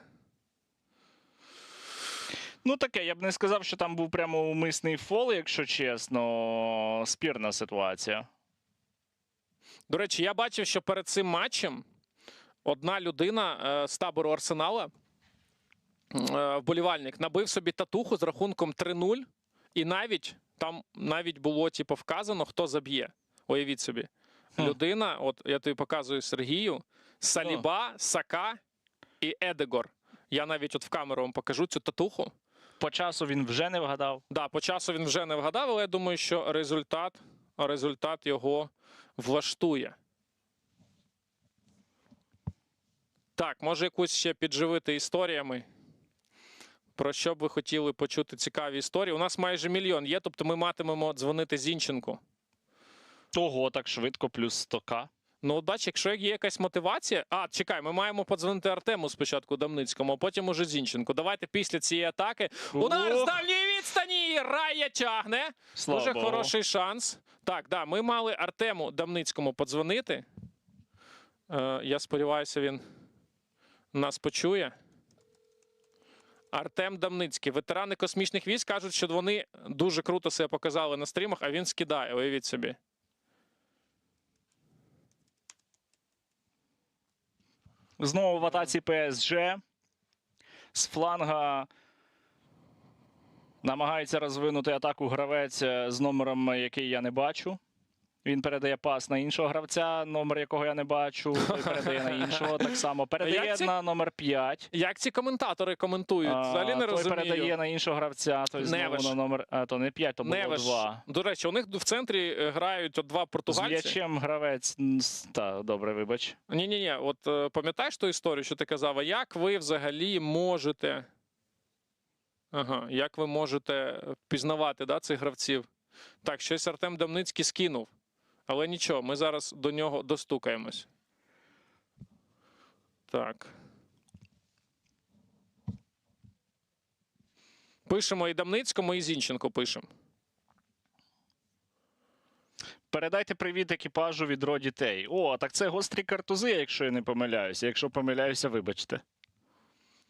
Ну таке, я б не сказав, що там був прямо умисний фол, якщо чесно. Спірна ситуація. До речі, я бачив, що перед цим матчем одна людина з табору Арсенала, вболівальник, набив собі татуху з рахунком 3-0, і там навіть було типу, вказано, хто заб'є. Уявіть собі. Людина, от я тобі показую Сергію, Саліба, Сака і Едегор. Я навіть от в камеру вам покажу цю татуху. По часу він вже не вгадав. Да, по часу він вже не вгадав, але я думаю, що результат його влаштує. Так, може якусь ще підживити історіями. Про що б ви хотіли почути цікаві історії? У нас майже 1 мільйон є, тобто ми матимемо дзвонити Зінченку. Ого, так швидко, плюс 100к. Ну, от бач, якщо є якась мотивація... чекай, ми маємо подзвонити Артему спочатку Дамницькому, а потім уже Зінченку. Давайте після цієї атаки. Удар з дальньої відстані! Рая тягне! Слава Дуже Богу. хороший шанс. Так, да, ми мали Артему Дамницькому подзвонити. Я сподіваюся, він нас почує. Артем Дамницький. Ветерани космічних військ кажуть, що вони дуже круто себе показали на стрімах, а він скидає, уявіть собі. Знову в атаці ПСЖ. З фланга намагається розвинути атаку гравець з номером, який я не бачу. Він передає пас на іншого гравця, номер якого я не бачу. Той передає на іншого так само. Передає на номер 5. Як ці коментатори коментують? Взагалі не той розумію. передає на іншого гравця, той знову Невиш. на номер... то не 5, то було Невиш. 2. До речі, у них в центрі грають от два З португальці. м'ячем гравець... Та, добре, вибач. Ні-ні-ні, от пам'ятаєш ту історію, що ти казав, а як ви взагалі можете... як ви можете впізнавати цих гравців? Так, щось Артем Дамницький скинув. Але нічого, ми зараз до нього достукаємось. Так. Пишемо і Дамницькому, і Зінченко пишемо. Передайте привіт екіпажу від дітей. О, так це гострі картузи, якщо я не помиляюся. Якщо помиляюся, вибачте.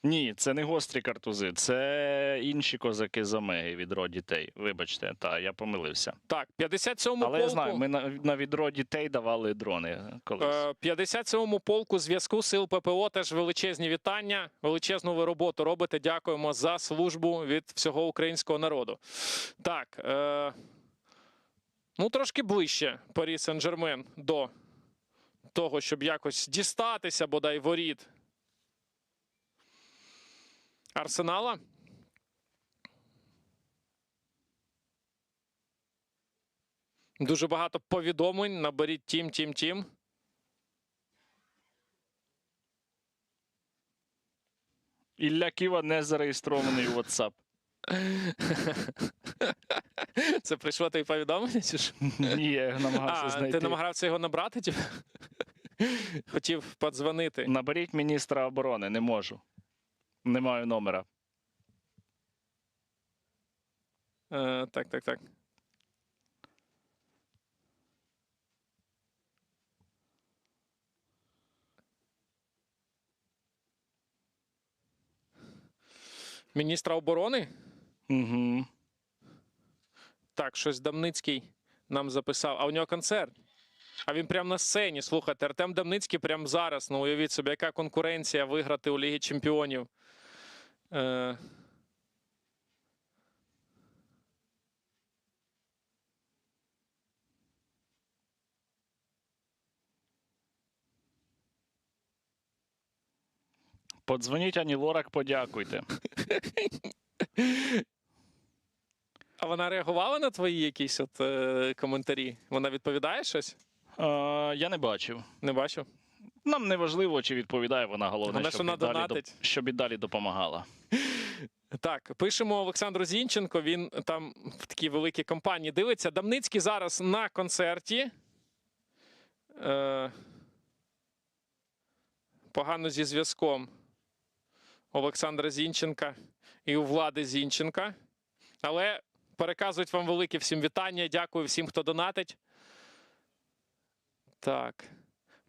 Ні, це не гострі картузи, це інші козаки з Омеги від дітей. Вибачте, я помилився. Так, 57-му полку. Але я знаю, ми на відро дітей давали дрони колись. 57-му полку зв'язку сил ППО теж величезні вітання. Величезну ви роботу робите. Дякуємо за службу від всього українського народу. Так, трошки ближче Парі Сен-Жермен до того, щоб якось дістатися, бодай, воріт Арсенала. Дуже багато повідомлень. Наберіть тім. Ілля Ківа не зареєстрований у WhatsApp. Це прийшло тобі повідомлення? Чи ж? Ні, я намагався знайти. Ти намагався його набрати? Типу? Хотів подзвонити. Наберіть міністра оборони, не можу. Не маю номера. Так. Міністра оборони? Угу. Так, щось Дамницький нам записав. А у нього концерт. А він прямо на сцені. Слухайте, Артем Дамницький прямо зараз. Уявіть собі, яка конкуренція виграти у Лігі Чемпіонів. Подзвоніть Ані Лорак, подякуйте. А вона реагувала на твої якісь коментарі? Вона відповідає щось? Я не бачив. Не бачу. Нам не важливо, чи відповідає вона, головне, Головне, щоб і далі допомагала. Так, пишемо Олександру Зінченко, він там в такій великій компанії дивиться. Дамницький зараз на концерті. Погано зі зв'язком Олександра Зінченка і у Влади Зінченка. Але переказують вам велике всім вітання. Дякую всім, хто донатить. Так.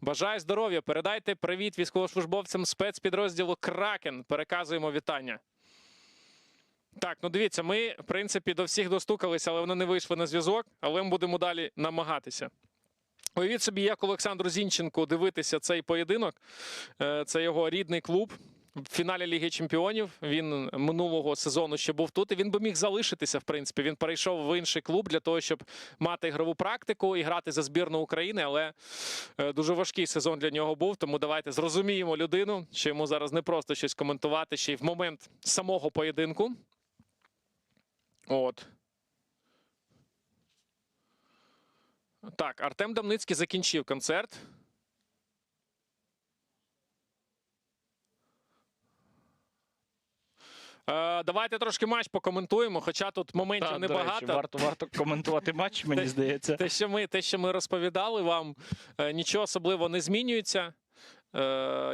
Бажаю здоров'я. Передайте привіт військовослужбовцям спецпідрозділу Кракен. Переказуємо вітання. Так, ну дивіться, ми, в принципі, до всіх достукалися, але вони не вийшли на зв'язок, але ми будемо далі намагатися. Уявіть собі, як Олександру Зінченку дивитися цей поєдинок. Це його рідний клуб. В фіналі Ліги Чемпіонів він минулого сезону ще був тут, і він би міг залишитися, в принципі. Він перейшов в інший клуб для того, щоб мати ігрову практику і грати за збірну України, але дуже важкий сезон для нього був, тому давайте зрозуміємо людину, що йому зараз не просто щось коментувати, ще й в момент самого поєдинку. От. Так, Артем Дамницький закінчив концерт. Давайте трошки матч покоментуємо, хоча тут моментів Так, небагато. до речі, варто коментувати матч, мені здається. Те, що ми розповідали вам, нічого особливо не змінюється.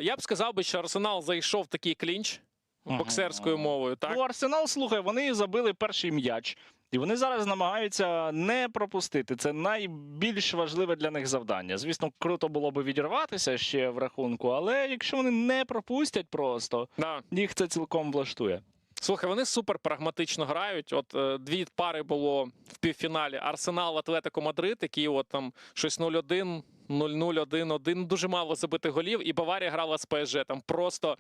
Я б сказав би, що Арсенал зайшов в такий клінч боксерською мовою. Так? Ну, Арсенал, слухай, вони забили перший м'яч. І вони зараз намагаються не пропустити. Це найбільш важливе для них завдання. Звісно, круто було б відірватися ще в рахунку, але якщо вони не пропустять просто, Да. їх це цілком влаштує. Слухай, вони супер прагматично грають. От дві пари було в півфіналі. Арсенал, Атлетико Мадрид, які от там щось 0-1, 0-0, 1-1. Дуже мало забитих голів. І Баварія грала з ПСЖ. Там просто...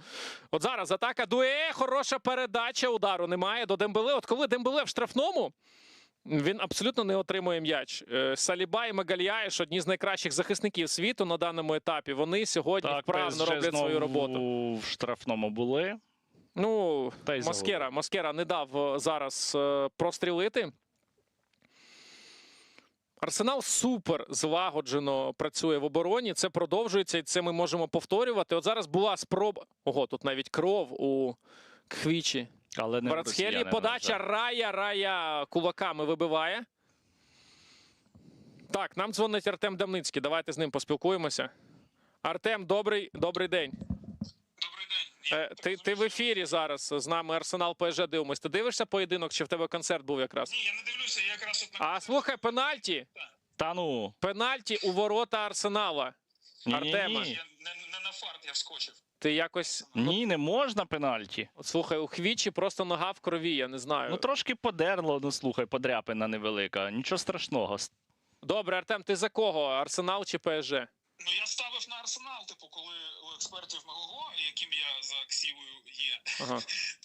От зараз атака Дуе, хороша передача, удару немає до Дембеле. От коли Дембеле в штрафному, він абсолютно не отримує м'яч. Саліба і Магальяєш – одні з найкращих захисників світу на даному етапі. Вони сьогодні вправно ПСЖ роблять свою роботу. знову в штрафному були. Ну, Та й Москера не дав зараз прострілити. Арсенал супер злагоджено працює в обороні. Це продовжується, і це ми можемо повторювати. От зараз була спроба. Ого, тут навіть кров у Хвічі. Але не Кварацхелії. Подача Рая кулаками вибиває. Так, нам дзвонить Артем Дамницький. Давайте з ним поспілкуємося. Артем, добрий день. Добрий день. Ти в ефірі зараз з нами Арсенал ПСЖ дивимось. Ти дивишся поєдинок, чи в тебе концерт був якраз? Ні, я не дивлюся, я якраз от на... А слухай, пенальті. Та ну. Пенальті у ворота Арсенала. Артема. Ні. Я не на фарт я вскочив. Ти якось... Ні, не можна пенальті. От, слухай, у Хвічі просто нога в крові, я не знаю. Ну трошки подерло, ну слухай, подряпина невелика. Нічого страшного. Добре, Артем, ти за кого? Арсенал чи ПСЖ? Ну, я ставив на Арсенал, типу, коли у експертів Мегого, яким я за ксівою є, Ага.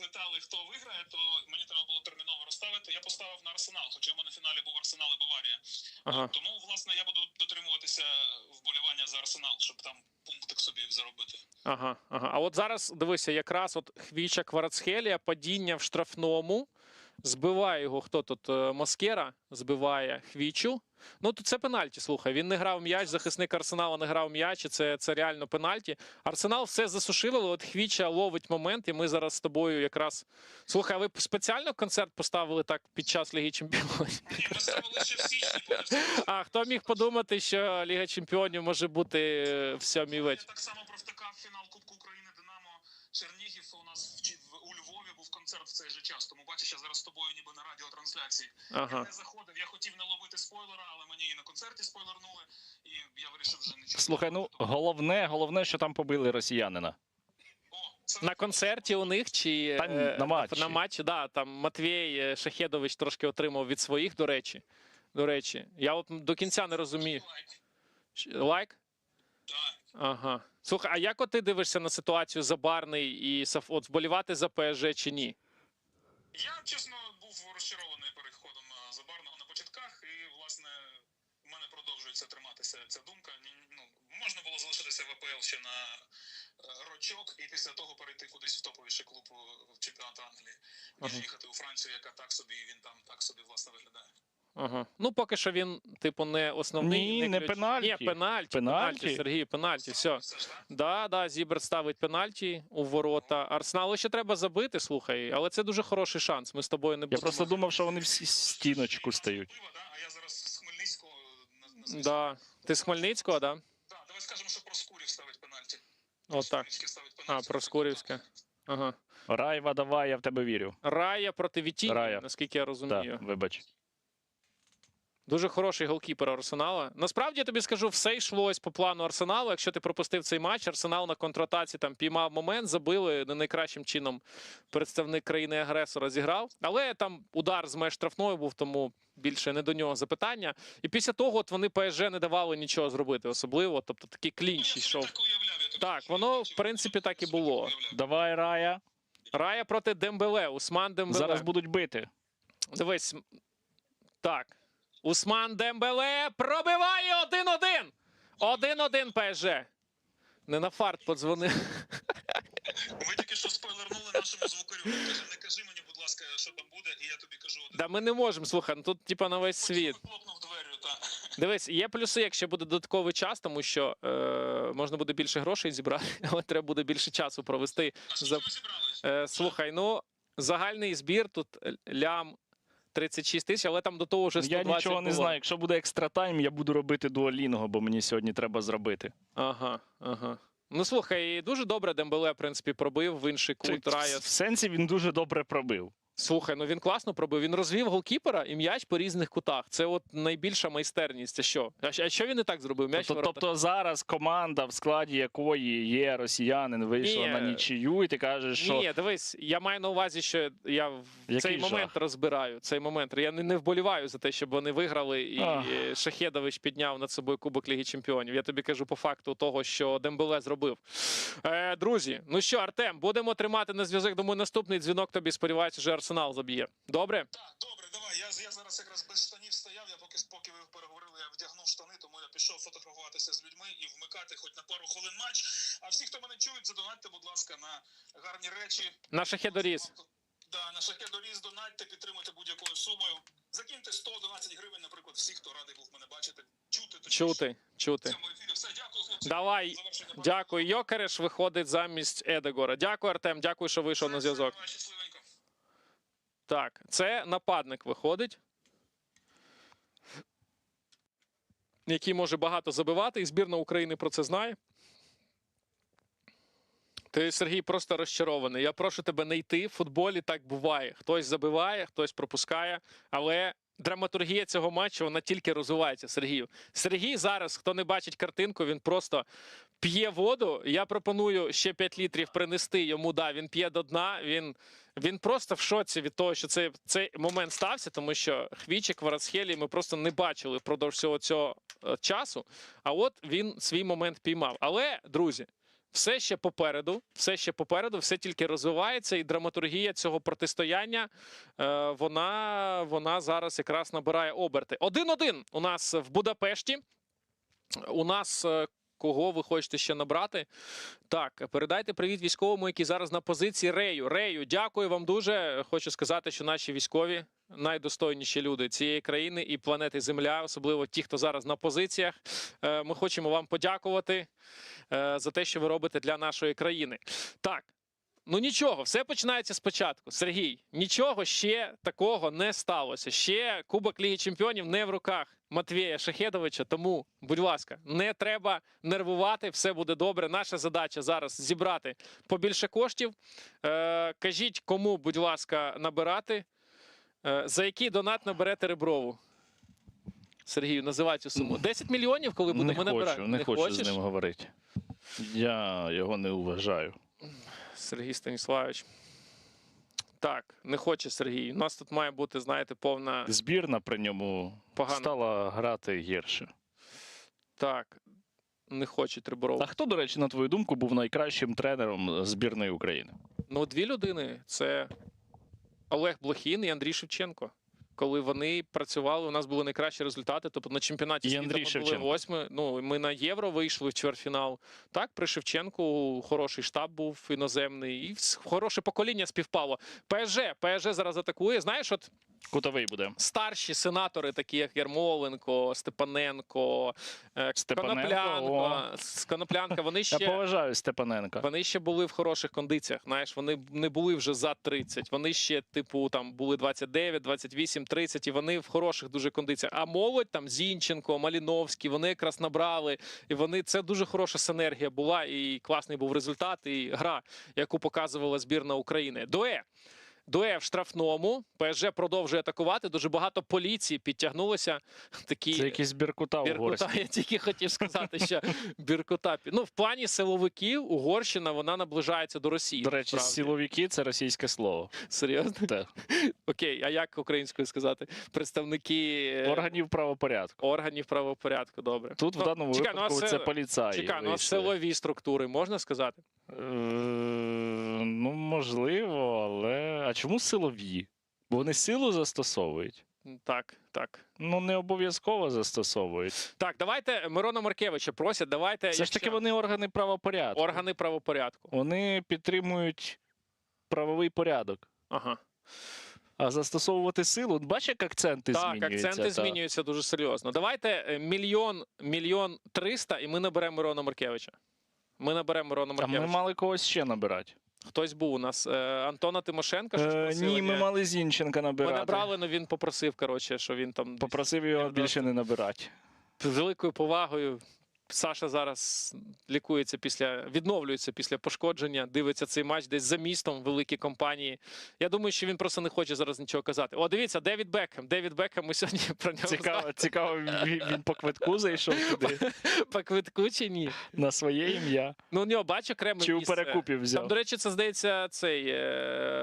питали, хто виграє, то мені треба було терміново розставити. Я поставив на Арсенал, хоча в мене в фіналі був Арсенал і Баварія. Ага. Тому, власне, я буду дотримуватися вболівання за Арсенал, щоб там пунктик собі заробити. Ага. А от зараз, дивися, якраз от Хвіча Кварацхелія, падіння в штрафному. Збиває його, хто тут? Москера збиває Хвічу. Ну, тут це пенальті, слухай. Він не грав м'яч, захисник Арсенала не грав м'яч, і це реально пенальті. Арсенал все засушив, але от Хвіча ловить момент, і ми зараз з тобою якраз... Слухай, а ви спеціально концерт поставили так під час Ліги Чемпіонів? Ні, ми ставили ще в січні, повністю. А хто міг подумати, що Ліга Чемпіонів може бути в 7-й Я вечір? так само провтикав фінал Кубку України Динамо Чернігів. У нас у Львові був концерт в цей же час. Тому бачиш, я зараз з тобою ніби на радіотрансляції. Я Ага. не заходив, я хотів не ловити спойлера, але мені і на концерті спойлернули, і я вирішив вже нічого. Слухай, ну головне, що там побили росіянина. О, це На концерті у них чи Та на матчі. На матчі, да, там Матвій Шахедович трошки отримав від своїх, до речі. Я от до кінця не розумію. лайк. Лайк? Так. Ага. Слухай, а як от ти дивишся на ситуацію Забарний і от вболівати за ПСЖ чи ні? Я, чесно, був розчарований переходом Забарного на початках, і, власне, в мене продовжується триматися ця думка. Ну, можна було залишитися в АПЛ ще на рочок, і після того перейти кудись в топовіший клуб в чемпіонат Англії, ніж їхати у Францію, яка так собі, і він там так собі, власне, виглядає. Ага. Ну, поки що він, типу, не основний. Ні, не ключ. пенальті. Ні, пенальті, Пенальті? Сергій, пенальті, все. Все ж, так? Да, Зібер ставить пенальті у ворота. Арсеналу ще треба забити, слухай, але це дуже хороший шанс. Ми з тобою не Я будемо. просто думав, що вони всі стіночку стають. Пиво, да? А я зараз з Хмельницького на зв'язку. Да. Ти з Хмельницького, да? Так, давай скажемо, що Проскурів ставить пенальті. Отак. Проскурівський ставить пенальті. Проскурівська. Ага. Райва, давай, я в тебе вірю. Рая проти Вітіні, Рая. наскільки я розумію. Так, вибач. Дуже хороший голкіпер Арсенала. Насправді я тобі скажу, все йшлось по плану Арсеналу. Якщо ти пропустив цей матч, Арсенал на контратаці там піймав момент, забили не найкращим чином. Представник країни-агресора зіграв. Але там удар з меж штрафної був, тому більше не до нього запитання. І після того от вони ПСЖ не давали нічого зробити особливо. Тобто такий клінч йшов. Так уявляв, я тобі Так, кажу, воно, бачив, в принципі, так і собі було. уявляв. Давай, Рая. Рая проти Дембеле. Усман Дембеле. Зараз будуть бити. Дивись. Так. Усман Дембеле пробиває 1-1. 1-1 ПСЖ. Не на фарт подзвонив. Ви тільки що спойлернули нашому звукарю. Він каже, не кажи мені, будь ласка, що там буде, і я тобі кажу. Да ми не можемо, слухай, ну тут типа на весь світ. Хлопнув дверю, так. Дивись, є плюси, якщо буде додатковий час, тому що можна буде більше грошей зібрати, але треба буде більше часу провести. А скільки ви зібрались? Слухай, ну загальний збір тут лям 36 тисяч, але там до того вже 120 Я нічого не було. знаю. Якщо буде екстра тайм, я буду робити дуолінго, бо мені сьогодні треба зробити. Ага, ага. Ну слухай, дуже добре Дембеле, в принципі, пробив в інший кут Рая. В сенсі він дуже добре пробив. Слухай, ну він класно пробив. Він розвів голкіпера і м'яч по різних кутах. Це от найбільша майстерність. А що? А що він не так зробив? М'яч в ворота. Тобто зараз команда, в складі якої є росіянин, вийшла Ні. на нічию, і ти кажеш, що Ні, дивись, я маю на увазі, що я в Який цей момент жах? розбираю. Цей момент. Я не вболіваю за те, щоб вони виграли, і Ах. Шахедович підняв над собою Кубок Ліги Чемпіонів. Я тобі кажу по факту того, що Дембеле зробив. Друзі, ну що, Артем, будемо тримати на зв'язок. Думаю, наступний дзвінок тобі, сподіваюся, вже Арсенал заб'є. Добре? Так, добре, давай. Я зараз якраз без штанів стояв, я поки ви переговорили, я вдягнув штани, тому я пішов фотографуватися з людьми і вмикати хоч на пару хвилин матч. А всі, хто мене чують, задонатьте, будь ласка, на гарні речі. На Шахедоріз. Да, на Шахедоріз донатьте, підтримуйте будь-якою сумою. Закиньте 112 гривень, наприклад, всі, хто радий був мене бачити. Чути. Чути. В цьому ефірі. Все, дякую, хлопці. Давай. Завершення програми. Дякую. Йокереш виходить замість Едегора. Дякую, Артем. Дякую, що вийшов на зв'язок. Давай, щасливенько. Так, це нападник виходить, який може багато забивати, і збірна України про це знає. Ти, Сергій, просто розчарований. Я прошу тебе не йти. В футболі так буває. Хтось забиває, хтось пропускає, але драматургія цього матчу, вона тільки розвивається, Сергію. Сергій зараз, хто не бачить картинку, він просто п'є воду. Я пропоную ще 5 літрів принести йому. Да, він п'є до дна, він просто в шоці від того, що цей момент стався, тому що Хвічик, Кварацхелій ми просто не бачили впродовж всього цього часу. А от він свій момент піймав. Але, друзі, все ще попереду, все тільки розвивається, і драматургія цього протистояння, вона зараз якраз набирає оберти. 1-1 у нас в Будапешті. У нас кого ви хочете ще набрати? Так, передайте привіт військовому, який зараз на позиції Рею. Рею, дякую вам дуже. Хочу сказати, що наші військові найдостойніші люди цієї країни і планети Земля, особливо ті, хто зараз на позиціях. Ми хочемо вам подякувати за те, що ви робите для нашої країни. Так, ну нічого, все починається спочатку. Сергій, нічого ще такого не сталося. Ще Кубок Ліги Чемпіонів не в руках Матвія Шахедовича, тому, будь ласка, не треба нервувати, все буде добре. Наша задача зараз зібрати побільше коштів. Кажіть, кому, будь ласка, набирати. За який донат наберете Реброву? Сергію, називай цю суму. 10 мільйонів, коли будемо набирати? Не хочу хочеш? з ним говорити. Я його не вважаю. Сергій Станіславович. Так, не хоче Сергій. У нас тут має бути, знаєте, повна... Збірна при ньому Погано. стала грати гірше. Так, не хоче Ребров. А хто, до речі, на твою думку, був найкращим тренером збірної України? Ну, дві людини. Це Олег Блохін і Андрій Шевченко. Коли вони працювали, у нас були найкращі результати. Тобто на чемпіонаті І світу Андрій ми були Шевченко. 8. Ну, ми на Євро вийшли в чвертьфінал. Так, при Шевченку хороший штаб був іноземний. І хороше покоління співпало. ПСЖ зараз атакує. Знаєш, от Кутовий буде. старші сенатори, такі як Ярмоленко, Степаненко, Степаненко, Коноплянка, вони Я ще... поважаю Степаненка. Вони ще були в хороших кондиціях. Знаєш, вони не були вже за 30. Вони ще, типу, там були 29, 28, 30, і вони в хороших дуже кондиціях. А молодь там Зінченко, Маліновський, вони якраз набрали. І вони це дуже хороша синергія була, і класний був результат, і гра, яку показувала збірна України. Дуе. Дуе в штрафному. ПСЖ продовжує атакувати. Дуже багато поліції підтягнулося. Такі Це якийсь Біркута Біркута, угорський. я тільки хотів сказати, що Біркута. Ну, в плані силовиків Угорщина, вона наближається до Росії. До речі, насправді. силовики – це російське слово. Серйозно? Так. Окей, а як українською сказати? Представники Органів правопорядку. органів правопорядку, добре. Тут в Ну, даному чекай, ну, а випадку це сили- поліцаї. Чекай, ну а вийшли. силові структури можна сказати? Ну, можливо, але. А чому силові? Бо вони силу застосовують. Так, так. Ну, не обов'язково застосовують. Так, давайте Мирона Маркевича просять, давайте. Це ж таки якщо- вони органи правопорядку. Органи правопорядку. Вони підтримують правовий порядок. Ага. А застосовувати силу, бачиш, як акценти Так, змінюються? акценти та? змінюються дуже серйозно. Давайте мільйон 300 і ми наберемо Мирона Маркевича. Ми наберемо Мирона А ми Маркевича. мали когось ще набирати. Хтось був у нас. Антона Тимошенка, що ж просили? Ні, ми мали Зінченка Ми набирати. набрали, але він попросив, коротше, що він там Попросив його Невдало. більше не набирати. з великою повагою. Саша зараз відновлюється після пошкодження, дивиться цей матч десь за містом, великі компанії. Я думаю, що він просто не хоче зараз нічого казати. О, дивіться, Девід Бекхем. Девід Бекхем, ми сьогодні про нього Цікаво, він по квитку зайшов туди знаємо. По квитку чи ні? на своє ім'я. Ну, у нього, бачу, окреме Чи у місце. перекупі Там, взяв. до речі, це, здається, цей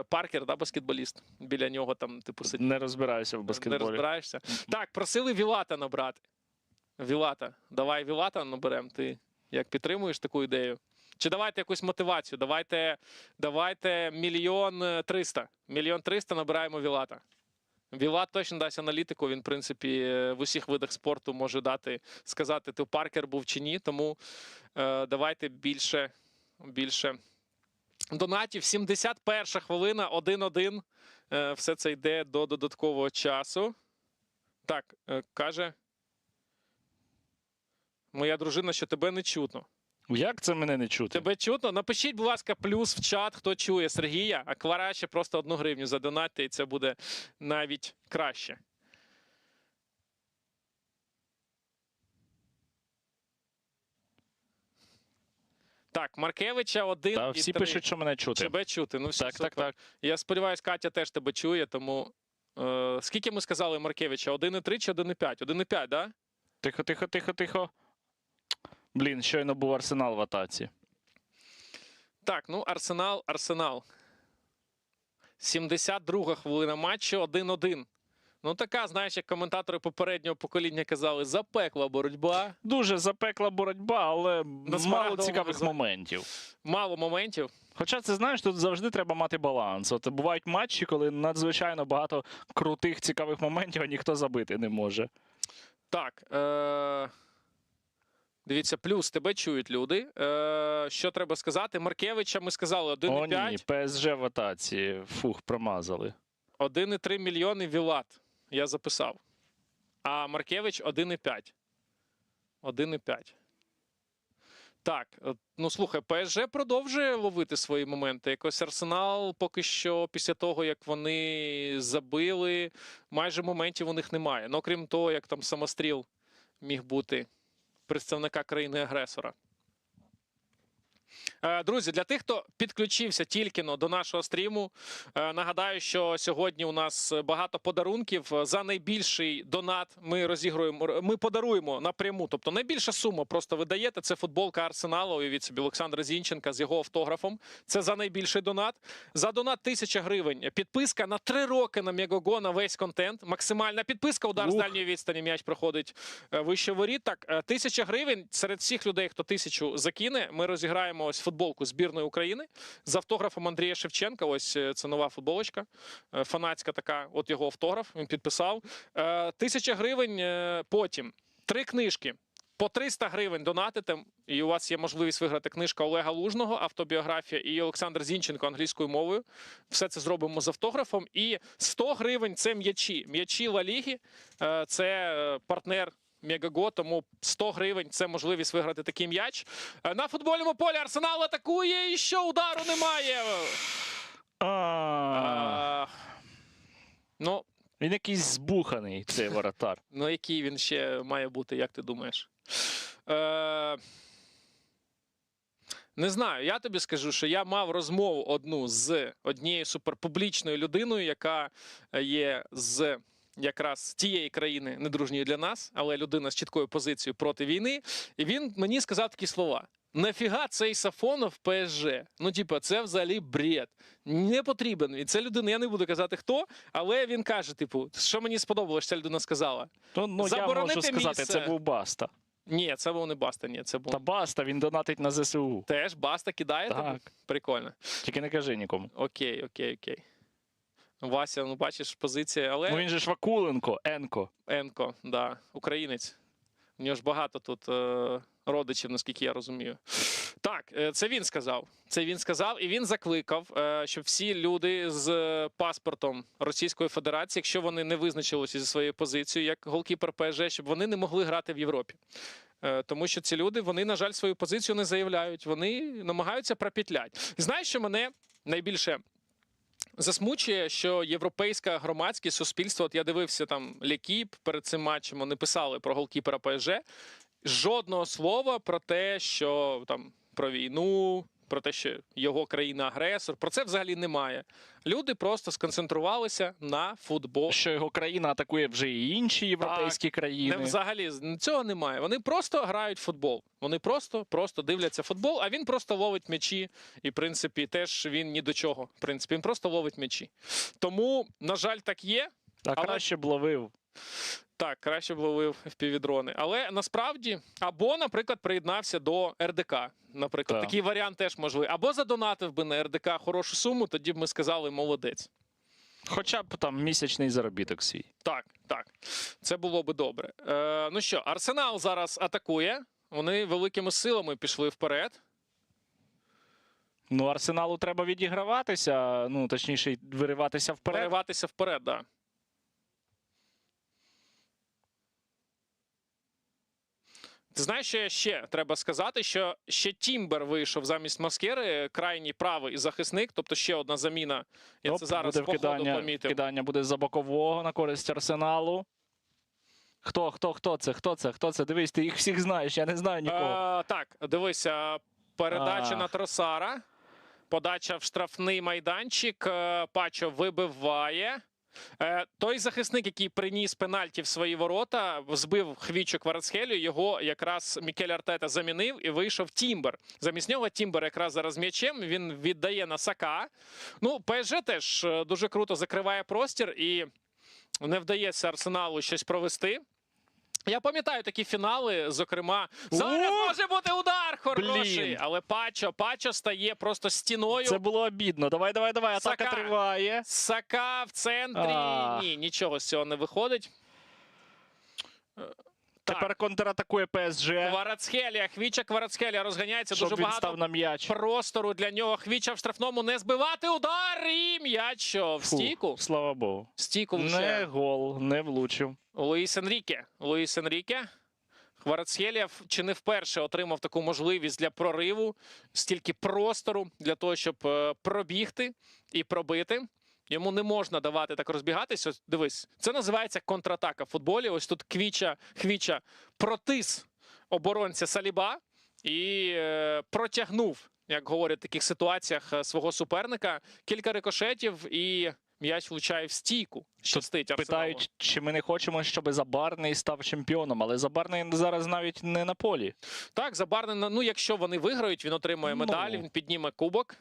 Паркер, да, баскетболіст. Біля нього там, типу, сидить. Не розбираюся в Не баскетболі. розбираєшся. Так, просили Вілата набрати. Вілата. Давай Вілата наберемо. Ти як підтримуєш таку ідею? Чи давайте якусь мотивацію? Давайте мільйон 300. Мільйон 300 набираємо Вілата. Вілат точно дасть аналітику. Він, в принципі, в усіх видах спорту може сказати, ти Паркер був чи ні. Тому давайте більше донатів. 71 хвилина, 1-1. Все це йде до додаткового часу. Так, каже моя дружина, що тебе не чутно. Як це мене не чути? Тебе чутно? Напишіть, будь ласка, плюс в чат, хто чує Сергія, а Квараші просто 1 гривню задонатьте, і це буде навіть краще. Так, Маркевича 1 Та і всі 3. пишуть, що мене чути. Тебе чути. Ну, все, Так, супер. так, так. Я сподіваюся, Катя теж тебе чує, тому... скільки ми сказали Маркевича? 1,3 чи 1,5? 1,5, да? Тихо. Блін, щойно був Арсенал в атаці. Так, ну, Арсенал. 72 хвилина матчу, 1-1. Ну, така, знаєш, як коментатори попереднього покоління казали, запекла боротьба, Дуже запекла боротьба, але мало смарагдовому цікавих визу- моментів. мало моментів. Хоча це, знаєш, тут завжди треба мати баланс. От бувають матчі, коли надзвичайно багато крутих, цікавих моментів, а ніхто забити не може. Так, дивіться, плюс тебе чують люди. Що треба сказати? Маркевича ми сказали О, ні, 1,5, ПСЖ в атаці. Фух, промазали. 1,3 мільйони Вілат. Я записав. А Маркевич 1,5. 1,5. Так, ну слухай, ПСЖ продовжує ловити свої моменти. Якось Арсенал поки що, після того, як вони забили, майже моментів у них немає. Ну, крім того, як там самостріл міг бути представника країни-агресора. Друзі, для тих, хто підключився тільки до нашого стріму, нагадаю, що сьогодні у нас багато подарунків. За найбільший донат ми подаруємо напряму. Тобто найбільша сума просто ви даєте. Це футболка Арсеналу, уявіть собі, Олександра Зінченка з його автографом. Це за найбільший донат. За донат 1000 гривень. Підписка на 3 роки на Мегаго на весь контент. Максимальна підписка, удар з дальньої відстані, м'яч проходить вище воріт. Так, 1000 гривень серед всіх людей, хто 1000 закине, ми розіграємо ось футболку збірної України з автографом Андрія Шевченка. Ось це нова футболочка, фанатська така, от його автограф, він підписав. 1000 гривень потім. 3 книжки. По 300 гривень донатите, і у вас є можливість виграти книжка Олега Лужного, автобіографія, і Олександр Зінченко англійською мовою. Все це зробимо з автографом. І 100 гривень – це м'ячі. М'ячі Ла Ліги, це партнер Мегаго, тому 100 гривень – це можливість виграти такий м'яч. На футбольному полі Арсенал атакує, і що, удару немає. Ну, Він якийсь збуханий, цей воротар. ну, який він ще має бути, як ти думаєш? Не знаю, я тобі скажу, що я мав розмову одну з однією суперпублічною людиною, яка є з якраз тієї країни, недружньої для нас, але людина з чіткою позицією проти війни. І він мені сказав такі слова: нафіга цей Сафонов ПСЖ? Ну, типа, це взагалі бред. Не потрібен. І це людина, я не буду казати хто, але він каже, типу, що мені сподобалось, ця людина сказала. Ну, я Заборонити можу сказати, місце. це був Баста. Ні, це був не Баста, ні, це був Та Баста, він донатить на ЗСУ. теж Баста кидає. Так. тобі? Прикольно. Тільки не кажи нікому. Окей. Вася, ну бачиш, позиція, але Ну він же ж Вакуленко, Енко. Енко, да, українець. У нього ж багато тут родичів, наскільки я розумію. Так, це він сказав. Це він сказав, і він закликав, щоб всі люди з паспортом Російської Федерації, якщо вони не визначилися зі своєю позицією як голкіпер ПСЖ, щоб вони не могли грати в Європі. Тому що ці люди, вони, на жаль, свою позицію не заявляють. Вони намагаються пропетлять. І знаєш, що мене найбільше засмучує, що європейська громадськість, суспільство, от я дивився там Лекіп перед цим матчем, вони писали про голкіпера ПСЖ, жодного слова про те, що там про війну, про те, що його країна-агресор, про це взагалі немає. Люди просто сконцентрувалися на футбол. Що його країна атакує вже і інші європейські країни. Не, взагалі цього немає. Вони просто грають в футбол. Вони просто дивляться футбол, а він просто ловить м'ячі. І, в принципі, теж він ні до чого. В принципі, він просто ловить м'ячі. Тому, на жаль, так є. А але- краще б ловив. Так, краще б ловив впівдрони. Але насправді, або, наприклад, приєднався до РДК. Наприклад, Так. такий варіант теж можливий. Або задонатив би на РДК хорошу суму, тоді б ми сказали молодець. Хоча б там місячний заробіток свій. Так. Це було би добре. Ну що, Арсенал зараз атакує. Вони великими силами пішли вперед. Ну, Арсеналу треба відіграватися, ну, точніше, вириватися вперед. Перериватися вперед, так. Да. Ти знаєш, що ще треба сказати, що ще Тімбер вийшов замість Маскери, крайній правий захисник, тобто ще одна заміна. Я Оп, це зараз буде по ходу вкидання, помітив. кидання буде за бокового на користь Арсеналу. Хто це? Дивись, ти їх всіх знаєш, я не знаю нікого. Так, дивися, передача на Тросара, подача в штрафний майданчик, Пачо вибиває. Той захисник, який приніс пенальті в свої ворота, збив Хвічу Кварацхелію, його якраз Мікель Артета замінив і вийшов Тімбер. Замість нього Тімбер якраз зараз м'ячем, він віддає на Сака. Ну, ПСЖ теж дуже круто закриває простір і не вдається Арсеналу щось провести. Я пам'ятаю такі фінали, зокрема, зараз може бути удар хороший, Блін. але Пачо стає просто стіною. Це було обідно. Давай, атака Сака. триває. Сака в центрі. Ні, нічого з цього не виходить. Тепер контратакує ПСЖ, Кварацхелія, Хвіча Кварацхелія розганяється, щоб дуже він став багато на м'яч. простору для нього. Хвіча в штрафному не збивати, удар і м'яч що, в Фу, стійку? слава Богу. В стійку Не вже. гол, не влучив. Луїс Енріке. Кварацхелія чи не вперше отримав таку можливість для прориву, стільки простору для того, щоб пробігти і пробити. Йому не можна давати так розбігатись. Ось, дивись, це називається контратака в футболі. Ось тут Хвіча протис оборонця Саліба і протягнув, як говорять в таких ситуаціях, свого суперника. Кілька рикошетів і м'яч влучає в стійку. Щастить Арсеналу. Питають, чи ми не хочемо, щоб Забарний став чемпіоном, але Забарний зараз навіть не на полі. Так, Забарний, ну якщо вони виграють, він отримує медаль, він підніме кубок.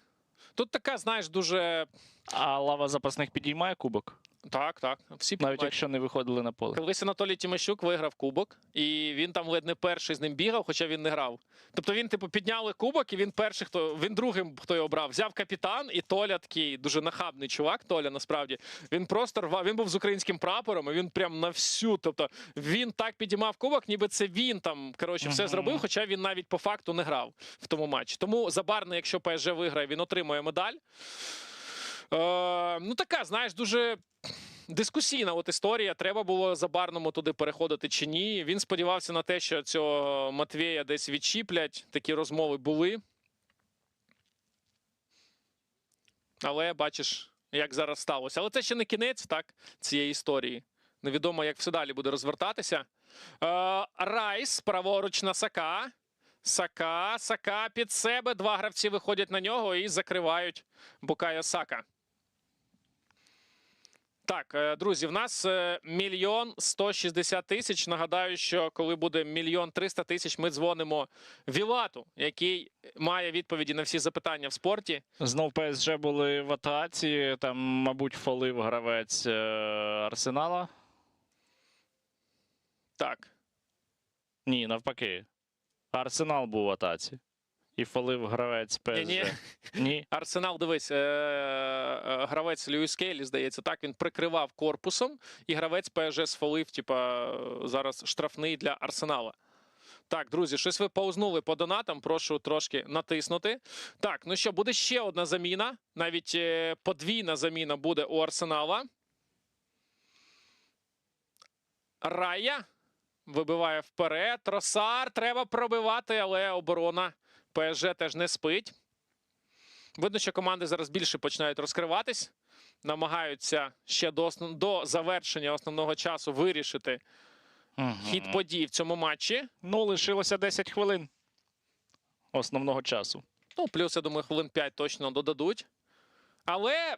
Тут така, знаєш, дуже... А лава запасних підіймає кубок, Так, всі навіть піднімають. якщо не виходили на поле. Колись Анатолій Тімощук виграв кубок, і він там ледь не перший з ним бігав, хоча він не грав. Тобто він, підняли кубок, і він перший, він другим, хто його брав. Взяв капітан, і Толя такий дуже нахабний чувак, Толя, насправді. Він просто рвав, він був з українським прапором, і він прям на всю, тобто він так підіймав кубок, ніби це він там, все зробив, хоча він навіть по факту не грав в тому матчі. Тому Забарний, якщо ПСЖ виграє, він отримує медаль. Ну така, знаєш, дуже дискусійна от історія. Треба було Забарному туди переходити чи ні. Він сподівався на те, що цього Матвія десь відчіплять. Такі розмови були. Але бачиш, як зараз сталося. Але це ще не кінець, так, цієї історії. Невідомо, як все далі буде розвертатися. Райс, праворуч на Сака. Сака під себе. Два гравці виходять на нього і закривають Букайо Сака. Так, друзі, в нас 1 160 000. Нагадаю, що коли буде 1 300 000, ми дзвонимо Вілату, який має відповіді на всі запитання в спорті. Знов ПСЖ були в атаці. Там, мабуть, фолив гравець Арсенала. Так. Ні, навпаки. Арсенал був в атаці. І фолив гравець ПСЖ. Ні-ні. Ні? Арсенал, дивись, гравець Льюіс Келлі, здається, так, він прикривав корпусом, і гравець ПСЖ сфолив, типа, зараз штрафний для Арсенала. Так, друзі, щось ви паузнули по донатам, прошу трошки натиснути. Так, ну що, буде ще одна заміна, навіть подвійна заміна буде у Арсенала. Рая вибиває вперед, Тросар, треба пробивати, але оборона ПСЖ теж не спить. Видно, що команди зараз більше починають розкриватись. Намагаються ще до завершення основного часу вирішити хід подій в цьому матчі. Ну, лишилося 10 хвилин основного часу. Ну, плюс, я думаю, хвилин 5 точно додадуть. Але,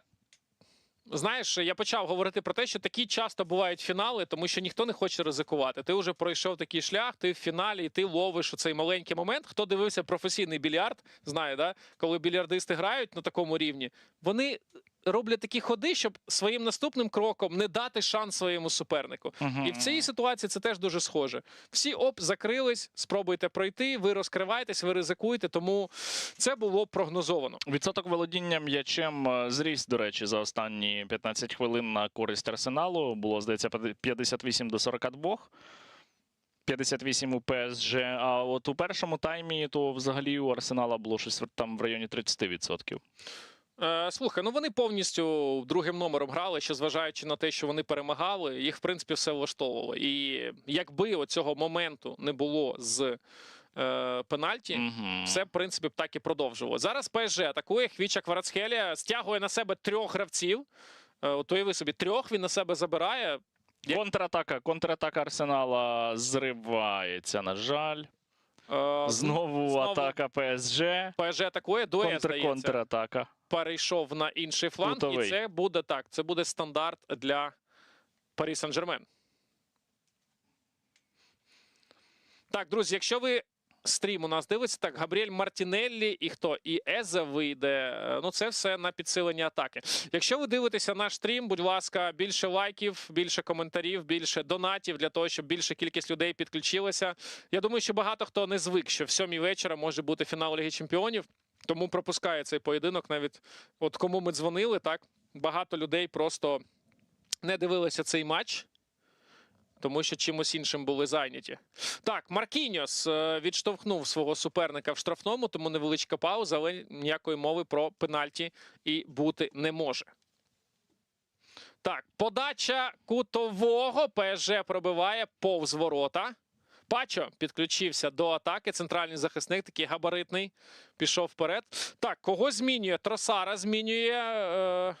знаєш, я почав говорити про те, що такі часто бувають фінали, тому що ніхто не хоче ризикувати. Ти вже пройшов такий шлях, ти в фіналі, і ти ловиш цей маленький момент. Хто дивився професійний більярд, знає, да? Коли більярдисти грають на такому рівні, вони роблять такі ходи, щоб своїм наступним кроком не дати шанс своєму супернику. І в цій ситуації це теж дуже схоже. Всі закрились, спробуйте пройти, ви розкриваєтесь, ви ризикуєте, тому це було прогнозовано. Відсоток володіння м'ячем зріс, до речі, за останні 15 хвилин на користь Арсеналу. Було, здається, 58 до 42. 58 у ПСЖ, а от у першому таймі то взагалі у Арсенала було щось там в районі 30%. Слухай, ну вони повністю другим номером грали, що зважаючи на те, що вони перемагали, їх, в принципі, все влаштовувало. І якби оцього моменту не було з пенальті, все, в принципі, так і продовжувало. Зараз ПСЖ атакує, Хвіча Кварацхелія стягує на себе 3 гравців. От уяви собі, 3 він на себе забирає. Контратака Арсенала зривається, на жаль. Знову атака ПСЖ. ПСЖ атакує, дует, здається, Контратака. перейшов на інший фланг, Крутовий. і це буде так, це буде стандарт для Парі Сен-Жермен. Так, друзі, якщо ви стрім у нас дивитеся, так, Габріель Мартінеллі і хто? І Езе вийде. Ну, це все на підсилення атаки. Якщо ви дивитеся наш стрім, будь ласка, більше лайків, більше коментарів, більше донатів, для того, щоб більша кількість людей підключилася. Я думаю, що багато хто не звик, що в 7 вечора може бути фінал Ліги Чемпіонів, тому пропускає цей поєдинок. Навіть от кому ми дзвонили, так, багато людей просто не дивилися цей матч, тому що чимось іншим були зайняті. Так, Маркіньос відштовхнув свого суперника в штрафному, тому невеличка пауза, але ніякої мови про пенальті і бути не може. Так, подача кутового. ПСЖ пробиває повз ворота. Пачо підключився до атаки. Центральний захисник, такий габаритний, пішов вперед. Так, кого змінює? Тросара змінює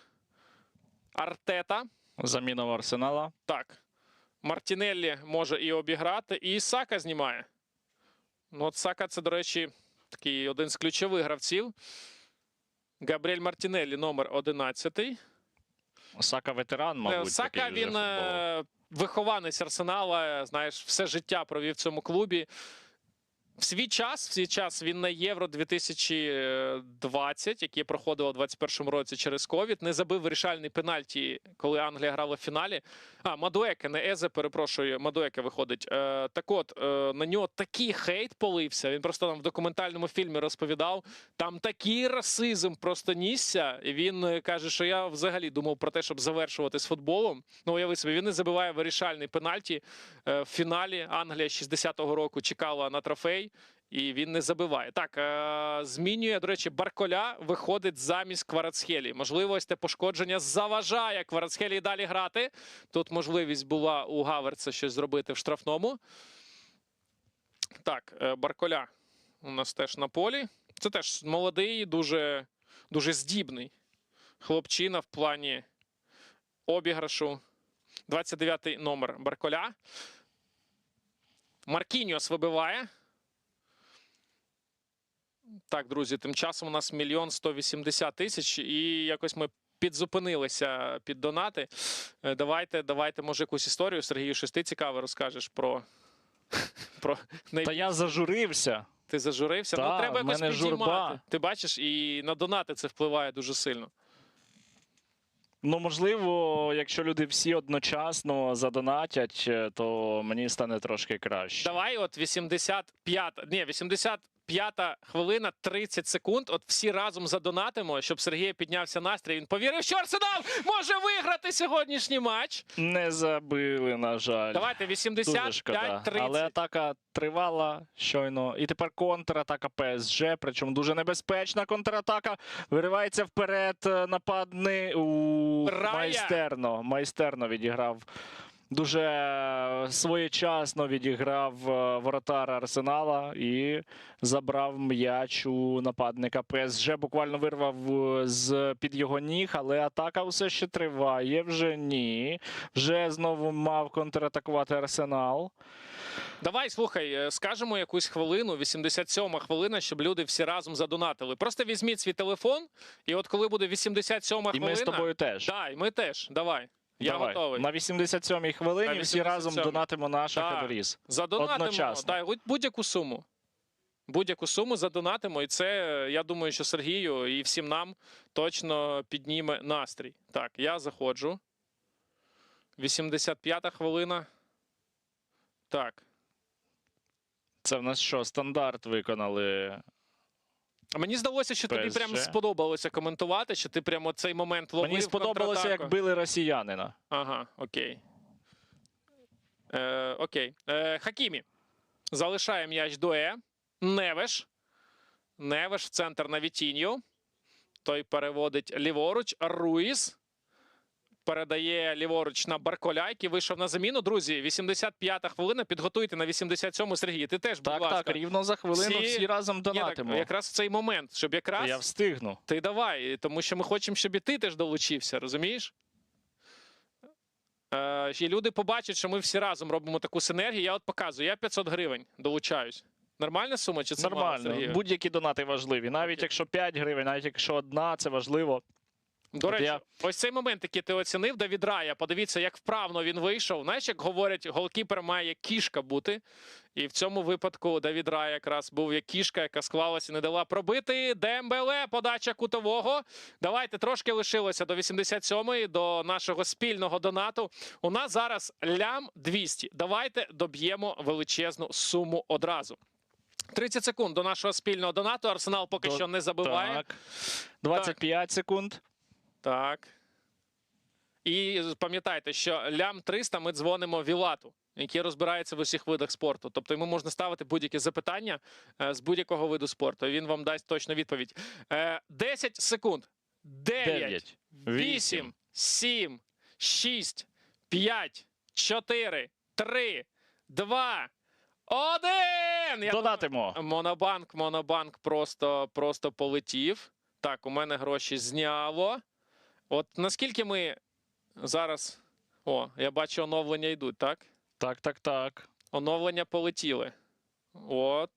Артета. Заміна в Арсенала. Так. Мартінеллі може і обіграти, і Сака знімає. Ну, от Сака – це, до речі, такий один з ключових гравців. Габріель Мартінеллі, номер 11. Сака ветеран, мабуть. Сака, такий вже він футболу. вихованець Арсенала, знаєш, все життя провів в цьому клубі. В свій час він на Євро 2020, яке проходило у 2021 році через ковід, не забив вирішальний пенальті, коли Англія грала в фіналі. Мадуеке, не Езе, перепрошую, Мадуеке виходить. Так от, на нього такий хейт полився, він просто там в документальному фільмі розповідав, там такий расизм просто нісся, і він каже, що я взагалі думав про те, щоб завершувати з футболом. Ну, уяви собі, він не забиває вирішальний пенальті в фіналі. Англія 60-го року чекала на трофей, і він не забиває. Так, змінює, до речі, Барколя виходить замість Кварацхелії. Можливо, ось те пошкодження заважає Кварацхелії далі грати. Тут можливість була у Гаверца щось зробити в штрафному. Так, Барколя у нас теж на полі. Це теж молодий, дуже, дуже здібний хлопчина в плані обіграшу. 29-й номер Барколя. Маркіньос вибиває. Так, друзі, тим часом у нас 1 180 000 і якось ми підзупинилися під донати. Давайте, може, якусь історію, Сергію, щось ти цікаве розкажеш про... Та я зажурився. Ти зажурився? Та, Ну, треба в якось мене підіймати. журба. Ти бачиш, і на донати це впливає дуже сильно. Ну, можливо, якщо люди всі одночасно задонатять, то мені стане трошки краще. Давай от 85-та хвилина, 30 секунд. От всі разом задонатимо, щоб Сергія піднявся настрій. Він повірив, що Арсенал може виграти сьогоднішній матч. Не забили, на жаль. Давайте Дуже шкода. 85-30. Але атака тривала щойно. І тепер контратака ПСЖ, причому дуже небезпечна контратака. Виривається вперед нападний. Рая! Майстерно відіграв. Дуже своєчасно відіграв воротар Арсенала і забрав м'яч у нападника ПСЖ. Буквально вирвав з-під його ніг, але атака все ще триває. Вже ні. Вже знову мав контратакувати Арсенал. Давай, слухай, скажемо якусь хвилину, 87-ма хвилина, щоб люди всі разом задонатили. Просто візьміть свій телефон, і от коли буде 87-ма І хвилина... ми з тобою теж. Так, і ми теж. Давай. Я Давай. готовий. На 87-й хвилині На всі разом 87-й. донатимо наш Так. Ахедоріс. Задонатимо, Одночасно. так, будь-яку суму. Будь-яку суму задонатимо, і це, я думаю, що Сергію і всім нам точно підніме настрій. Так, я заходжу. 85-та хвилина. Так. Це в нас що, стандарт виконали? А мені здалося, що тобі ПСЖ. прям сподобалося коментувати, що ти прямо цей момент ловив. Мені сподобалося, контратаку. як били росіянина. Ага, окей. Окей. Хакімі. Залишає м'яч Дуе. Невеш. Невеш в центр на Вітіньо. Той переводить ліворуч. Руїс. Передає ліворуч на Барколя, який вийшов на заміну. Друзі, 85-та хвилина. Підготуйте на 87-му, Сергій. Ти теж, будь Так, ласка. так, рівно за хвилину всі разом Ні, так, донатимо. якраз в цей момент, щоб якраз... Я встигну. Ти давай, тому що ми хочемо, щоб і ти теж долучився, розумієш? І люди побачать, що ми всі разом робимо таку синергію. Я от показую, я 500 гривень долучаюсь. Нормальна сума чи це мало, Нормально. Сергію? Будь-які донати важливі. Навіть Окей. якщо 5 гривень, навіть якщо одна, це важливо. До речі, Я- ось цей момент, який ти оцінив, Давід Рая. Подивіться, як вправно він вийшов. Знаєш, як говорять, голкіпер має кішка бути. І в цьому випадку Давід Рая якраз був як кішка, яка склалася і не дала пробити. Дембеле, подача кутового. Давайте, трошки лишилося до 87-ї, до нашого спільного донату. У нас зараз лям 200. Давайте доб'ємо величезну суму одразу. 30 секунд до нашого спільного донату. Арсенал поки що не забиває. Так. 25 секунд. Так. І пам'ятайте, що лям 300 ми дзвонимо Вілату, який розбирається в усіх видах спорту. Тобто йому можна ставити будь-які запитання з будь-якого виду спорту. І він вам дасть точну відповідь. 10 секунд. 9, 8, 7, 6, 5, 4, 3, 2, 1! Донатимо. Монобанк просто полетів. Так, у мене гроші зняло. От наскільки ми зараз... О, я бачу, оновлення йдуть, так? Так. Оновлення полетіли. От.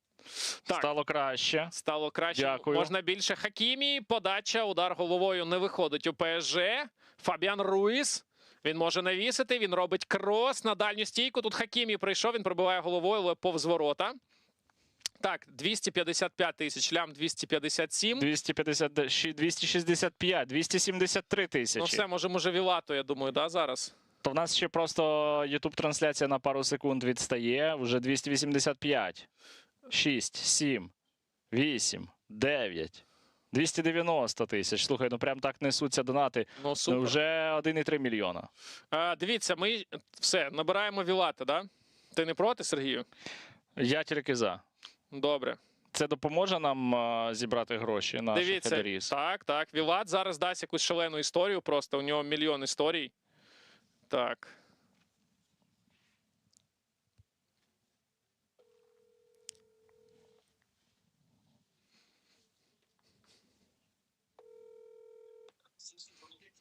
Так, Стало краще. краще. Дякую. Можна більше. Хакімі, подача, удар головою не виходить у ПСЖ. Фабіан Руїс. Він може навісити, він робить крос на дальню стійку. Тут Хакімі прийшов, він пробиває головою, але повз ворота. Так, 255 тисяч, лям 257. 265, 273 тисячі. Ну все, може Вілато, я думаю, да, зараз? То в нас ще просто YouTube-трансляція на пару секунд відстає. Вже 285. 6, 7, 8, 9, 290 тисяч. Слухай, ну прям так несуться донати. Ну, супер. Ну, вже 1,3 мільйона. Дивіться, ми все, набираємо Вілата, да? Ти не проти, Сергію? Я тільки за. Добре. Це допоможе нам зібрати гроші на Дивіться, Ахедоріс? так. Вілат зараз дасть якусь шалену історію, просто у нього мільйон історій. Так.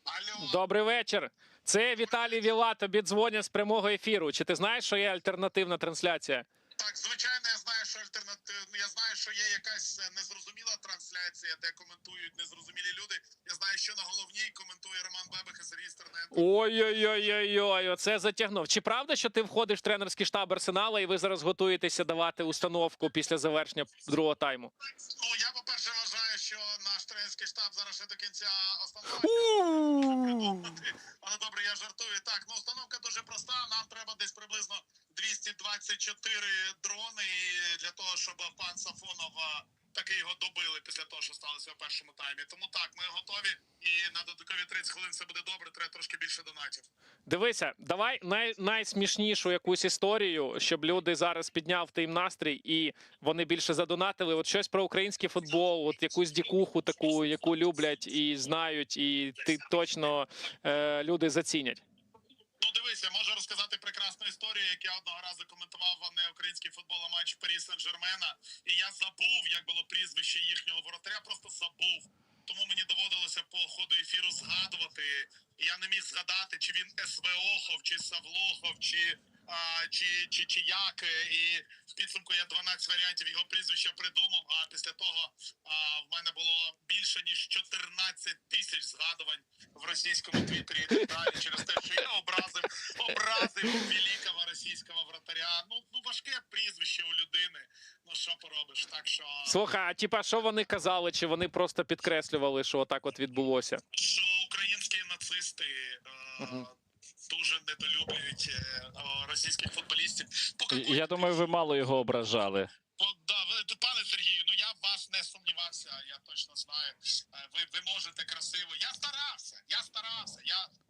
Алло, Добрий вечір. Це Віталій Вілат, тобі дзвонять з прямого ефіру. Чи ти знаєш, що є альтернативна трансляція? та Так, звичайно, я знаю, що я знаю, що є якась незрозуміла трансляція, де коментують незрозумілі люди. Я знаю, що на головній коментує Роман Бебих і Сергій Стерненко. Ой-ой-ой-ой-ой, оце затягнув. Чи правда, що ти входиш в тренерський штаб Арсенала і ви зараз готуєтеся давати установку після завершення другого тайму? Ну, я, по-перше, вважаю, що наш тренерський штаб зараз ще до кінця придумати. Але добре, я жартую. Так, ну установка дуже проста. Нам треба десь приблизно 224 дрони і для того, щоб пан Сафонов таки його добили після того, що сталося в першому таймі. Тому так, ми готові і на додаткові 30 хвилин все буде добре, треба трошки більше донатів. Дивися, давай найсмішнішу якусь історію, щоб люди зараз підняв їм настрій і вони більше задонатили. От щось про український футбол, от якусь дікуху таку, яку люблять і знають, і ти точно люди зацінять. Ну, дивися, можу розказати прекрасну історію, як я одного разу коментував не український футбол, а матч Парі Сен-Жермена. І я забув, як було прізвище їхнього воротаря, просто забув. Тому мені доводилося по ходу ефіру згадувати. І я не міг згадати, чи він СВОхов, чи Савлохов, чи як. І в підсумку я 12 варіантів його прізвища придумав, а після того в мене було більше, ніж 14 тисяч згадувань в російському твіттері і так далі, через те, що я образив великого російського вратаря. Ну, важке прізвище у людини. Ну, що поробиш? Так що... Слухай, а типа, що вони казали, чи вони просто підкреслювали, що отак от відбулося? Що українські нацисти дуже недолюблюють російських футболістів. Я думаю, ви мало його ображали. Пане Сергію, ну я в вас не сумнівався, я точно знаю. Ви можете красиво. Я старався.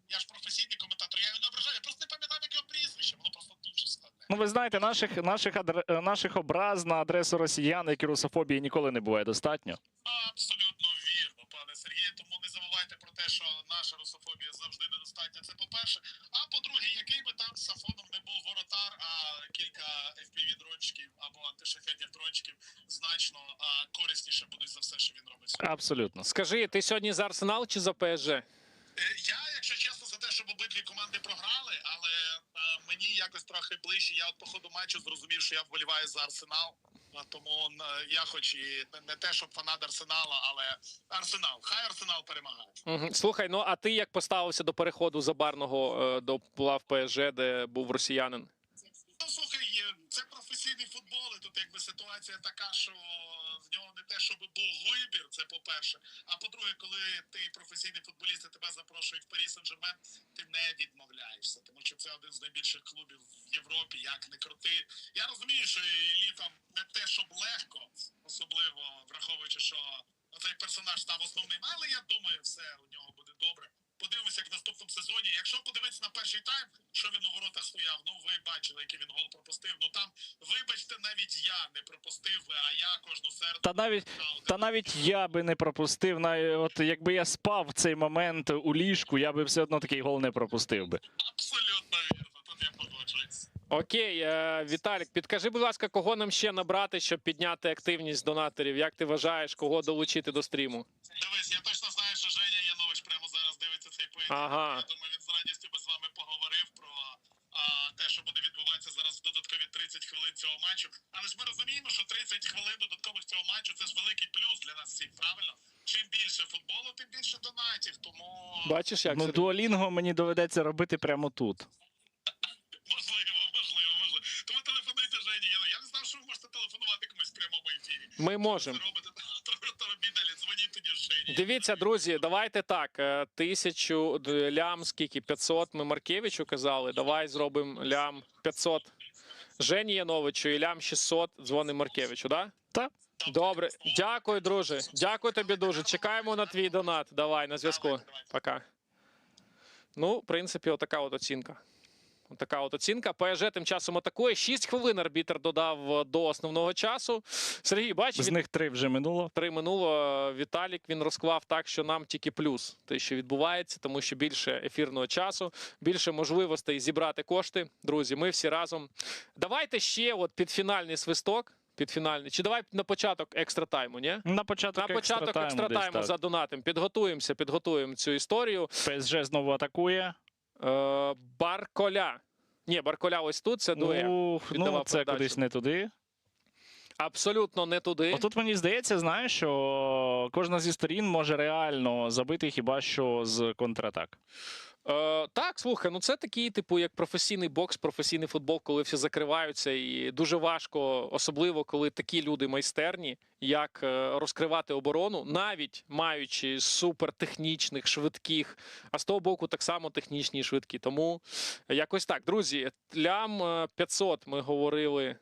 Я ж професійний коментатор, я його не ображаю. Я просто не пам'ятаю, як його прізвище, воно просто дуже складне. Ну, ви знаєте, наших образ на адресу росіян, як і русофобії, ніколи не буває достатньо. Абсолютно вірно, пане Сергію. Тому не забувайте про те, що наша русофобія завжди недостатня. Це по-перше. А по-друге, який би там Сафонов не був воротар, а кілька FPV-дрончиків або антишахедних дрончиків значно корисніше будуть за все, що він робить. Абсолютно. Скажи, ти сьогодні за Арсенал чи за ПСЖ? Я, якщо чесно, за те, щоб обидві команди програли, але мені якось трохи ближче. Я от по ходу матчу зрозумів, що я вболіваю за Арсенал. Тому я хоч і не те, щоб фанат Арсенала, але Арсенал. Хай Арсенал перемагає. Угу. Слухай, ну а ти як поставився до переходу Забарного до лав ПСЖ, де був росіянин? Ну, слухай, це професійний футбол, і тут якби ситуація така, що в нього не те, щоб був вибір, це по-перше. А по-друге, коли ти професійний футболіст і тебе запрошують в Парі Сен-Жермен, ти не відмовляєшся, тому що це один з найбільших клубів в Європі, як не крути. Я розумію, що літом не те, щоб легко, особливо враховуючи, що цей персонаж став основним, але я думаю, все у нього буде добре. Подивимося, як в наступному сезоні. Якщо подивитися на перший тайм, що він у воротах стояв, ну ви бачили, який він гол пропустив. Ну там, вибачте, навіть я не пропустив, а я кожну середу... Та навіть я би не пропустив. От якби я спав в цей момент у ліжку, я би все одно такий гол не пропустив би. Абсолютно вірно, тут я погоджуюсь. Окей, Віталік, підкажи, будь ласка, кого нам ще набрати, щоб підняти активність донаторів? Як ти вважаєш, кого долучити до стріму? Дивись, я точно знаю, що Женя Янович прямо зараз дивиться цей поєдинок. Ага. Я думаю, він з радістю би з вами поговорив про те, що буде відбуватися зараз в додаткові 30 хвилин цього матчу. Але ж ми розуміємо, що 30 хвилин додаткових цього матчу – це ж великий плюс для нас всіх, правильно? Чим більше футболу, тим більше донатів, тому... Бачиш, як Ну, Сергій? дуолінго мені доведеться робити прямо тут. Можливо. Тому телефонуйте Жені. Я не знав, що ви можете телефонувати комусь в прямому ефірі. Ми можемо. Це робите, то робіть далі, дзвоніть тоді Жені. Дивіться, друзі, давайте так. 1000 лям, скільки? 500 ми Маркевичу казали. Давай зробимо лям 500 Жені Яновичу і лям 600 дзвонимо Маркевичу, так? Так. Добре. Дякую, друже. Дякую тобі дуже. Чекаємо на твій донат. Давай, на зв'язку. Пока. Ну, в принципі, отака от оцінка. Така от оцінка. ПСЖ тим часом атакує. 6 хвилин арбітр додав до основного часу. Сергій, бачиш, З них 3 вже минуло. 3 минуло. Віталік, він розклав так, що нам тільки плюс те, що відбувається, тому що більше ефірного часу, більше можливостей зібрати кошти. Друзі, ми всі разом. Давайте ще от під фінальний свисток. Підфінальний. Чи давай на початок екстра тайму, ні? На початок екстра тайму задонатимо. Підготуємо цю історію. ПСЖ знову атакує. Барколя. Ні, Барколя ось тут, це Дуе. Ух, ну, віддавав це передачу. кудись не туди. Абсолютно не туди. Отут мені здається, знаєш, що кожна зі сторін може реально забити хіба що з контратак. Так, слухай, ну це такий, типу, як професійний бокс, професійний футбол, коли всі закриваються, і дуже важко, особливо коли такі люди майстерні, як розкривати оборону, навіть маючи супертехнічних, швидких, а з того боку так само технічні і швидкі. Тому якось так. Друзі, лям 500 ми говорили.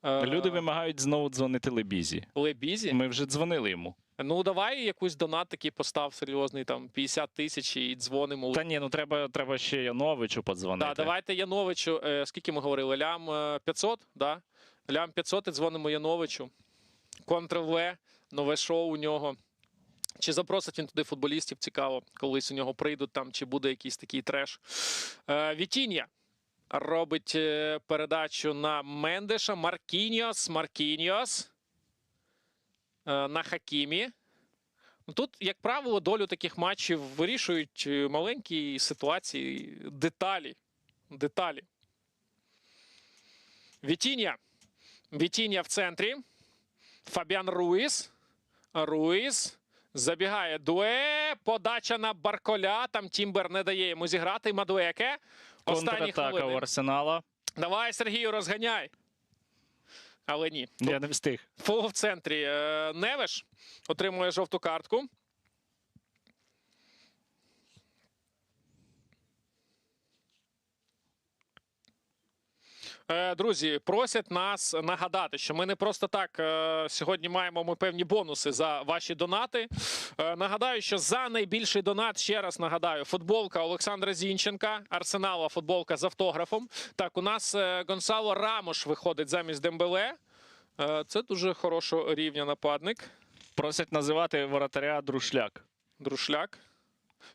Люди вимагають знову дзвонити Лебізі. Лебізі. Ми вже дзвонили йому. Ну, давай якусь донат такий постав серйозний, там 50 тисяч і дзвонимо. Та ні, ну треба ще Яновичу подзвонити. Так, давайте Яновичу. Скільки ми говорили? Лям 500, да? Лям 500 і дзвонимо Яновичу. Ctrl-V, нове шоу у нього. Чи запросить він туди футболістів, цікаво, колись у нього прийдуть там, чи буде якийсь такий треш. Вітіння робить передачу на Мендеша. Маркіньос. На Хакімі. Ну, тут, як правило, долю таких матчів вирішують маленькі ситуації, деталі. Вітіння в центрі. Фабіан Руїс. Забігає Дуе. Подача на Барколя. Там Тімбер не дає йому зіграти. Мадуеке. Останні Контратака у хвилини. Арсенала. Давай, Сергію, розганяй. Але ні. Я не встиг. Фол в центрі. Невеш отримує жовту картку. Друзі, просять нас нагадати, що ми не просто так сьогодні маємо ми певні бонуси за ваші донати. Нагадаю, що за найбільший донат, ще раз нагадаю, футболка Олександра Зінченка, Арсенала футболка з автографом. Так, у нас Гонсало Рамош виходить замість Дембеле. Це дуже хорошого рівня нападник. Просять називати воротаря Друшляк.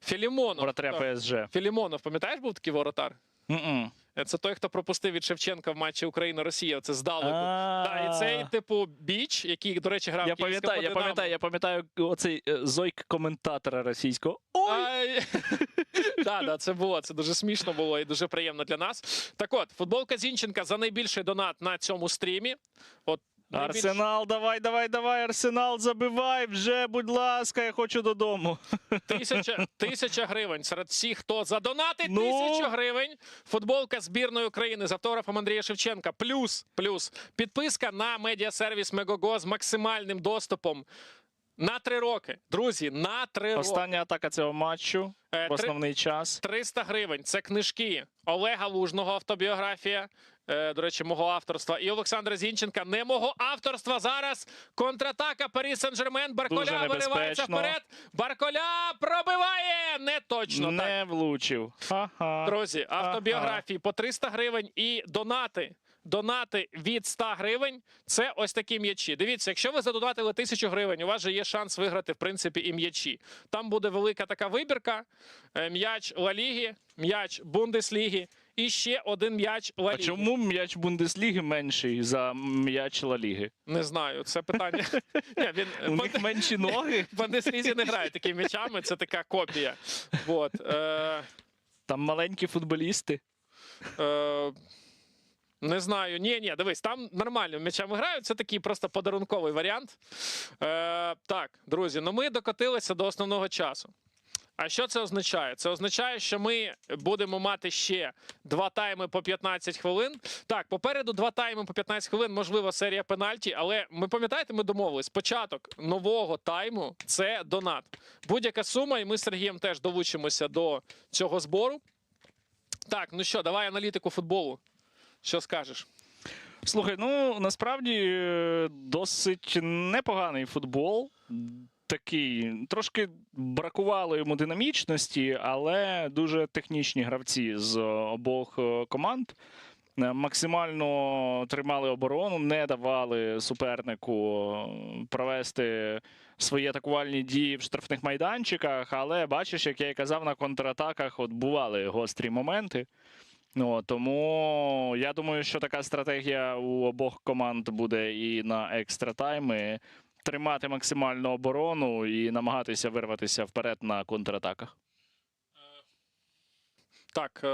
Філімонов. Воротаря ПСЖ. Філімонов, пам'ятаєш, був такий воротар? М-м. Це той, хто пропустив від Шевченка в матчі Україна-Росія. Це здалеку. А. Так, і цей, типу, Біч, який, до речі, грав Я в Київському Динамо. пам'ятаю оцей зойк коментатора російського. Ой! Так, це було. Це дуже смішно було і дуже приємно для нас. Так от, футболка Зінченка за найбільший донат на цьому стрімі. От Арсенал, давай, Арсенал, забивай вже, будь ласка, я хочу додому. 1000 гривень серед всіх, хто задонатить, Ну? 1000 гривень. Футболка збірної України з автографом Андрія Шевченка. Плюс підписка на медіасервіс Мегого з максимальним доступом на 3 роки. Друзі, на 3 роки. Остання атака цього матчу в основний час. 300 гривень. Це книжки Олега Лужного, автобіографія. До речі, мого авторства. І Олександра Зінченка. Не мого авторства. Зараз контратака Парі Сен-Жермен. Барколя Дуже виривається небезпечно. вперед. Барколя пробиває. Не точно. Так. Не влучив. Ха-ха. Друзі, автобіографії по 300 гривень і донати від 100 гривень – це ось такі м'ячі. Дивіться, якщо ви задонатили 1000 гривень, у вас же є шанс виграти, в принципі, і м'ячі. Там буде велика така вибірка. М'яч Ла Ліги, м'яч Бундесліги і ще один м'яч Ла А Ліги. чому м'яч Бундесліги менший за м'яч Ла Ліги? Не знаю, це питання. Ні, У них менші ноги? в Бундеслізі не грає такими м'ячами, це така копія. Вот. Там маленькі футболісти. Не знаю. Ні, дивись, там нормально м'ячами грають. Це такий просто подарунковий варіант. Так, друзі, ну ми докотилися до основного часу. А що це означає? Це означає, що ми будемо мати ще 2 тайми по 15 хвилин. Так, попереду 2 тайми по 15 хвилин, можливо, серія пенальті, але ми пам'ятаєте, ми домовились, початок нового тайму – це донат. Будь-яка сума, і ми з Сергієм теж долучимося до цього збору. Так, ну що, давай аналітику футболу. Що скажеш? Слухай, ну насправді досить непоганий футбол. Такий, трошки бракувало йому динамічності, але дуже технічні гравці з обох команд. Максимально тримали оборону, не давали супернику провести свої атакувальні дії в штрафних майданчиках, але бачиш, як я і казав, на контратаках от бували гострі моменти. Ну, тому я думаю, що така стратегія у обох команд буде і на екстра тайми. Тримати максимальну оборону і намагатися вирватися вперед на контратаках. Так,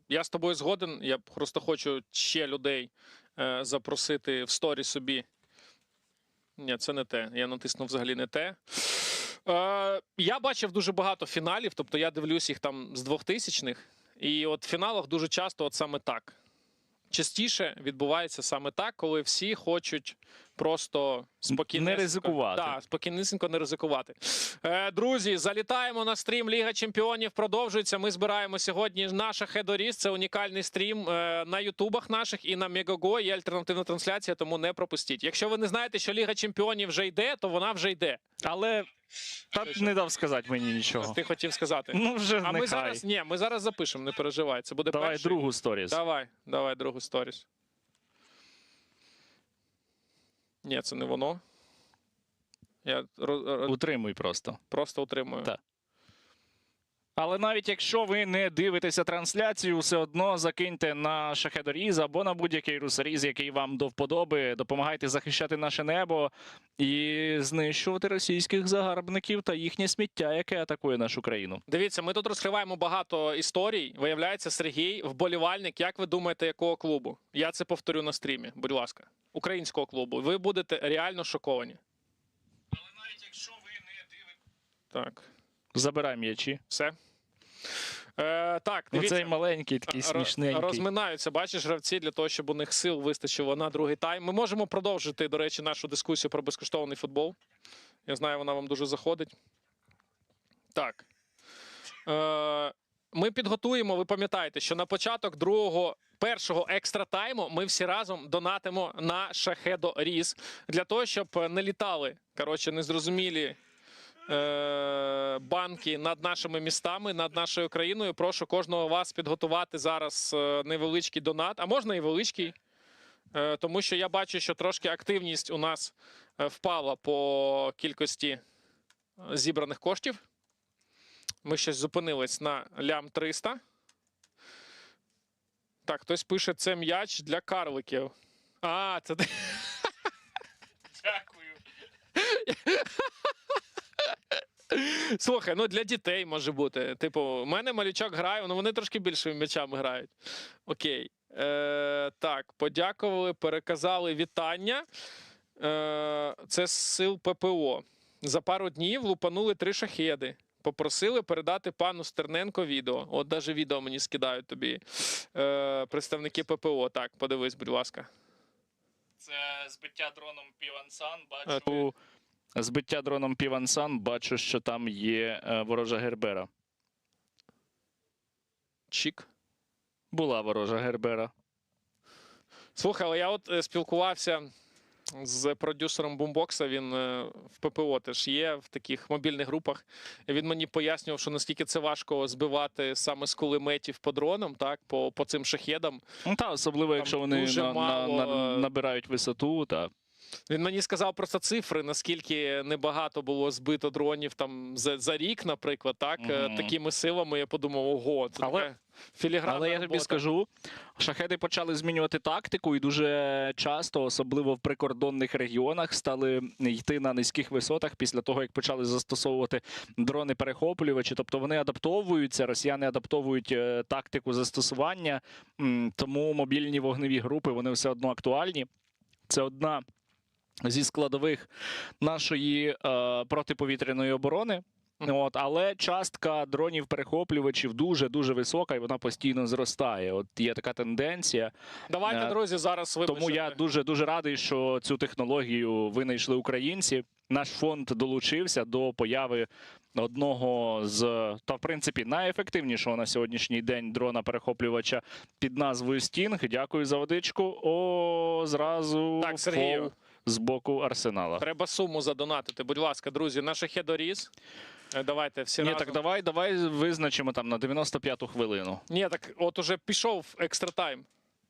я з тобою згоден. Я просто хочу ще людей запросити в сторі собі. Ні, це не те. Я натиснув взагалі не те. Я бачив дуже багато фіналів, тобто я дивлюсь їх там з 2000-х. І от в фіналах дуже часто от саме так. Частіше відбувається саме так, коли всі хочуть просто спокійно Не ризикувати. Так, спокійнісінько не ризикувати. Друзі, залітаємо на стрім Ліга Чемпіонів. Продовжується. Ми збираємо сьогодні наша Хедоріс. Це унікальний стрім на ютубах наших і на Мегаго. Є альтернативна трансляція, тому не пропустіть. Якщо ви не знаєте, що Ліга Чемпіонів вже йде, то вона вже йде. Але не дав сказати мені нічого. Ти хотів сказати. Ну вже А нехай. ми зараз запишемо, не переживай. Це буде Давай перший. другу сторіс. Давай другу сторіс. Ні, це не воно. Я Утримуй просто. просто утримую. Так. Але навіть якщо ви не дивитеся трансляцію, все одно закиньте на Шахедоріз або на будь-який русаріз, який вам до вподоби. Допомагайте захищати наше небо і знищувати російських загарбників та їхнє сміття, яке атакує нашу країну. Дивіться, ми тут розкриваємо багато історій. Виявляється, Сергій вболівальник. Як ви думаєте, якого клубу? Я це повторю на стрімі, будь ласка. Українського клубу. Ви будете реально шоковані. Але навіть якщо ви не дивитеся... Так, Забирай м'ячі. все. Так, дивіться. Оцей маленький, такий смішненький. Розминаються, бачиш, гравці для того, щоб у них сил вистачило на другий тайм. Ми можемо продовжити, до речі, нашу дискусію про безкоштовний футбол. Я знаю, вона вам дуже заходить. Так. Ми підготуємо, ви пам'ятаєте, що на початок першого екстра тайму ми всі разом донатимо на Шахедоріз для того, щоб не літали, незрозумілі банки над нашими містами, над нашою країною. Прошу кожного вас підготувати зараз невеличкий донат, а можна і величкий, тому що я бачу, що трошки активність у нас впала по кількості зібраних коштів. Ми щось зупинились на лям 300. Так, хтось пише, це м'яч для карликів. А, це... Дякую. Слухай, ну для дітей може бути. Типу, у мене малючок грає, ну вони трошки більшими м'ячами грають. Окей. Так, подякували, переказали вітання. Це з сил ППО. За пару днів лупанули 3 шахеди. Попросили передати пану Стерненко відео. От навіть відео мені скидають тобі представники ППО. Так, подивись, будь ласка. Це збиття дроном Півансан. Бачу... Збиття дроном Півансан, бачу, що там є ворожа Гербера. Чік. Була ворожа Гербера. Слухай, але я от спілкувався з продюсером Бумбокса, він в ППО теж є, в таких мобільних групах. І він мені пояснював, що наскільки це важко збивати саме з кулеметів по дронам, так, по цим шахедам. Ну, та, особливо, якщо вони набирають висоту. Та. Він мені сказав просто цифри, наскільки небагато було збито дронів там за рік, наприклад, так, такими силами. Я подумав, ого, це таке філігранна Але я тобі робота. скажу, шахеди почали змінювати тактику і дуже часто, особливо в прикордонних регіонах, стали йти на низьких висотах після того, як почали застосовувати дрони-перехоплювачі. Тобто вони адаптовуються, росіяни адаптовують тактику застосування, тому мобільні вогневі групи, вони все одно актуальні. Це одна зі складових нашої протиповітряної оборони. От, але частка дронів-перехоплювачів дуже-дуже висока, і вона постійно зростає. От є така тенденція. Давайте, друзі, зараз вибачте. Тому я дуже-дуже радий, що цю технологію винайшли українці. Наш фонд долучився до появи одного з, та в принципі, найефективнішого на сьогоднішній день дрона-перехоплювача під назвою Стінг. Дякую за водичку. Зразу Так, Сергію. фол з боку Арсенала. Треба суму задонатити. Будь ласка, друзі, на Шахедоріз. Давайте всі разом. Так давай визначимо там на 95-ту хвилину. Ні, так от уже пішов екстра тайм.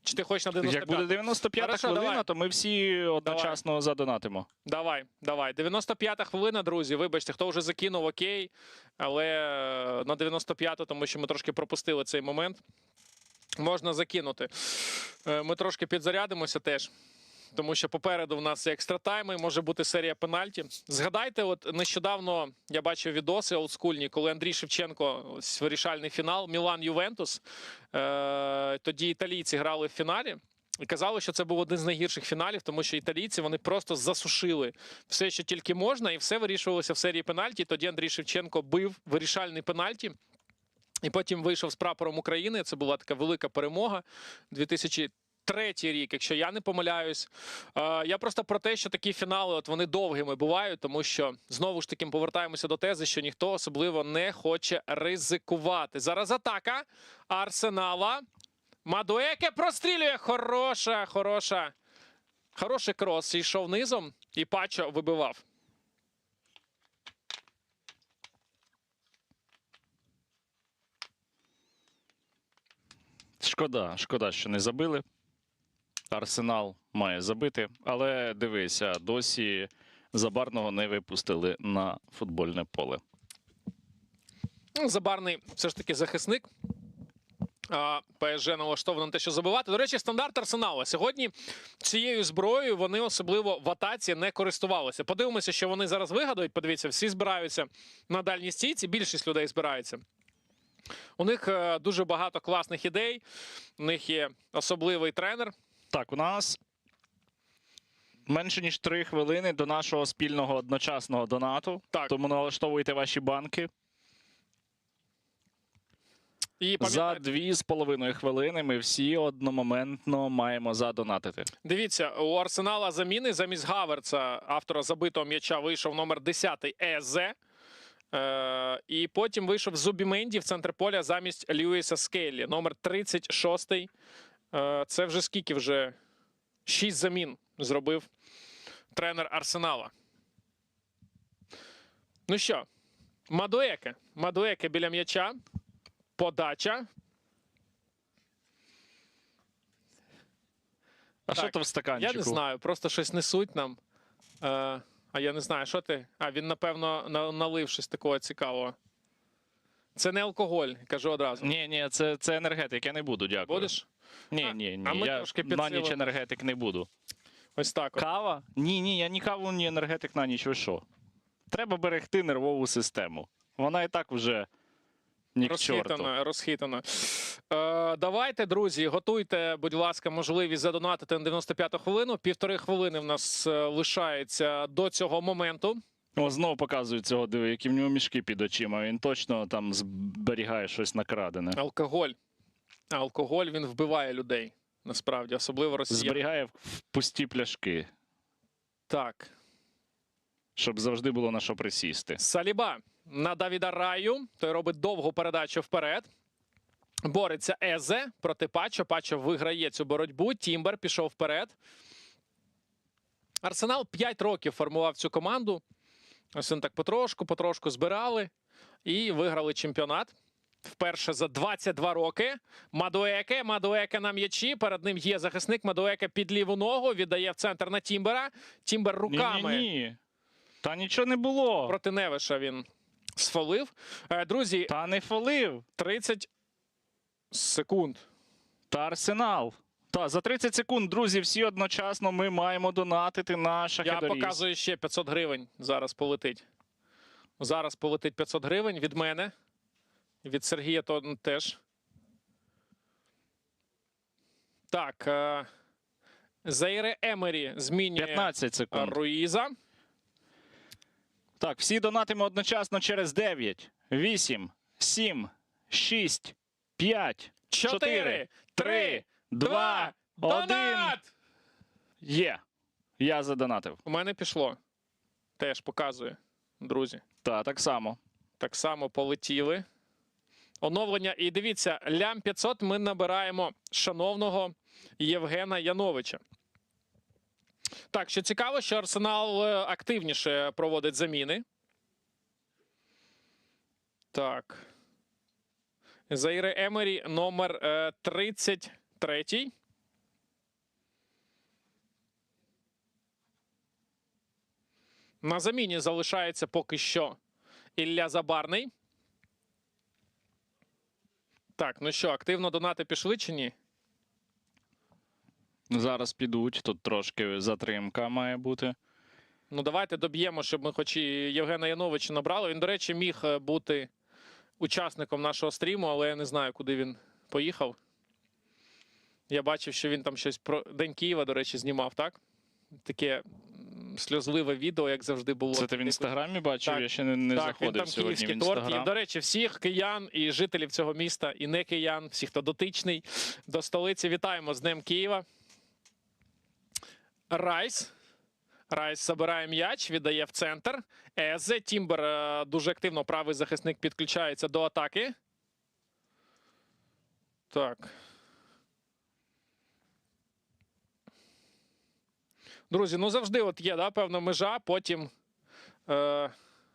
Чи ти хочеш на 95-ту? Як буде 95-та Хорошо, хвилина, давай. то ми всі одночасно задонатимо. Давай. 95-та хвилина, друзі. Вибачте, хто вже закинув, окей. Але на 95-ту, тому що ми трошки пропустили цей момент, можна закинути. Ми трошки підзарядимося теж. тому що попереду в нас екстра-тайми, може бути серія пенальті. Згадайте, от нещодавно я бачив відоси олдскульні, коли Андрій Шевченко, ось вирішальний фінал, Мілан-Ювентус, тоді італійці грали в фіналі. І казали, що це був один з найгірших фіналів, тому що італійці вони просто засушили все, що тільки можна, і все вирішувалося в серії пенальті. Тоді Андрій Шевченко бив вирішальний пенальті, і потім вийшов з прапором України. Це була така велика перемога. 2003 рік, якщо я не помиляюсь. Я просто про те, що такі фінали, от вони довгими бувають, тому що знову ж таки повертаємося до тези, що ніхто особливо не хоче ризикувати. Зараз атака Арсенала. Мадуеке прострілює. Хороший крос. Йшов низом і Пачо вибивав. Шкода, що не забили. Арсенал має забити, але дивися, досі Забарного не випустили на футбольне поле. Ну, Забарний все ж таки захисник. ПСЖ налаштовано на те, що забивати. До речі, стандарт Арсенала. Сьогодні цією зброєю вони особливо в атаці не користувалися. Подивимося, що вони зараз вигадують. Подивіться, всі збираються на дальній стійці, більшість людей збирається. У них дуже багато класних ідей, у них є особливий тренер. Так, у нас менше ніж 3 хвилини до нашого спільного одночасного донату. Так. Тому налаштовуйте ваші банки. І За 2,5 хвилини ми всі одномоментно маємо задонатити. Дивіться, у Арсенала заміни замість Гаверца, автора забитого м'яча, вийшов номер 10 Езе. І потім вийшов Зубіменді в центр поля замість Льюіса Скеллі, номер 36. Це вже скільки? Вже 6 замін зробив тренер Арсенала. Ну що, Мадуеке біля м'яча. Подача. А що Так, то в стаканчику? Я не знаю, просто щось несуть нам. А я не знаю, що ти? Він, напевно, налив щось такого цікавого. Це не алкоголь, кажу одразу. Ні, це енергетик, я не буду, дякую. Будеш? Ні, а ми я трошки на ніч підсилимо. енергетик не буду. Ось так. От. Кава? Ні, я ні каву, ні енергетик на ніч, ви що? Треба берегти нервову систему. Вона і так вже ні к чорту. Розхитана. Давайте, друзі, готуйте, будь ласка, можливість задонатити на 95-ту хвилину. 1,5 хвилини в нас лишається до цього моменту. О, знову показують цього, диви, які в нього мішки під очима. Він точно там зберігає щось накрадене. Алкоголь, він вбиває людей, насправді, особливо росіян. Зберігає в пусті пляшки, Так. щоб завжди було на що присісти. Саліба на Давіда Раю. Той робить довгу передачу вперед. Бореться Езе проти Пачо. Пачо виграє цю боротьбу. Тімбер пішов вперед. Арсенал 5 років формував цю команду. Ось він так потрошку збирали. І виграли чемпіонат. Вперше за 22 роки. Мадуеке на м'ячі. Перед ним є захисник. Мадуеке під ліву ногу. Віддає в центр на Тімбера. Тімбер руками. Ні. Та нічого не було. Проти Невеша він сфолив. Друзі, Та не фолив. 30 секунд. Та Арсенал. Та, за 30 секунд, друзі, всі одночасно ми маємо донатити на Я Шахедаріс. показую ще 500 гривень. Зараз полетить. Зараз полетить 500 гривень від мене. Від Сергія то теж. Так. Заїре Емері змінює 15 секунд. Руїза. Так, всі донатимо одночасно через 9, 8, 7, 6, 5, 4, 3, 2, 1. донат! Є. Я задонатив. У мене пішло. Теж показує, друзі. Та, так само. Так само полетіли. Оновлення. І дивіться, лям 500 ми набираємо шановного Євгена Яновича. Так, що цікаво, що Арсенал активніше проводить заміни. Так. Заїре Емері номер 33. На заміні залишається поки що Ілля Забарний. Так, ну що, активно донати пішли чи ні? Зараз підуть, тут трошки затримка має бути. Ну, давайте доб'ємо, щоб ми хоч і Євгена Яновича набрали. Він, до речі, міг бути учасником нашого стріму, але я не знаю, куди він поїхав. Я бачив, що він там щось про День Києва, до речі, знімав, так? Таке сльозливе відео, як завжди було. Це ти в інстаграмі бачив? Так, Я ще не так, він заходив там сьогодні в київський торт. І, інстаграм. до речі, всіх киян і жителів цього міста, і не киян, всіх, хто дотичний до столиці, вітаємо з Днем Києва. Райс. Райс забирає м'яч, віддає в центр. Езе. Тімбер дуже активно, правий захисник, підключається до атаки. Так. Друзі, ну завжди от є, да, певна межа, потім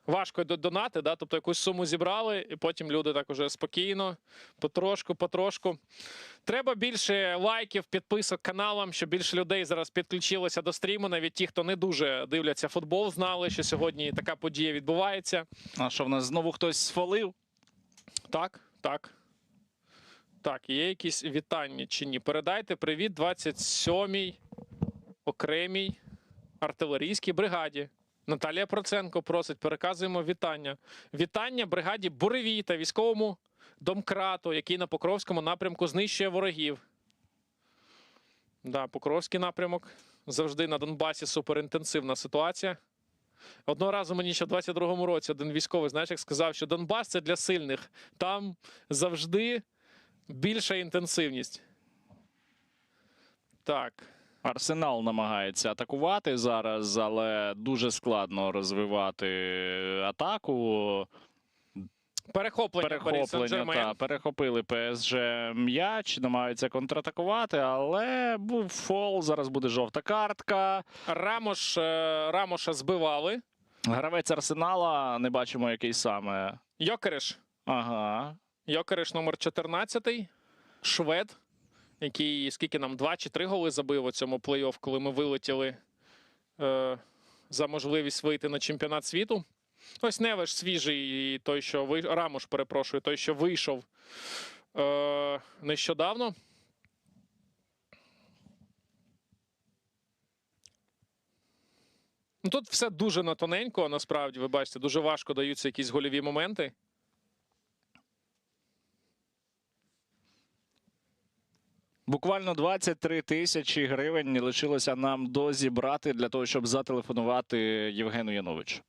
важко донати, да, тобто якусь суму зібрали, і потім люди так уже спокійно, потрошку. Треба більше лайків, підписок каналам, щоб більше людей зараз підключилося до стріму. Навіть ті, хто не дуже дивляться футбол, знали, що сьогодні така подія відбувається. А що, в нас знову хтось сфалив? Так. Так, є якісь вітання чи ні? Передайте привіт 27-й окремій артилерійській бригаді. Наталія Проценко просить, переказуємо вітання. Вітання бригаді Буревій та військовому домкрату, який на Покровському напрямку знищує ворогів. Да, Покровський напрямок. Завжди на Донбасі суперінтенсивна ситуація. Одного разу мені ще в 22-му році один військовий, знаєш, як сказав, що Донбас – це для сильних. Там завжди більша інтенсивність. Так. Арсенал намагається атакувати зараз, але дуже складно розвивати атаку. Перехоплення Перехопили ПСЖ м'яч, намагаються контратакувати, але був фол, зараз буде жовта картка. Рамоша збивали. Гравець Арсенала, не бачимо який саме. Йокереш. Ага. Йокереш номер 14, швед, який, скільки нам, 2 чи 3 голи забив у цьому плей-офф, коли ми вилетіли за можливість вийти на чемпіонат світу. Ось Невеш свіжий, той, що Рамош, перепрошую, той, що вийшов нещодавно. Ну, тут все дуже на тоненько, насправді, ви бачите, дуже важко даються якісь гольові моменти. Буквально 23 тисячі гривень лишилося нам дозібрати для того, щоб зателефонувати Євгену Яновичу.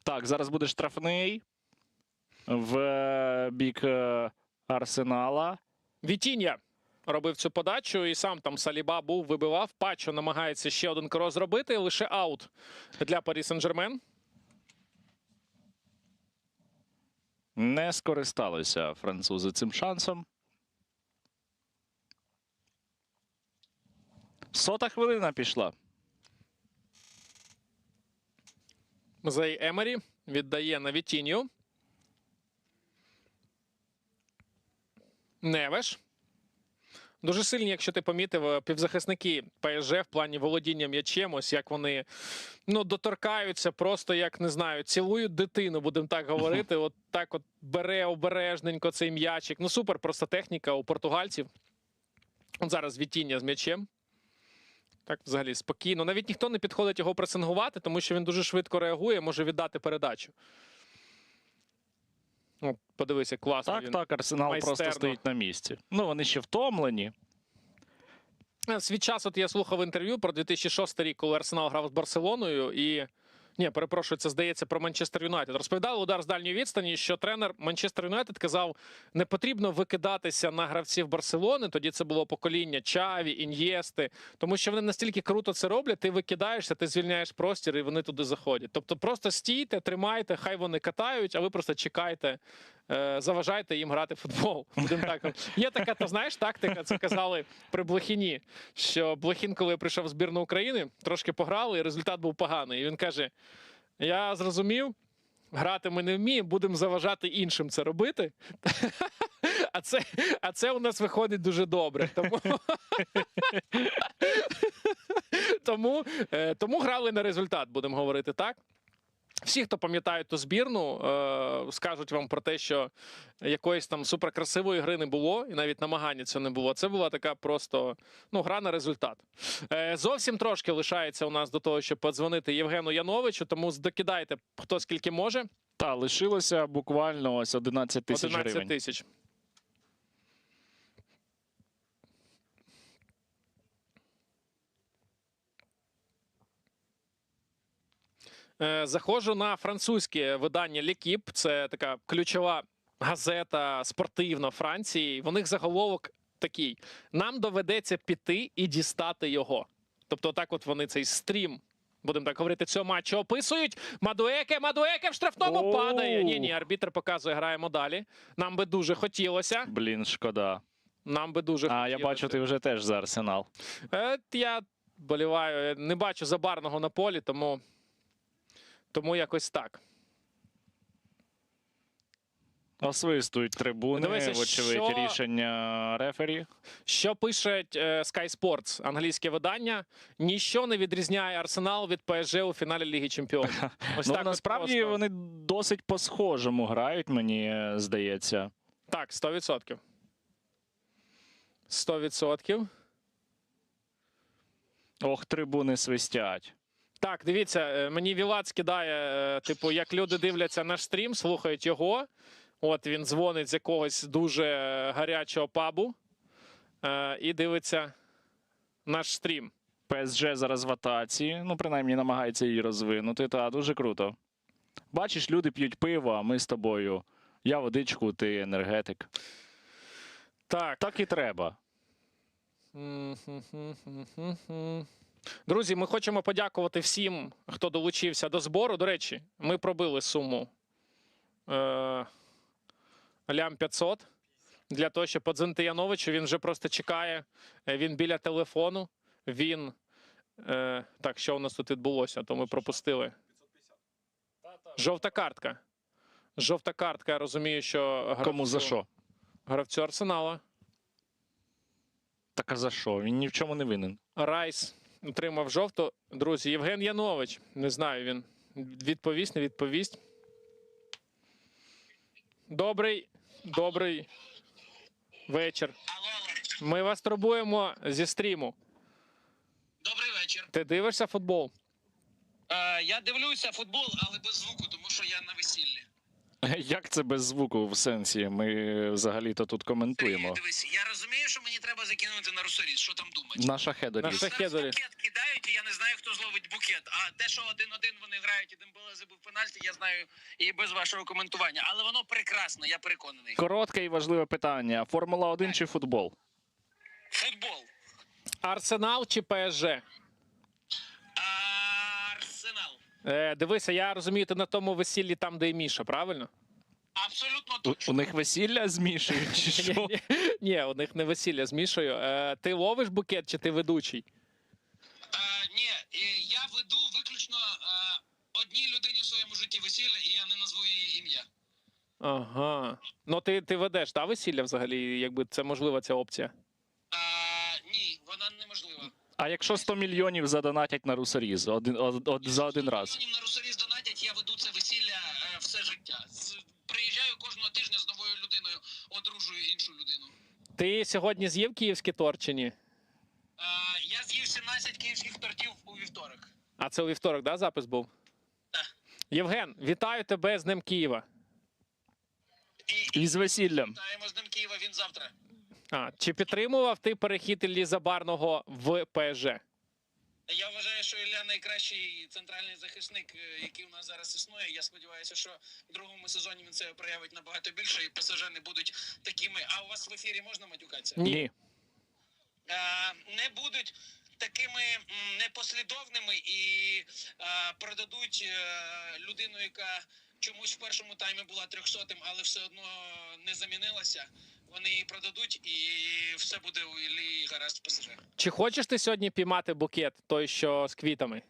Так, зараз буде штрафний в бік Арсенала. Вітіння робив цю подачу, і сам там Саліба був, вибивав. Пачо намагається ще один крос зробити, лише аут для Парі Сен-Жермен. Не скористалися французи цим шансом. 100-та хвилина пішла. Зей Емері віддає на Вітінью. Невеш. Дуже сильні, якщо ти помітив, півзахисники ПСЖ в плані володіння м'ячем, ось як вони доторкаються, просто, як, не знаю, цілують дитину, будемо так говорити. От так от бере обережненько цей м'ячик. Ну, супер просто техніка у португальців. От зараз Вітіння з м'ячем. Так, взагалі, спокійно. Навіть ніхто не підходить його пресингувати, тому що він дуже швидко реагує, може віддати передачу. О, подивися, класно. Так, Арсенал майстерно. просто стоїть на місці. Ну, вони ще втомлені. В свій час от я слухав інтерв'ю про 2006 рік, коли Арсенал грав з Барселоною, і ні, перепрошую, це здається про Манчестер Юнайтед. Розповідали удар з дальньої відстані, що тренер Манчестер Юнайтед казав, не потрібно викидатися на гравців Барселони, тоді це було покоління Чаві, Ін'єсти, тому що вони настільки круто це роблять, ти викидаєшся, ти звільняєш простір і вони туди заходять. Тобто просто стійте, тримайте, хай вони катають, а ви просто чекайте, заважайте їм грати в футбол. Є така, ти знаєш, тактика, це казали при Блохіні, що Блохін, коли прийшов в збірну України, трошки пограли, і результат був поганий. І він каже, я зрозумів, грати ми не вміємо, будемо заважати іншим це робити. А це у нас виходить дуже добре. Тому грали на результат, будемо говорити так. Всі, хто пам'ятають ту збірну, скажуть вам про те, що якоїсь там суперкрасивої гри не було, і навіть намагання цього не було. Це була така просто гра на результат. Зовсім трошки лишається у нас до того, щоб подзвонити Євгену Яновичу, тому докидайте хто скільки може. Та, лишилося буквально ось 11 тисяч 11 гривень. тисяч. Заходжу на французьке видання L'Équipe. Це така ключова газета спортивна Франції. У них заголовок такий: нам доведеться піти і дістати його. Тобто так от вони цей стрім, будемо так говорити, цього матчу описують. Мадуеке в штрафному Оу. падає. Ні, арбітр показує, граємо далі. Нам би дуже хотілося. Блін, шкода. Нам би дуже А, хотілося. я бачу, ти вже теж за Арсенал. Я боліваю, не бачу Забарного на полі, тому якось так. Освистують трибуни, Дивися, вочевидь, що- рішення рефері. Що пише Sky Sports, англійське видання, ніщо не відрізняє Арсенал від ПСЖ у фіналі Ліги Чемпіонів. Ось Ну, так от насправді просто. вони досить по-схожому грають, мені здається. Так, 100%. 100%. Ох, трибуни свистять. Так, дивіться, мені Вілат скидає, типу, як люди дивляться наш стрім, слухають його. От він дзвонить з якогось дуже гарячого пабу і дивиться наш стрім. ПСЖ зараз в атаці, ну, принаймні, намагається її розвинути. Та, дуже круто. Бачиш, люди п'ють пиво, а ми з тобою. Я водичку, ти енергетик. Так. Так і треба. Друзі, ми хочемо подякувати всім, хто долучився до збору. До речі, ми пробили суму лям 500 для того, щоб подзвонити Яновичу. Він вже просто чекає. Він біля телефону. Він... Так, що у нас тут відбулося? То ми пропустили. Жовта картка. Жовта картка, я розумію, що... Кому за що? Гравцю Арсенала. Так а за що? Він ні в чому не винен. Райс отримав жовту. Друзі, Євген Янович. Не знаю, він відповість, не відповість. Добрий вечір. Алло. Ми вас турбуємо зі стріму. Добрий вечір. Ти дивишся футбол? Я дивлюся футбол, але без звуку, тому що я на весіллі. Як це без звуку в сенсі? Ми взагалі-то тут коментуємо. Дивись, я розумію, що мені треба закинути на русоріз, що там думати. Наша Хедорі. Наша Зараз Хедорі. букет кидають, і я не знаю, хто зловить букет. А те, що 1-1 вони грають, і Дембеле забив пенальті, я знаю і без вашого коментування. Але воно прекрасно, я переконаний. Коротке і важливе питання. Формула 1 чи футбол? Футбол. Арсенал чи ПСЖ? Арсенал. Дивися, я розумію, ти на тому весіллі там, де і Міша, правильно? Абсолютно У точно. них весілля змішують чи що? Ні, у них не весілля з Мішою. Ти ловиш букет чи ти ведучий? Ні, я веду виключно одній людині в своєму житті весілля, і я не назву її ім'я. Ага. Ну ти ведеш, та весілля взагалі, якби це можлива ця опція. Ні, вона неможлива. А якщо 100 мільйонів задонатять на русоріз за один раз? Мільйонів на русоріз донатять, я веду це весілля все життя. Приїжджаю кожного тижня з новою людиною, одружую іншу людину. Ти сьогодні з'їв київський торт чи ні? Я з'їв 17 київських тортів у вівторок. А це у вівторок, да, запис був? Так. Євген, вітаю тебе з Днем Києва. І з весіллям. Вітаємо з Днем Києва, він завтра. Чи підтримував ти перехід Іллі Забарного в ПСЖ? Я вважаю, що Ілля найкращий центральний захисник, який у нас зараз існує. Я сподіваюся, що в другому сезоні він це проявить набагато більше, і ПСЖ не будуть такими. А у вас в ефірі можна матюкатися? Ні. Не будуть такими непослідовними і продадуть людину, яка чомусь в першому таймі була 300-м, але все одно не замінилася. Вони її продадуть, і все буде у Іллі гаразд в ПСЖ. Чи хочеш ти сьогодні піймати букет, той, що з квітами?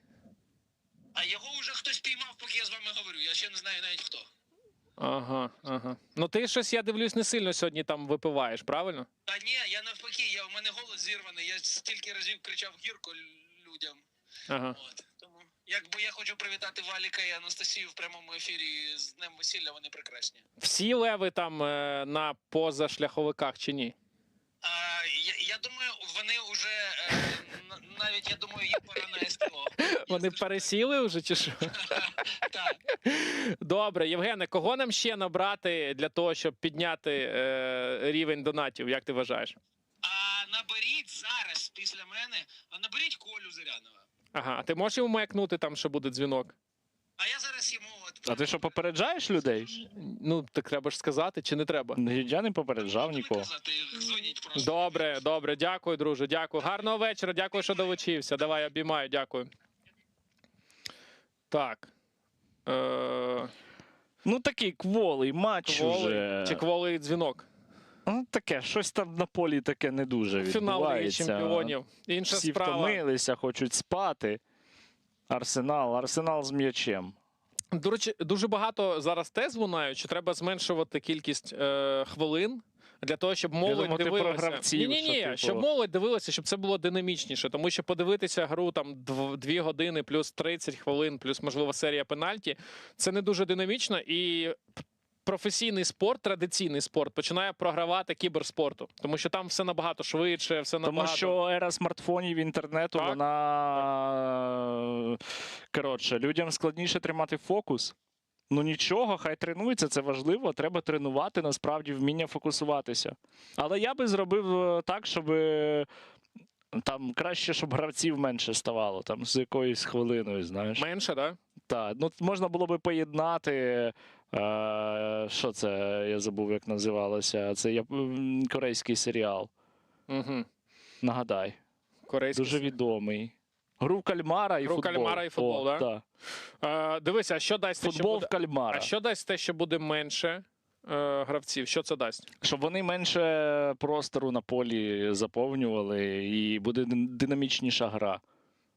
А його вже хтось піймав, поки я з вами говорю. Я ще не знаю навіть хто. Ага. Ну ти щось, я дивлюсь, не сильно сьогодні там випиваєш, правильно? Та ні, я навпаки, у мене голос зірваний. Я стільки разів кричав гірко людям. Ага. От, тому Якби я хочу привітати Валіка і Анастасію в прямому ефірі з Днем весілля, вони прекрасні. Всі леви там на позашляховиках чи ні? Я думаю, вони вже навіть, я думаю, є пора на СТО. Вони пересіли вже чи що? Так. Добре, Євгене, кого нам ще набрати для того, щоб підняти рівень донатів, як ти вважаєш? Наберіть зараз, після мене, наберіть Колю Зирянова. Ага, а ти можеш йому маякнути там, що буде дзвінок? А я зараз йому... А ти що, попереджаєш людей? Ну, так треба ж сказати, чи не треба? Я не попереджав нікого. Дзвоніть просто. Добре, добре, дякую, друже, дякую. Гарного вечора, дякую, що долучився. Давай, обіймаю, дякую. Так. Ну такий кволий матч уже. Чи кволий дзвінок? Ну, таке, щось там на полі таке не дуже Фінал Ліги відбувається. Чемпіонів. Інша Всі справа. втомилися, хочуть спати. Арсенал з м'ячем. До речі, дуже багато зараз тез лунають, що треба зменшувати кількість хвилин для того, щоб молодь думав, ти про дивилася. гравців, Ні, що, типу- щоб молодь дивилася, щоб це було динамічніше. Тому що подивитися гру там 2 години, плюс 30 хвилин, плюс, можливо, серія пенальті, це не дуже динамічно. І професійний спорт, традиційний спорт починає програвати кіберспорту. Тому що там все набагато швидше, все Тому набагато... що ера смартфонів, інтернету, Так. вона... Коротше, людям складніше тримати фокус. Ну нічого, хай тренується, це важливо. Треба тренувати, насправді, вміння фокусуватися. Але я би зробив так, щоб там краще, щоб гравців менше ставало, там з якоюсь хвилиною, знаєш. Менше, так? Да? Так, ну можна було би поєднати. Що це? Я забув, як називалося. Це корейський серіал. Угу. Нагадай. Корейський. Дуже відомий. Гру в кальмара і Гру в футбол. кальмара і футбол, да? так? Дивися, а що дасть те, що Футбол буде... в кальмара. А що дасть те, що буде менше гравців? Що це дасть? Щоб вони менше простору на полі заповнювали і буде динамічніша гра.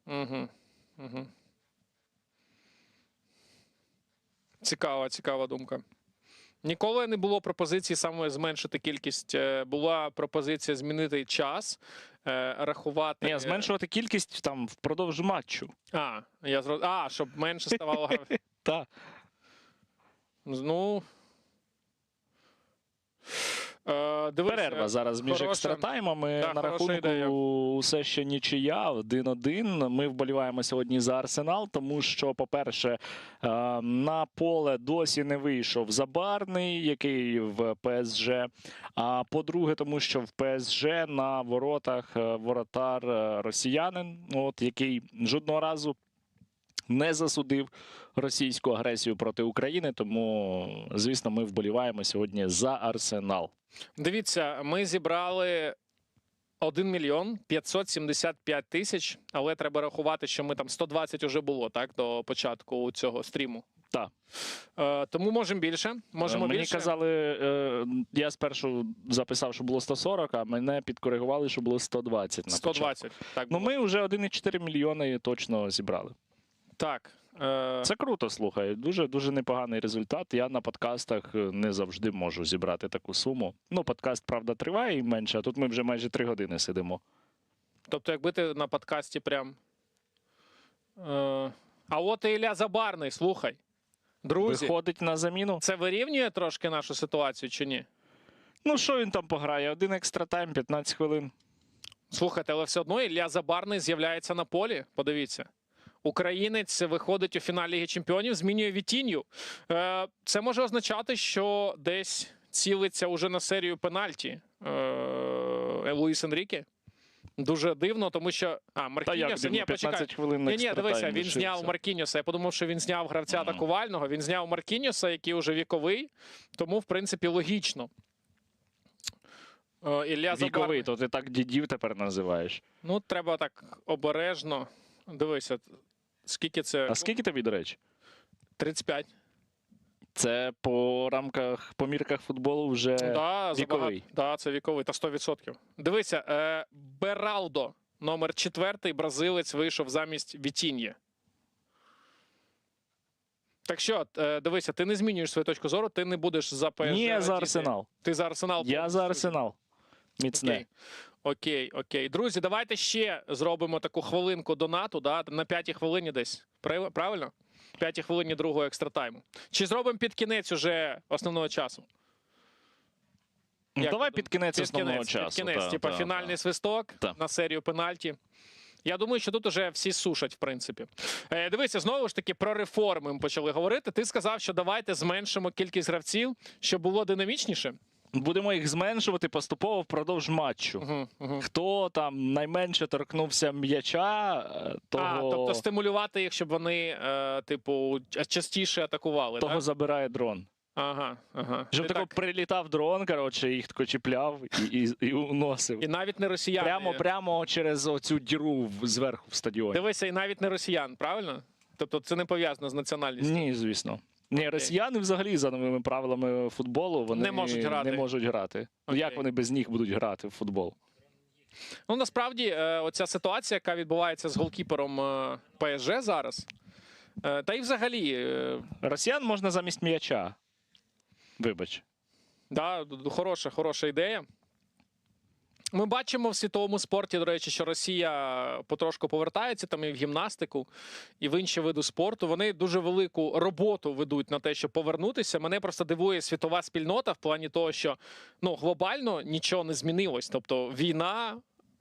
Угу. Угу. Цікава думка. Ніколи не було пропозиції саме зменшити кількість. Була пропозиція змінити час, рахувати. Ні, зменшувати кількість там впродовж матчу. Щоб менше ставало гравців. Так. Ну. Дивися, Перерва зараз між хороша- екстратаймами. Да, На хороша ідея. рахунку усе ще нічия, 1-1. Ми вболіваємо сьогодні за Арсенал, тому що, по-перше, на поле досі не вийшов Забарний, який в ПСЖ. А по-друге, тому що в ПСЖ на воротах воротар росіянин, який жодного разу не засудив російську агресію проти України, тому, звісно, ми вболіваємо сьогодні за Арсенал. Дивіться, ми зібрали 1 мільйон 575 тисяч, але треба рахувати, що ми там 120 вже було, так, до початку цього стріму. Так. Тому можемо більше. Можемо Мені більше. казали, я спершу записав, що було 140, а мене підкоригували, що було 120 на початку. 120. Так, Ну, було. ми вже 1,4 мільйони точно зібрали. Так. Це круто, слухай. Дуже непоганий результат. Я на подкастах не завжди можу зібрати таку суму. Ну, подкаст, правда, триває і менше, а тут ми вже майже 3 години сидимо. Тобто, якби ти на подкасті прям. А от і Ілля Забарний, слухай. Друзі, Виходить на заміну. це вирівнює трошки нашу ситуацію чи ні? Ну, що він там пограє? 1 екстра тайм, 15 хвилин. Слухайте, але все одно Ілля Забарний з'являється на полі. Подивіться. Українець виходить у фінал Ліги Чемпіонів, змінює Вітінью. Це може означати, що десь цілиться уже на серію пенальті Луїс Енріке. Дуже дивно, тому що... Та як, Маркіньоса... Ні, 15 хвилин на Ні, екстра дивися, тайм він лишився. зняв Маркіньоса. Я подумав, що він зняв гравця атакувального. Він зняв Маркіньоса, який уже віковий. Тому, в принципі, логічно. Ілля Віковий, Забарний. то ти так дідів тепер називаєш. Ну, треба так обережно. Дивися, скільки це? А скільки тобі, до речі? 35. Це по мірках футболу вже віковий. Да, це віковий, та 100%. Дивися, Бералдо, номер 4, бразилець, вийшов замість Вітіньє. Так що, дивися, ти не змінюєш свою точку зору, ти не будеш за ПСЖ. Ні, я за радіти. Арсенал. Ти за Арсенал? Я за Арсенал. Міцне. Окей. Друзі, давайте ще зробимо таку хвилинку донату, да, на 5-й хвилині десь. Правильно? 5 хвилині другого екстратайму. Чи зробимо під кінець уже основного часу? Ну, Як давай ви під кінець Під основного кінець, часу. Під кінець, Та, типа та, фінальний та. свисток Та. на серію пенальті. Я думаю, що тут уже всі сушать, в принципі. Дивися, знову ж таки, про реформи ми почали говорити. Ти сказав, що давайте зменшимо кількість гравців, щоб було динамічніше. Будемо їх зменшувати поступово впродовж матчу. Хто там найменше торкнувся м'яча, того, Тобто стимулювати їх, щоб вони, типу, частіше атакували, того так? забирає дрон. Ага. Щоб Ти тако так. прилітав дрон, коротше, їх тако чіпляв і уносив. І навіть не росіяни. Прямо через оцю діру зверху в стадіоні. Дивися, і навіть не росіян, правильно? Тобто це не пов'язано з національністю. Ні, звісно. Ні, росіяни взагалі за новими правилами футболу вони Не можуть грати. Не можуть грати. Ну, Окей. як вони без них будуть грати в футбол? Ну, насправді, оця ситуація, яка відбувається з голкіпером ПСЖ зараз, та й взагалі, Росіян можна замість м'яча. Вибач. да, хороша ідея. Ми бачимо в світовому спорті, до речі, що Росія потрошку повертається там і в гімнастику, і в інші види спорту. Вони дуже велику роботу ведуть на те, щоб повернутися. Мене просто дивує світова спільнота в плані того, що глобально нічого не змінилось. Тобто війна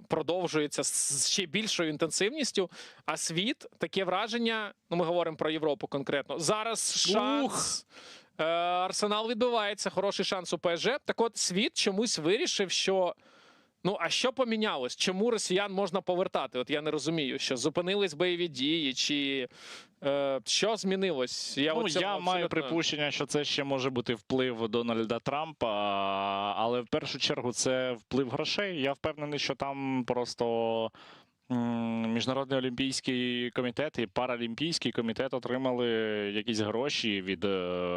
продовжується з ще більшою інтенсивністю, а світ, таке враження, ми говоримо про Європу конкретно, зараз шанс... Арсенал відбивається, хороший шанс у ПСЖ. Так от світ чомусь вирішив, що а що помінялось? Чому росіян можна повертати? От я не розумію, що зупинились бойові дії, чи що змінилось? Я маю припущення, що це ще може бути вплив Дональда Трампа, але в першу чергу це вплив грошей. Я впевнений, що там просто Міжнародний олімпійський комітет і Паралімпійський комітет отримали якісь гроші від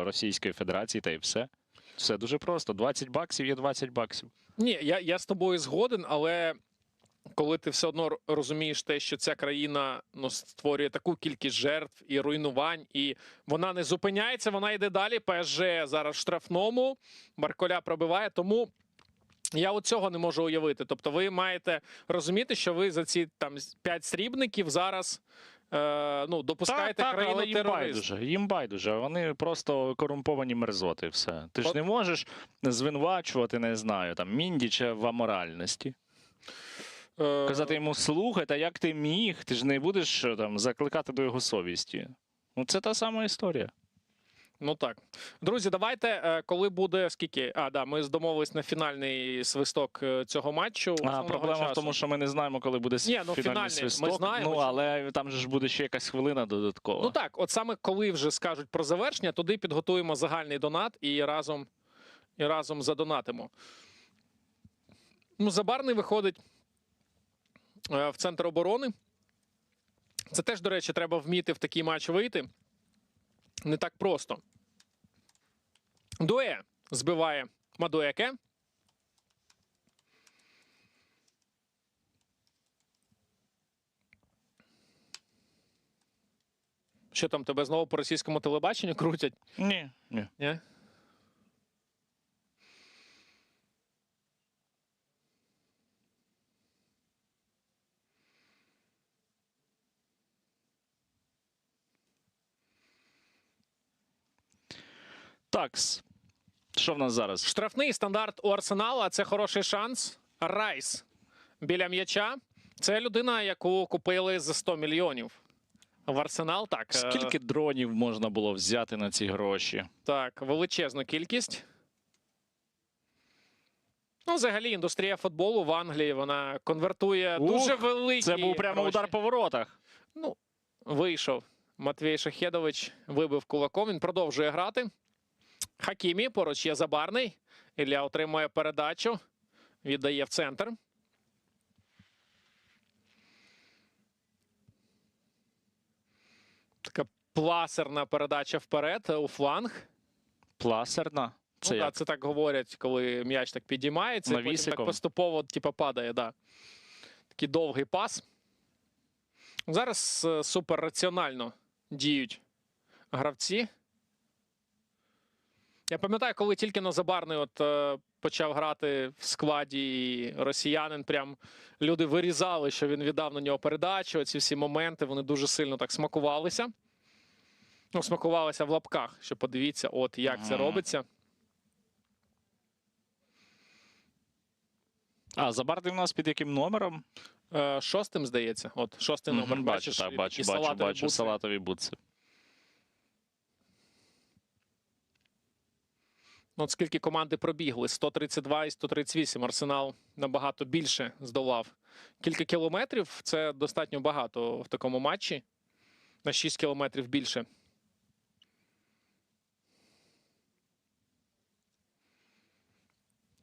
Російської Федерації, та й все. Все дуже просто. 20 баксів є 20 баксів. Ні, я з тобою згоден, але коли ти все одно розумієш те, що ця країна створює таку кількість жертв і руйнувань, і вона не зупиняється, вона йде далі. ПСЖ зараз в штрафному, Барколя пробиває, тому я от цього не можу уявити. Тобто ви маєте розуміти, що ви за ці там 5 срібників зараз допускаєте країну терорист. Їм байдуже. Вони просто корумповані мерзоти. Все. Ти ж не можеш звинувачувати, не знаю, там Міндіча в аморальності. Казати йому, слухай, та як ти міг? Ти ж не будеш там закликати до його совісті. Це та сама історія. Ну так. Друзі, давайте, коли буде скільки? Ми домовились на фінальний свисток цього матчу. Проблема в тому, що ми не знаємо, коли буде фінальний свисток. Ми знаємо, але там же ж буде ще якась хвилина додаткова. Ну так, от саме коли вже скажуть про завершення, туди підготуємо загальний донат і разом задонатимо. Забарний виходить в центр оборони. Це теж, до речі, треба вміти в такий матч вийти. Не так просто. Дуе збиває Мадуеке. Що там, тебе знову по російському телебаченню крутять? Ні. Ні? Такс. Що в нас зараз? Штрафний стандарт у Арсенала – це хороший шанс. Райс біля м'яча. Це людина, яку купили за 100 мільйонів. В Арсенал, так. Скільки дронів можна було взяти на ці гроші? Так, величезну кількість. Взагалі, індустрія футболу в Англії, вона конвертує дуже великі Це був прямо гроші. удар по воротах. Вийшов. Матвій Шахедович вибив кулаком, він продовжує грати. Хакімі, поруч є Забарний. Ілля отримує передачу, віддає в центр. Така пласерна передача вперед, у фланг. Пласерна? Це Це так говорять, коли м'яч так підіймається, і потім навісиком? так поступово падає. Да. Такий довгий пас. Зараз супер раціонально діють гравці. Я пам'ятаю, коли тільки на Забарний почав грати в складі і росіянин, прям люди вирізали, що він віддав на нього передачу. Ці всі моменти, вони дуже сильно так смакувалися. Ну, смакувалися в лапках, що подивіться, от як це робиться. А Забарний у нас під яким номером? 6-м, здається. От, 6-й номер. Бачу, Бачиш, так, і бачу, салатові бачу, бутси. салатові бутси. От скільки команди пробігли? 132 і 138. Арсенал набагато більше здолав. Кілька кілометрів – це достатньо багато в такому матчі. На 6 кілометрів більше.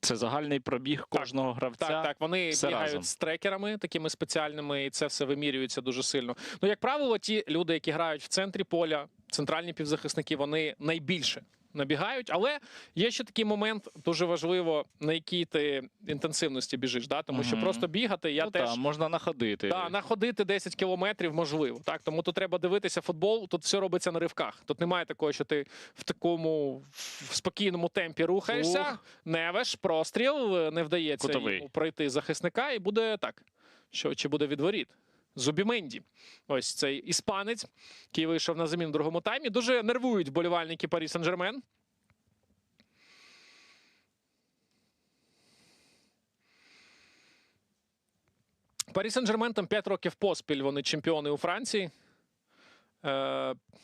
Це загальний пробіг кожного гравця. Так. Вони все бігають разом. з трекерами такими спеціальними, і це все вимірюється дуже сильно. Ну, як правило, ті люди, які грають в центрі поля, центральні півзахисники, вони найбільше набігають. Але є ще такий момент, дуже важливо, на якій ти інтенсивності біжиш. Да? Тому що просто бігати, я теж... можна находити. Так, находити 10 кілометрів можливо. Так? Тому тут треба дивитися футбол, тут все робиться на ривках. Тут немає такого, що ти в такому в спокійному темпі рухаєшся, невеш, простріл, не вдається йому пройти захисника, і буде так, що чи буде відворіт. Зубіменді. Ось цей іспанець, який вийшов на заміну в другому таймі. Дуже нервують вболівальники Парі Сен-Жермен. Парі Сен-Жермен там 5 років поспіль, вони чемпіони у Франції.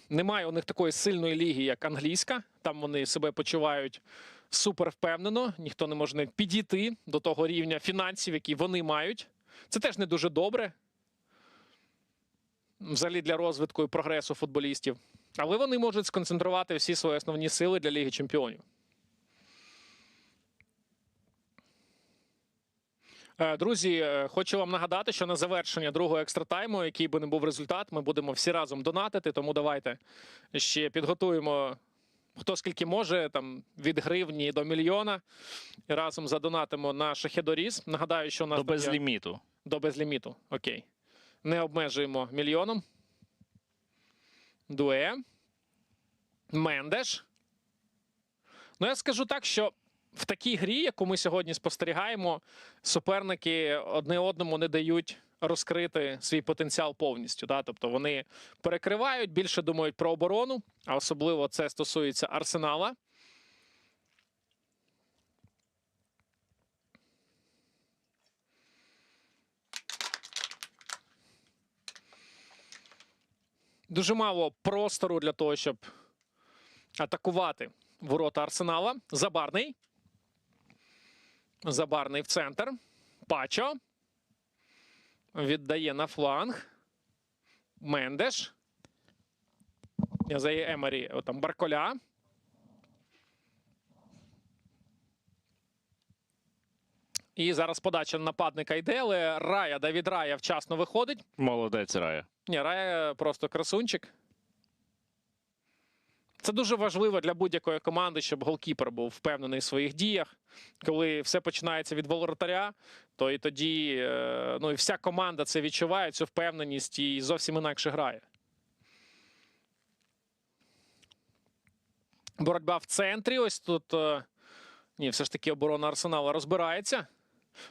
Немає у них такої сильної ліги, як англійська. Там вони себе почувають супер впевнено. Ніхто не може підійти до того рівня фінансів, які вони мають. Це теж не дуже добре. Взагалі для розвитку і прогресу футболістів. Але вони можуть сконцентрувати всі свої основні сили для Ліги Чемпіонів. Друзі, хочу вам нагадати, що на завершення другого екстратайму, який би не був результат, ми будемо всі разом донатити, тому давайте ще підготуємо хто скільки може, там від гривні до мільйона, і разом задонатимо на Шахедоріз. Нагадаю, що у нас До безліміту. До безліміту, окей. Не обмежуємо мільйоном. Дуе. Мендеш. Ну, я скажу так, що в такій грі, яку ми сьогодні спостерігаємо, суперники одне одному не дають розкрити свій потенціал повністю. Да? Тобто вони перекривають, більше думають про оборону, а особливо це стосується Арсенала. Дуже мало простору для того, щоб атакувати ворота Арсенала. Забарний. Забарний в центр. Пачо. Віддає на фланг. Мендеш. Язає Емері. Там Барколя. І зараз подача нападника йде, але Рая, Давід Рая вчасно виходить. Молодець, Рая. Ні, Рая просто красунчик. Це дуже важливо для будь-якої команди, щоб голкіпер був впевнений в своїх діях. Коли все починається від воротаря, то і тоді ну, і вся команда це відчуває, цю впевненість, і зовсім інакше грає. Боротьба в центрі. Ось тут ні, все ж таки оборона Арсенала розбирається.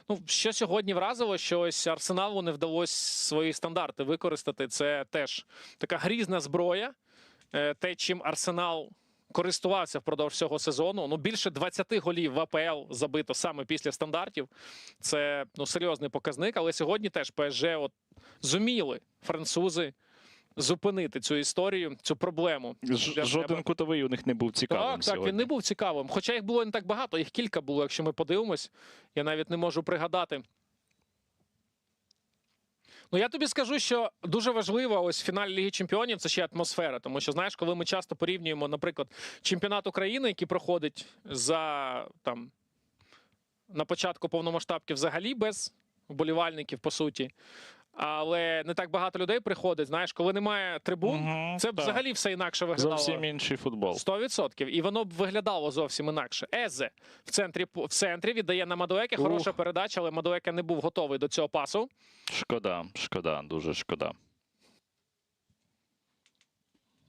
Ну, що сьогодні вразило, що ось Арсеналу не вдалося свої стандарти використати. Це теж така грізна зброя. Те, чим Арсенал користувався впродовж всього сезону. Ну, більше 20 голів в АПЛ забито саме після стандартів. Це ну, серйозний показник. Але сьогодні теж ПСЖ зуміли французи зупинити цю історію, цю проблему. Жоден кутовий у них не був цікавим Так, сьогодні. він не був цікавим. Хоча їх було не так багато, їх кілька було, якщо ми подивимось. Я навіть не можу пригадати. Ну, я тобі скажу, що дуже важливо ось в фіналі Ліги Чемпіонів – це ще атмосфера. Тому що, знаєш, коли ми часто порівнюємо, наприклад, чемпіонат України, який проходить на початку повномасштабки взагалі без вболівальників, по суті, але не так багато людей приходить. Знаєш, коли немає трибун, це взагалі все інакше виглядало. Зовсім інший футбол. 100%. І воно б виглядало зовсім інакше. Езе в центрі віддає на Мадуеке. Хороша передача, але Мадуеке не був готовий до цього пасу. Шкода, дуже шкода.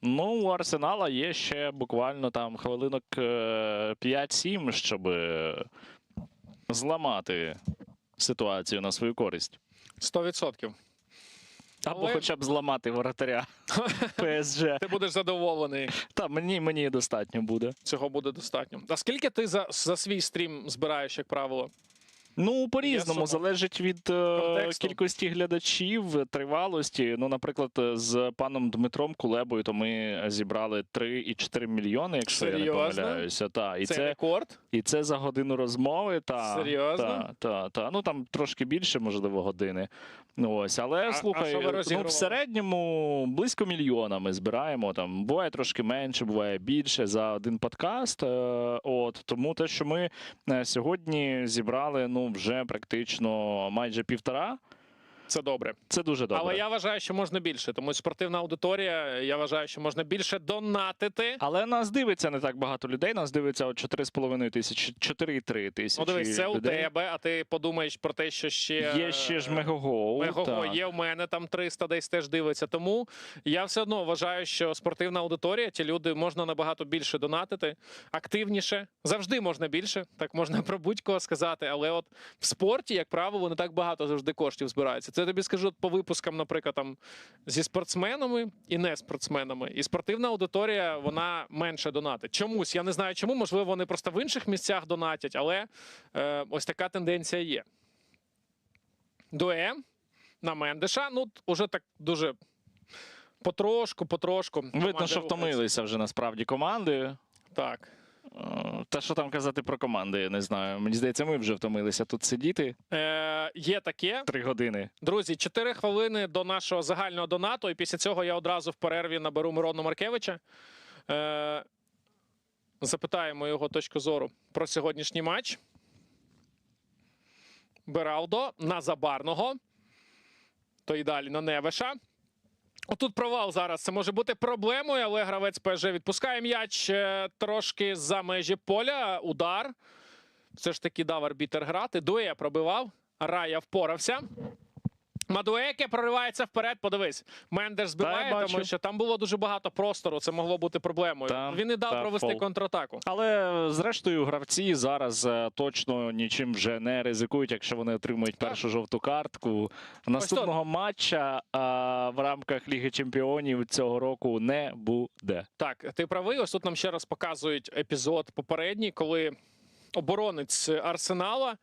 Ну, у Арсенала є ще буквально там хвилинок 5-7, щоб зламати ситуацію на свою користь. 100%. Або Але- хоча б зламати воротаря ПСЖ. Ти будеш задоволений. Та мені достатньо буде. Цього буде достатньо. А скільки ти за свій стрім збираєш, як правило? Ну, по-різному, сума. залежить від Контексту. кількості глядачів, тривалості. Ну, наприклад, з паном Дмитром Кулебою то ми зібрали 3,4 мільйони, якщо я не Серйозно? помиляюся. Та. Це рекорд? І це за годину розмови. Серйозно? Та. Ну, там трошки більше, можливо, години. Ну, ось. Але, А слухай, що ви розігрували? в середньому близько мільйона ми збираємо. Там, буває трошки менше, буває більше за один подкаст. Тому те, що ми сьогодні зібрали, ну, вже практично майже 1,5. Це добре. Це дуже добре. Але я вважаю, що можна більше. Тому спортивна аудиторія, я вважаю, що можна більше донатити. Але нас дивиться не так багато людей, нас дивиться от 4,5 тисячі, 4,3 тисячі Ну, дивись, це у людей. тебе, а ти подумаєш про те, що ще... Є ще ж Мегого. Мегого є в мене, там 300 десь теж дивиться. Тому я все одно вважаю, що спортивна аудиторія, ті люди, можна набагато більше донатити, активніше. Завжди можна більше, так можна про будь-кого сказати. Але от в спорті, як правило, не так багато завжди коштів збирається. Це я тобі скажу по випускам, наприклад, там зі спортсменами і не спортсменами. І спортивна аудиторія, вона менше донатить. Чомусь, я не знаю чому, можливо, вони просто в інших місцях донатять, але ось така тенденція є. Дуе на Мендеша. Ну, уже так дуже потрошку. Видно, Команда що рухається. втомилися вже насправді команди. Так. Та що там казати про команди, я не знаю. Мені здається, ми вже втомилися тут сидіти Є таке. 3 години. Друзі, 4 хвилини до нашого загального донату, і після цього я одразу в перерві наберу Мирону Маркевича. Запитаємо його точку зору про сьогоднішній матч. Бералдо на Забарного. То й далі на Невеша. Отут провал зараз. Це може бути проблемою, але гравець ПСЖ відпускає м'яч трошки за межі поля. Удар. Все ж таки дав арбітер грати. Дуе пробивав. Рая впорався. Мадуеке проривається вперед. Подивись. Мендеш збиває, бачу. тому що там було дуже багато простору. Це могло бути проблемою. Там, Він не дав провести фол. контратаку. Але, зрештою, гравці зараз точно нічим вже не ризикують, якщо вони отримують першу жовту картку. Наступного матча в рамках Ліги Чемпіонів цього року не буде. Так, ти правий. Ось тут нам ще раз показують епізод попередній, коли оборонець Арсенала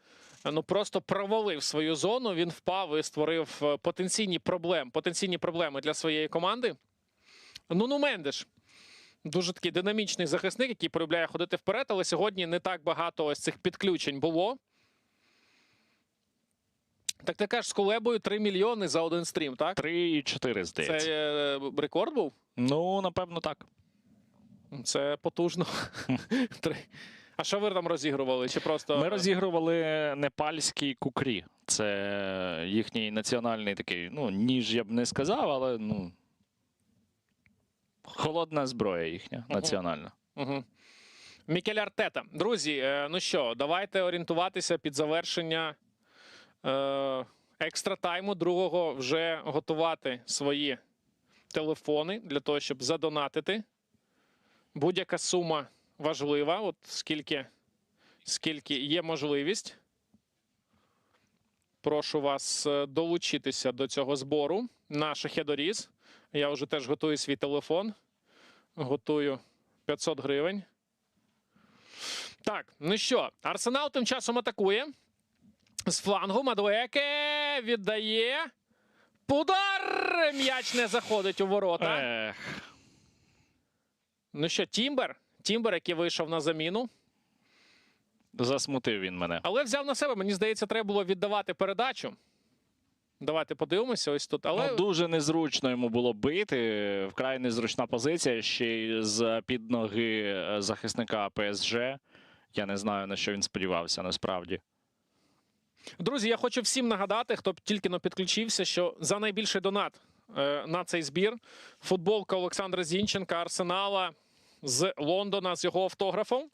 просто провалив свою зону. Він впав і створив потенційні проблеми для своєї команди. Ну, Мендеш. Дуже такий динамічний захисник, який полюбляє ходити вперед, але сьогодні не так багато ось цих підключень було. Так ти кажеш, з Кулебою 3 мільйони за один стрім, так? 3,4, здається. Це рекорд був? Ну, напевно, так. Це потужно. А що ви там розігрували? Чи просто... Ми розігрували непальський кукрі. Це їхній національний такий, ніж я б не сказав, але, холодна зброя їхня, національна. Угу. Мікель Артета. Друзі, ну що, давайте орієнтуватися під завершення екстра тайму другого, вже готувати свої телефони для того, щоб задонатити. Будь-яка сума важлива, от скільки є можливість. Прошу вас долучитися до цього збору на Шахедоріз. Я вже теж готую свій телефон. Готую 500 гривень. Так, ну що, Арсенал тим часом атакує. З флангу Мадуеке віддає. Удар! М'яч не заходить у ворота. Ну що, Тімбер, який вийшов на заміну. Засмутив він мене. Але взяв на себе, мені здається, треба було віддавати передачу. Давайте подивимося ось тут. Але... Дуже незручно йому було бити. Вкрай незручна позиція. Ще й з-під ноги захисника ПСЖ. Я не знаю, на що він сподівався, насправді. Друзі, я хочу всім нагадати, хто тільки підключився, що за найбільший донат на цей збір футболка Олександра Зінченка, Арсенала, з Лондона з його автографом.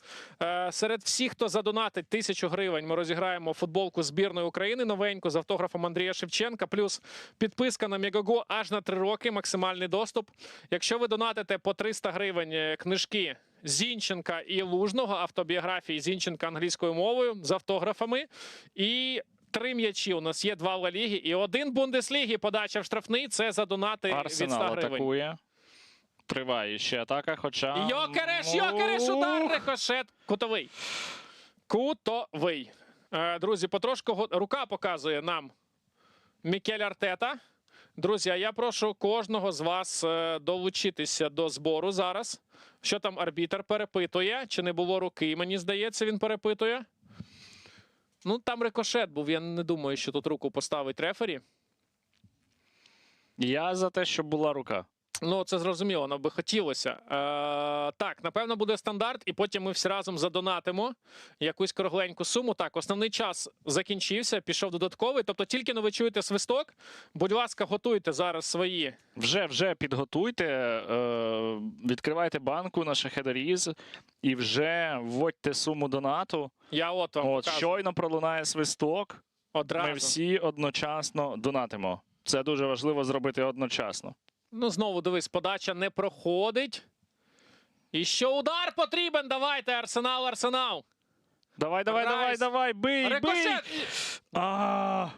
Серед всіх, хто задонатить 1000 гривень, ми розіграємо футболку збірної України новеньку з автографом Андрія Шевченка. Плюс підписка на Мегаго аж на 3 роки, максимальний доступ. Якщо ви донатите по 300 гривень книжки Зінченка і Лужного, автобіографії Зінченка англійською мовою з автографами. І 3 м'ячі. У нас є 2 Ла Ліги і 1 Бундесліги. Подача в штрафний. Це за донати від 100 Арсенал гривень. атакує. Триває ще атака, хоча... Йокереш, удар, рикошет. Кутовий. Кутовий. Друзі, потрошку рука показує нам Мікель Артета. Друзі, а я прошу кожного з вас долучитися до збору зараз. Що там арбітр перепитує? Чи не було руки? Мені здається, він перепитує. Ну, там рикошет був. Я не думаю, що тут руку поставить рефері. Я за те, щоб була рука. Ну, це зрозуміло, нам би хотілося. Так, напевно, буде стандарт, і потім ми всі разом задонатимо якусь кругленьку суму. Так, основний час закінчився, пішов додатковий. Тобто тільки ви чуєте свисток, будь ласка, готуйте зараз свої. Вже підготуйте, відкривайте банку на Шахедаріз і вже вводьте суму донату. Я от вам От, покажу. щойно пролунає свисток, Одразу. ми всі одночасно донатимо. Це дуже важливо зробити одночасно. Ну, знову, дивись, подача не проходить. І що удар потрібен? Давайте, Арсенал. Давай, бий! Рикошет! А,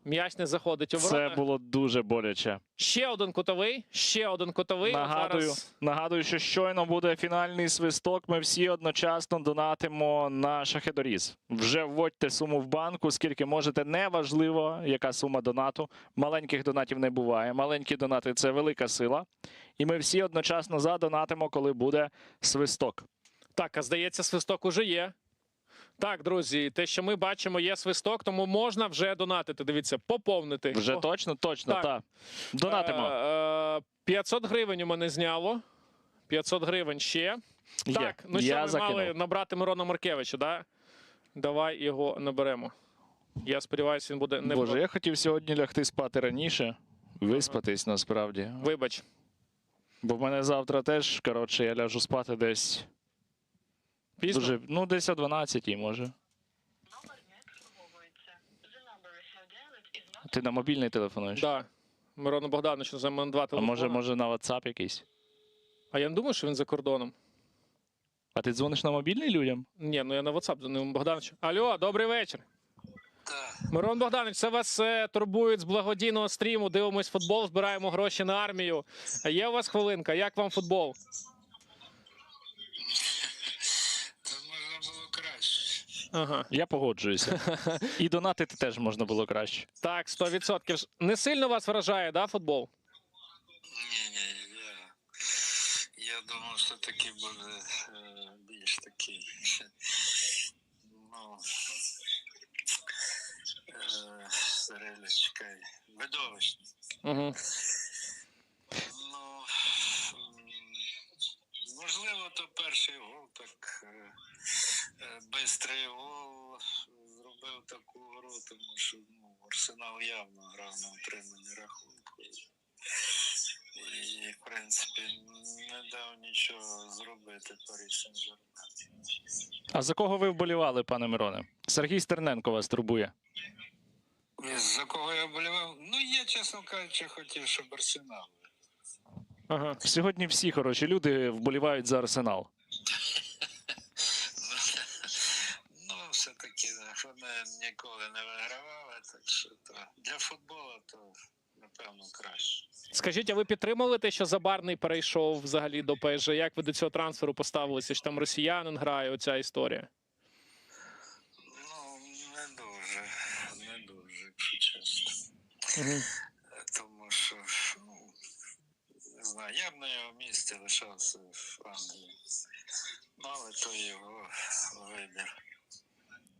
М'яч не заходить у ворота. це було дуже боляче. Ще один кутовий. Нагадую, що щойно буде фінальний свисток. Ми всі одночасно донатимо на Шахедоріз. Вже вводьте суму в банку, скільки можете. Неважливо, яка сума донату. Маленьких донатів не буває. Маленькі донати – це велика сила. І ми всі одночасно задонатимо, коли буде свисток. Так, а здається, свисток уже є. Так, друзі, те, що ми бачимо, є свисток, тому можна вже донатити. Дивіться, поповнити. Вже точно, Так. так. Донатимо. 500 гривень у мене зняло. 500 гривень ще. Так, ну що, Я ми закинув. мали набрати Мирона Маркевича, да? Давай його наберемо. Я сподіваюся, він буде не Боже, я хотів сьогодні лягти спати раніше, виспатись насправді. Вибач. Бо в мене завтра теж, коротше, я ляжу спати десь Пізно? дуже, ну, десь о 12-й, може. Номер не обслуговується. The number you have dialed is not Ти на мобільний телефонуєш? Да. Мирон Богданович, за мене 2 А телефони. може на WhatsApp якийсь? А я не думаю, що він за кордоном. А ти дзвониш на мобільний людям? Ні, ну я на WhatsApp дзвонив Богдановичу. Алло, добрий вечір. Так. Мирон Богданович, це вас турбують з благодійного стріму. Дивимось футбол, збираємо гроші на армію. Є у вас хвилинка? Як вам футбол? Це можна було краще. Ага. Я погоджуюся. І донатити теж можна було краще. Так, 100%. Не сильно вас вражає, да, футбол? Ні, я думав, що таки буде більш такий. Ну, зрелищка видовищний. Угу. Ну, можливо, то перший гол, так бистрий гол зробив таку гру, тому що Арсенал явно грав на утриманні рахунку. І, в принципі, не дав нічого зробити Парі Сен-Жермен. А за кого ви вболівали, пане Мироне? Сергій Стерненко вас турбує. За кого я вболівав? Ну, я, чесно кажучи, хотів, щоб Арсенал. Ага. Сьогодні всі хороші люди вболівають за Арсенал. Ну, все-таки вони ніколи не вигравали, так що то для футболу то, напевно, краще. Скажіть, а ви підтримали те, що Забарний перейшов взагалі до ПСЖ? Як ви до цього трансферу поставилися? Що там росіянин грає, оця історія? Ну, не дуже, якщо чесно. Угу. Тому що, ну, не знаю, я б на його місці лишався в Англії. Ну, але то його вибір.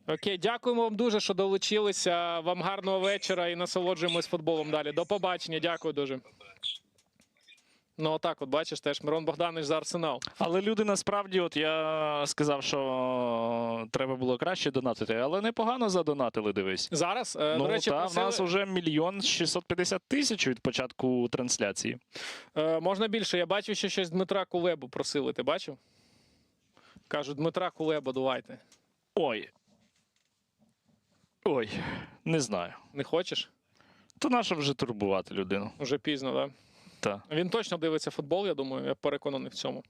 Окей, дякуємо вам дуже, що долучилися. Вам гарного вечора і насолоджуємось футболом далі. До побачення, дякую дуже. Ну, отак, от бачиш, теж Мирон Богданович за Арсенал. Але люди насправді, от я сказав, що треба було краще донатити, але непогано задонатили, дивись. Зараз, Ну, до речі, та, в нас вже 1 650 000 від початку трансляції. можна більше. Я бачив, що щось Дмитра Кулебу просили. Ти бачив? Кажуть, Дмитра Кулеба давайте. Ой. Ой, не знаю. Не хочеш? То нащо вже турбувати людину? Уже пізно, так? Та. Він точно дивиться футбол, я думаю, я переконаний в цьому.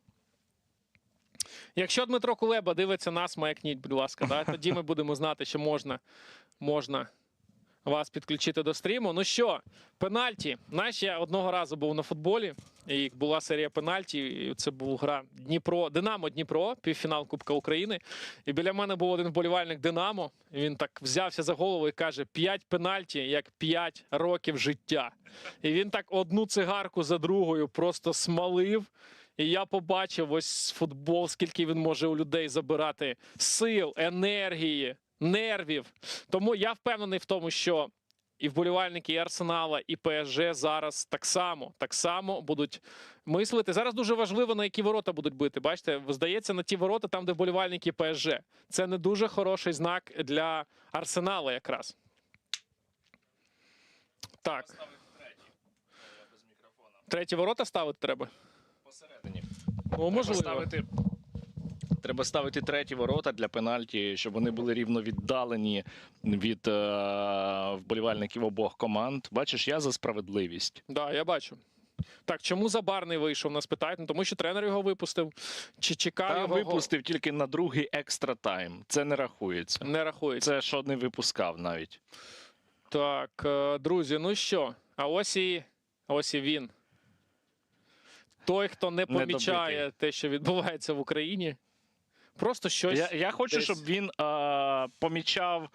Якщо Дмитро Кулеба дивиться нас, маякніть, будь ласка, да? Тоді ми будемо знати, що можна вас підключити до стріму. Ну що, пенальті. Знаєш, я одного разу був на футболі, і була серія пенальті, і це була гра Динамо-Дніпро, півфінал Кубка України. І біля мене був один вболівальник Динамо, і він так взявся за голову і каже, 5 пенальті, як 5 років життя. І він так одну цигарку за другою просто смалив. І я побачив ось футбол, скільки він може у людей забирати сил, енергії, нервів. Тому я впевнений в тому, що і вболівальники і Арсенала, і ПСЖ зараз так само будуть мислити. Зараз дуже важливо, на які ворота будуть бити. Бачите, здається, на ті ворота, там, де вболівальники ПСЖ. Це не дуже хороший знак для Арсенала якраз. Так. Треті ворота ставити треба? Посередині. Ну, можливо. Треба ставити треті ворота для пенальті, щоб вони були рівно віддалені від вболівальників обох команд. Бачиш, я за справедливість. Да, я бачу. Так, чому Забарний вийшов, нас питають? Ну, тому що тренер його випустив. Чи чекав Та його? випустив тільки на другий екстра тайм. Це не рахується. Не рахується. Це що не випускав навіть. Так, друзі, ну що? А ось і він. Той, хто не помічає Недобитий. те, що відбувається в Україні. Просто щось. Я хочу, десь- щоб він помічав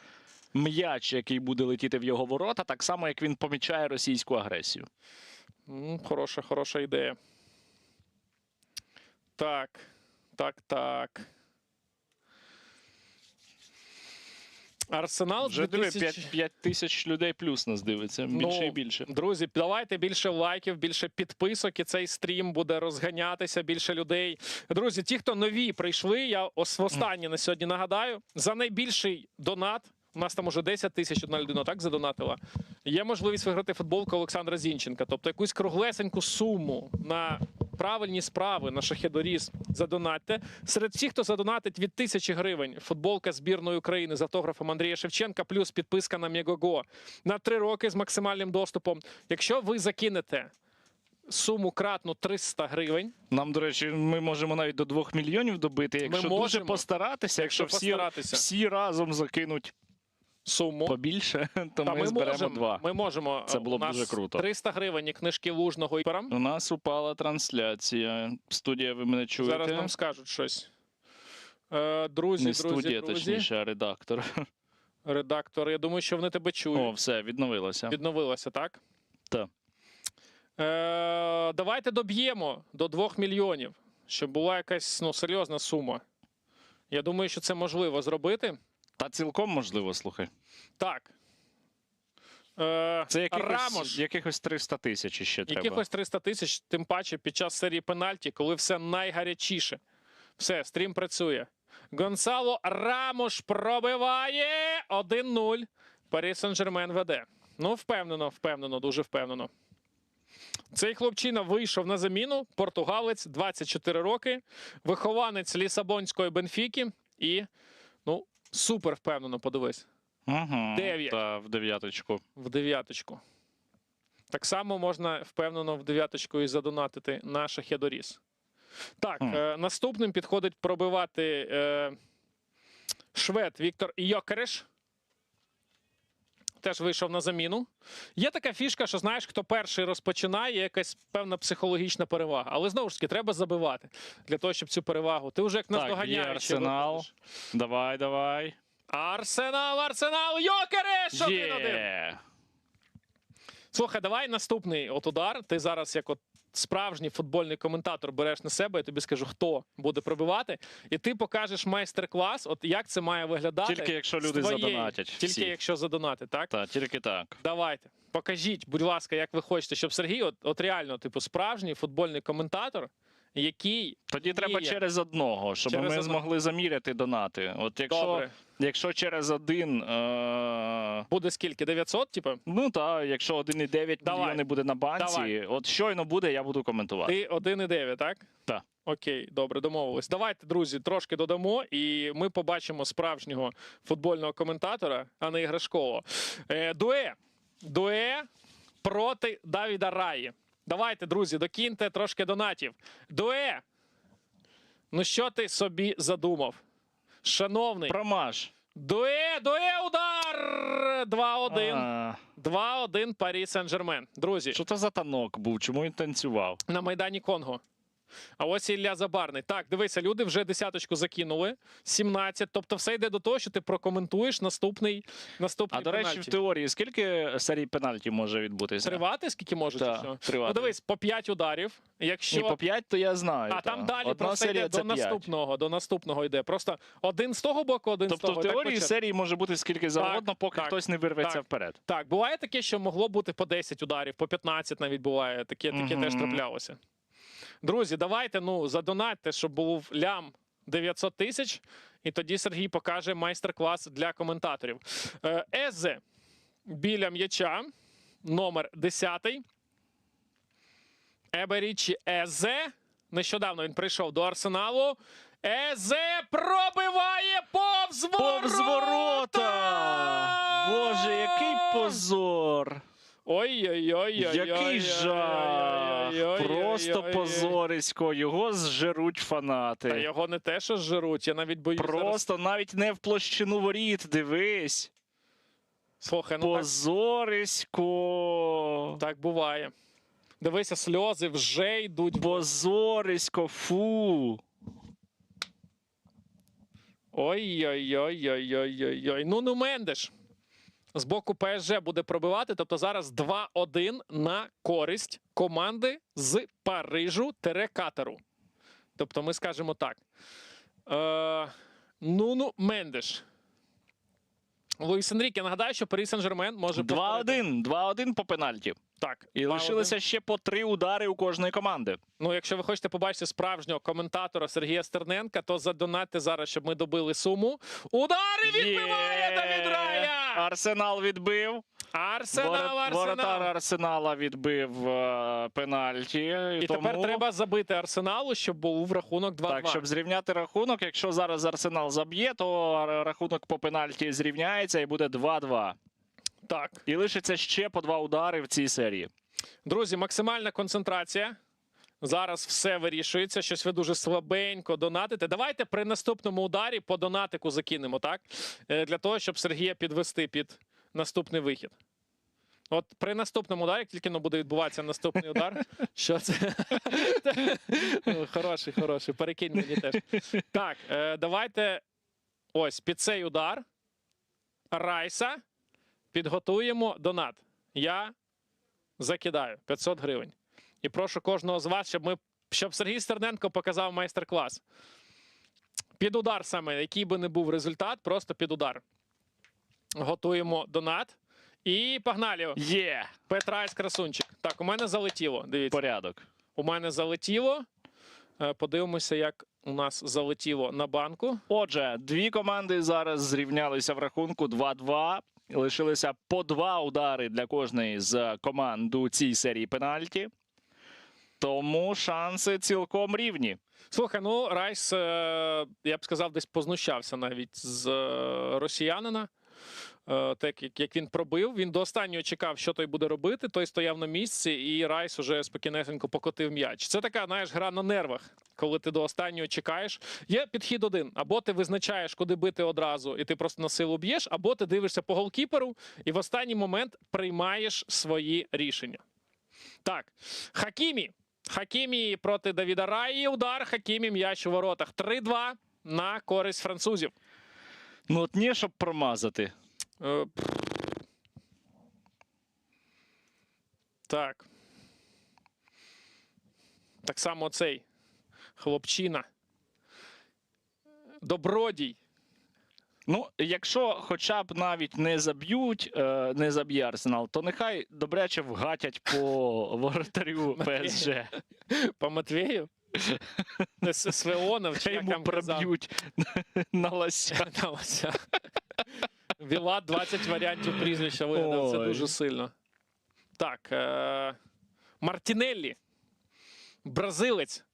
м'яч, який буде летіти в його ворота, так само, як він помічає російську агресію. Хороша ідея. Так. Арсенал Вже диви, 2000... 5 тисяч людей плюс нас дивиться. Більше і більше. Друзі, давайте більше лайків, більше підписок, і цей стрім буде розганятися, більше людей. Друзі, ті, хто нові прийшли, я останнє на сьогодні нагадаю, за найбільший донат, у нас там уже 10 тисяч одна людина так задонатила, є можливість виграти футболку Олександра Зінченка. Тобто якусь круглесеньку суму на правильні справи, на Шахедоріз задонатьте. Серед всіх, хто задонатить від 1000 гривень, футболка збірної України з автографом Андрія Шевченка, плюс підписка на Мегого на 3 роки з максимальним доступом. Якщо ви закинете суму кратну 300 гривень, Нам, до речі, ми можемо навіть до 2 мільйонів добити, якщо дуже можемо. постаратися, якщо всі разом закинуть суму. побільше, то Та ми зберемо можемо, 2. Ми можемо. Це було б У нас дуже круто. 300 гривень і книжки Лужного. У нас упала трансляція. Студія, ви мене чуєте? Зараз нам скажуть щось. Друзі, Не студія, друзі. точніше, а редактор. Редактор, я думаю, що вони тебе чують. О, все, відновилося. Відновилося, так? Так. Давайте доб'ємо до 2 мільйонів, щоб була якась серйозна сума. Я думаю, що це можливо зробити. Та цілком можливо, слухай. Так. Це Рамош. якихось 300 тисяч ще треба. Якихось 300 тисяч, тим паче під час серії пенальті, коли все найгарячіше. Все, стрім працює. Гонсало Рамош пробиває 1-0. Парі Сен-Жермен веде. Ну, впевнено, дуже впевнено. Цей хлопчина вийшов на заміну. Португалець, 24 роки. Вихованець Лісабонської Бенфіки. І, супер впевнено, подивись. Угу, 9. Та, в дев'яточку. В дев'яточку. Так само можна впевнено в дев'яточку і задонатити на Шахедоріз. Так, наступним підходить пробивати швед Віктор Йокереш. Теж вийшов на заміну. Є така фішка, що знаєш, хто перший розпочинає, є якась певна психологічна перевага. Але знову ж таки, треба забивати для того, щоб цю перевагу. Ти вже як Так, є наздоганяєш. Арсенал. Давай. Арсенал, Йокереш! 1-1. Є! Слухай, давай наступний удар. Ти зараз як справжній футбольний коментатор береш на себе, я тобі скажу, хто буде пробивати. І ти покажеш майстер-клас, як це має виглядати. Тільки якщо з люди твоєї. задонатять. Тільки всі. якщо задонати, так? Так, тільки так. Давайте. Покажіть, будь ласка, як ви хочете, щоб Сергій, от реально, справжній футбольний коментатор, який Тоді треба вміє. через одного, щоб Через ми одного. змогли заміряти донати. От Добре. якщо через один, Буде скільки? 900, типу? ну так, якщо 1,9 Давай. мільйони буде на банці, Давай. от щойно буде, я буду коментувати. Ти 1,9, так? Так. Окей, добре, домовились. Давайте, друзі, трошки додамо, і ми побачимо справжнього футбольного коментатора, а не іграшкового. Дуе проти Давіда Раї. Давайте, друзі, докиньте трошки донатів. Дуе! Ну що ти собі задумав? Шановний. Промаш. Дуе, удар! 2-1. А, 2-1 Парі Сен-Жермен. Друзі, Що це за танок був? Чому він танцював? на Майдані Конго. А ось і Ілля Забарний. Так, дивися, люди вже десяточку закинули. 17. Тобто все йде до того, що ти прокоментуєш наступний А до речі, в пенальті. теорії скільки серій пенальті може відбутися? Тривати скільки може? чи Так, що? тривати. Ну дивись, по 5 ударів. Якщо... Ні, по 5, то я знаю. А там та. далі Одна просто серія йде це до 5. наступного йде. Просто один з того боку, один з Тобто того. в Так, теорії по черзі. серії може бути скільки завгодно, поки так, хтось не вирветься так. вперед. Так, буває таке, що могло бути по 10 ударів, по 15 навіть буває. Таке теж траплялося. Друзі, давайте, задонатьте, щоб був лям 900 тисяч, і тоді Сергій покаже майстер-клас для коментаторів. Езе біля м'яча, номер 10. Еберічі Езе. Нещодавно він прийшов до Арсеналу. Езе пробиває повз ворота! Повз ворота! Боже, який позор! Ой-ой-ой. Який жах! Просто позорисько. Його зжеруть Та фанати. його не те, що жруть, я навіть боюсь зараз. Просто навіть не в площину воріт, дивись. Слухай, Позорисько. так буває. Дивися, сльози вже йдуть. Позорисько, фу. Ой-ой-ой-ой-ой-ой-ой. Ну, Мендеш з боку ПСЖ буде пробивати. Тобто зараз 2-1 на користь команди з Парижу-Катару. Тобто ми скажемо так. Мендеш. Луїс Енріке, нагадаю, що Парі Сен-Жермен може... 2-1. 2-1 по пенальті. Так. І 2-1. лишилося ще по 3 удари у кожної команди. Ну, якщо ви хочете побачити справжнього коментатора Сергія Стерненка, то задонатьте зараз, щоб ми добили суму. Удари відбиває Давід Рая! Арсенал відбив. Воротар Арсенала відбив пенальті. І тепер треба забити Арсеналу, щоб був рахунок 2-2. Так, щоб зрівняти рахунок, якщо зараз Арсенал заб'є, то рахунок по пенальті зрівняється і буде 2-2. Так. І лишиться ще по 2 удари в цій серії. Друзі, максимальна концентрація. Зараз все вирішується. Щось ви дуже слабенько донатите. Давайте при наступному ударі по донатику закинемо, так? Для того, щоб Сергія підвести під наступний вихід. От при наступному ударі, тільки буде відбуватися наступний удар. Що це? Хороший. Перекинь мені теж. Так, давайте ось під цей удар Райса підготуємо донат. Я закидаю 500 гривень. І прошу кожного з вас, щоб Сергій Стерненко показав майстер-клас. Під удар саме, який би не був результат, просто під удар. Готуємо донат. І погнали. Є! Петрайс красунчик. Так, у мене залетіло. Дивіться. Порядок. У мене залетіло. Подивимося, як у нас залетіло на банку. Отже, 2 команди зараз зрівнялися в рахунку 2-2. Лишилися по 2 удари для кожної з команд у цій серії пенальті. Тому шанси цілком рівні. Слухай, Райс, я б сказав, десь познущався навіть з росіянина. Так, як він пробив, він до останнього чекав, що той буде робити, той стояв на місці, і Райс уже спокійнесенько покотив м'яч. Це така, гра на нервах, коли ти до останнього чекаєш. Є підхід один. Або ти визначаєш, куди бити одразу, і ти просто на силу б'єш, або ти дивишся по голкіперу, і в останній момент приймаєш свої рішення. Так, Хакімі проти Давіда Раї. Удар, Хакімі, м'яч у воротах. 3-2 на користь французів. Ну от ні, щоб промазати. Так. Так само цей хлопчина. Добродій. Ну, якщо хоча б навіть не заб'ють, не заб'є Арсенал, то нехай добряче вгатять по воротарю ПСЖ. По Матвею? Свеонов, чи Хай як йому там казав? проб'ють на лося. На лося. Вілат 20 варіантів прізвища вигадав. Це Ой. дуже сильно. Так. Мартінеллі. Бразилець.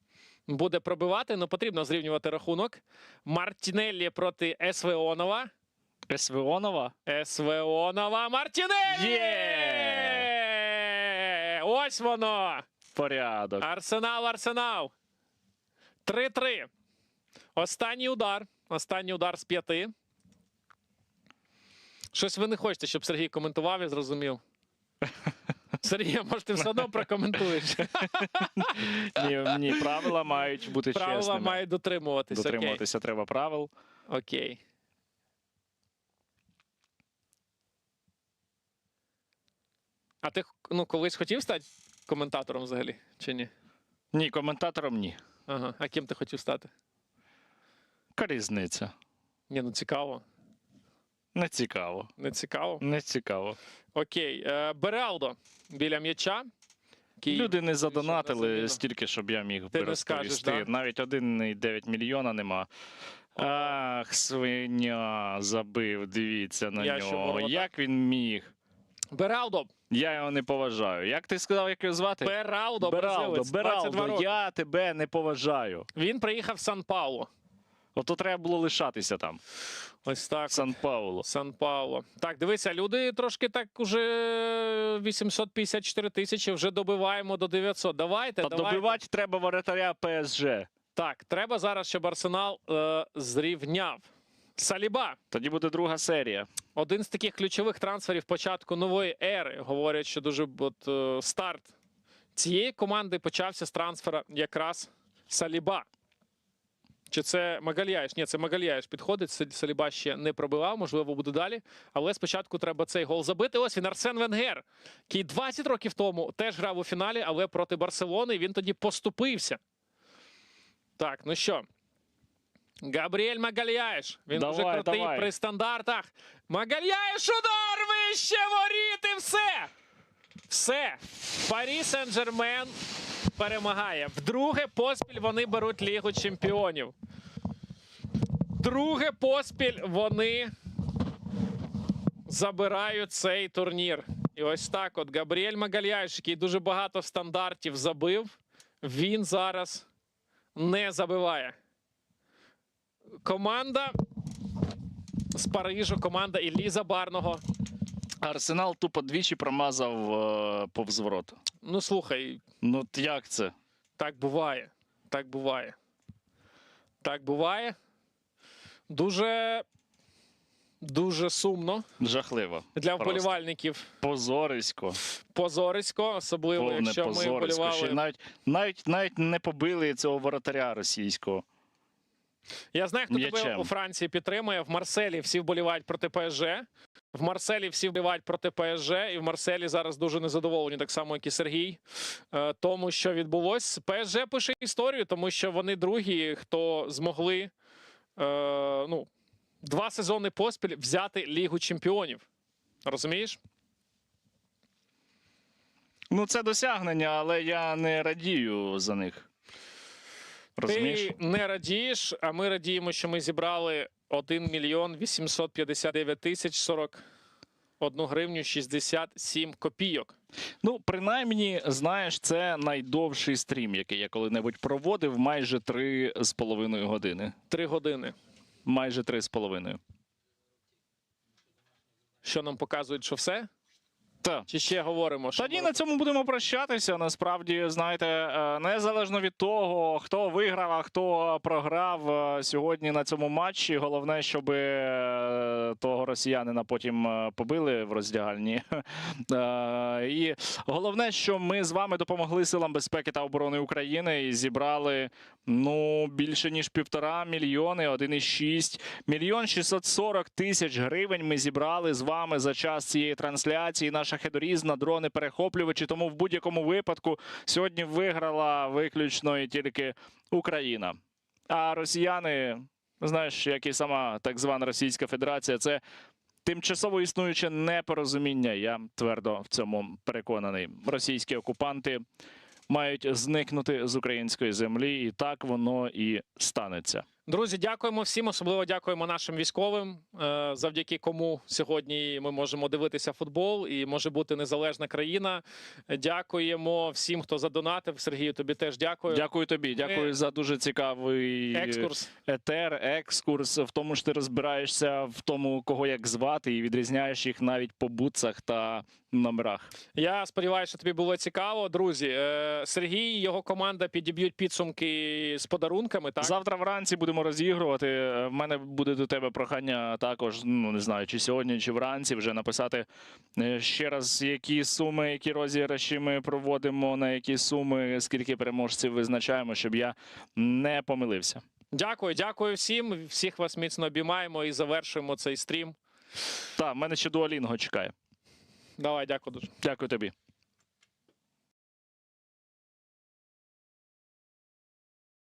буде пробивати, але потрібно зрівнювати рахунок. Мартінеллі проти СВОнова. СВОнова? СВОнова Мартінеллі! Є! Ось воно! Порядок. Арсенал. 3-3. Останній удар з 5. Щось ви не хочете, щоб Сергій коментував, я зрозумів. Сергій, може, ти все одно прокоментуєш? Ні, правила мають бути Правила чесними. мають дотримуватися. Дотримуватися треба правил. Окей. А ти колись хотів стати коментатором взагалі, чи ні? Ні, коментатором ні. Ага. А ким ти хотів стати? Яка різниця? Ні, цікаво. Не цікаво. Не цікаво? Не цікаво. Окей. Бералдо біля м'яча. Люди не задонатили заміну. стільки, щоб я міг Ти не скажеш, розповісти. да? Навіть 1,9 мільйона нема. Ах, свиня, забив, дивіться на Я що, нього. ворота? Як він міг? Бералдо. Я його не поважаю. Як ти сказав, як його звати? Бералдо, бразилець, 22 Бералдо, роки. я тебе не поважаю. Він приїхав в Сан-Пауло. Ото треба було лишатися там, Ось так. в Сан-Пауло. Сан-Пауло. Так, дивися, люди трошки так уже 854 тисячі, вже добиваємо до 900. Давайте. Добивати треба воротаря ПСЖ. Так, треба зараз, щоб Арсенал зрівняв. Саліба. Тоді буде друга серія. Один з таких ключових трансферів початку нової ери. Говорять, що дуже старт цієї команди почався з трансфера якраз Саліба. Чи це Магальяєш? Ні, це Магальяєш підходить. Саліба ще не пробивав, можливо, буде далі. Але спочатку треба цей гол забити. Ось він, Арсен Венгер, який 20 років тому теж грав у фіналі, але проти Барселони. І він тоді поступився. Так, ну що? Габріель Магальяєш. Він Давай, дуже крутий давай. при стандартах. Магальяєш, удар! Вище воріт і все! Все. Парі Сен-Жермен перемагає. Вдруге поспіль вони беруть Лігу Чемпіонів. Друге поспіль вони забирають цей турнір. І ось так от Габріель Магальяєш, який дуже багато стандартів забив, він зараз не забиває. Команда з Парижу, команда Іллі Забарного. Арсенал тупо двічі промазав повз ворота. Ну, слухай, Ну, як це? так буває. Так буває. Так буває. Дуже сумно Жахливо. для Просто. вболівальників. Позорисько. Позорисько, особливо, Повне якщо ми позорисько. Ще вболівали. навіть не побили цього воротаря російського. Я знаю, хто тебе М'ячем. у Франції підтримує. В Марселі всі вболівають проти ПСЖ. В Марселі всі вболівають проти ПСЖ. І в Марселі зараз дуже незадоволені, так само, як і Сергій, тому, що відбулось. ПСЖ пише історію, тому що вони другі, хто змогли 2 сезони поспіль взяти Лігу Чемпіонів. Розумієш? Ну, це досягнення, але я не радію за них. Розумієш? Ти не радієш, а ми радіємо, що ми зібрали 1 мільйон 859 тисяч 41 гривню 67 копійок. Ну, принаймні, знаєш, це найдовший стрім, який я коли-небудь проводив, майже 3,5 години. 3 години. Майже 3,5. Що нам показують, що все? Так. Чи ще говоримо? Що Тоді ми- на цьому будемо прощатися. Насправді, знаєте, незалежно від того, хто виграв, а хто програв сьогодні на цьому матчі. Головне, щоб того росіянина потім побили в роздягальні. І головне, що ми з вами допомогли силам безпеки та оборони України і зібрали більше ніж 1,5 мільйони, 1,6 мільйон 640 тисяч гривень ми зібрали з вами за час цієї трансляції. Наша хедорізна, дрони-перехоплювачі. Тому в будь-якому випадку сьогодні виграла виключно і тільки Україна. А росіяни, знаєш, як і сама так звана Російська Федерація, це тимчасово існуюче непорозуміння. Я твердо в цьому переконаний. Російські окупанти мають зникнути з української землі, і так воно і станеться. Друзі, дякуємо всім, особливо дякуємо нашим військовим, завдяки кому сьогодні ми можемо дивитися футбол і може бути незалежна країна. Дякуємо всім, хто задонатив. Сергію, тобі теж дякую. Дякую тобі, дякую за дуже цікавий екскурс в тому, що ти розбираєшся в тому, кого як звати, і відрізняєш їх навіть по бутсах та номерах. Я сподіваюся, що тобі було цікаво. Друзі, Сергій і його команда підіб'ють підсумки з подарунками. Так? Завтра вранці будемо розігрувати. В мене буде до тебе прохання також, ну не знаю, чи сьогодні, чи вранці вже написати ще раз, які суми, які розіграші ми проводимо, на які суми, скільки переможців визначаємо, щоб я не помилився. Дякую всім. Всіх вас міцно обіймаємо і завершуємо цей стрім. Так, в мене ще Дуолінго чекає. Давай, дякую дуже. Дякую тобі.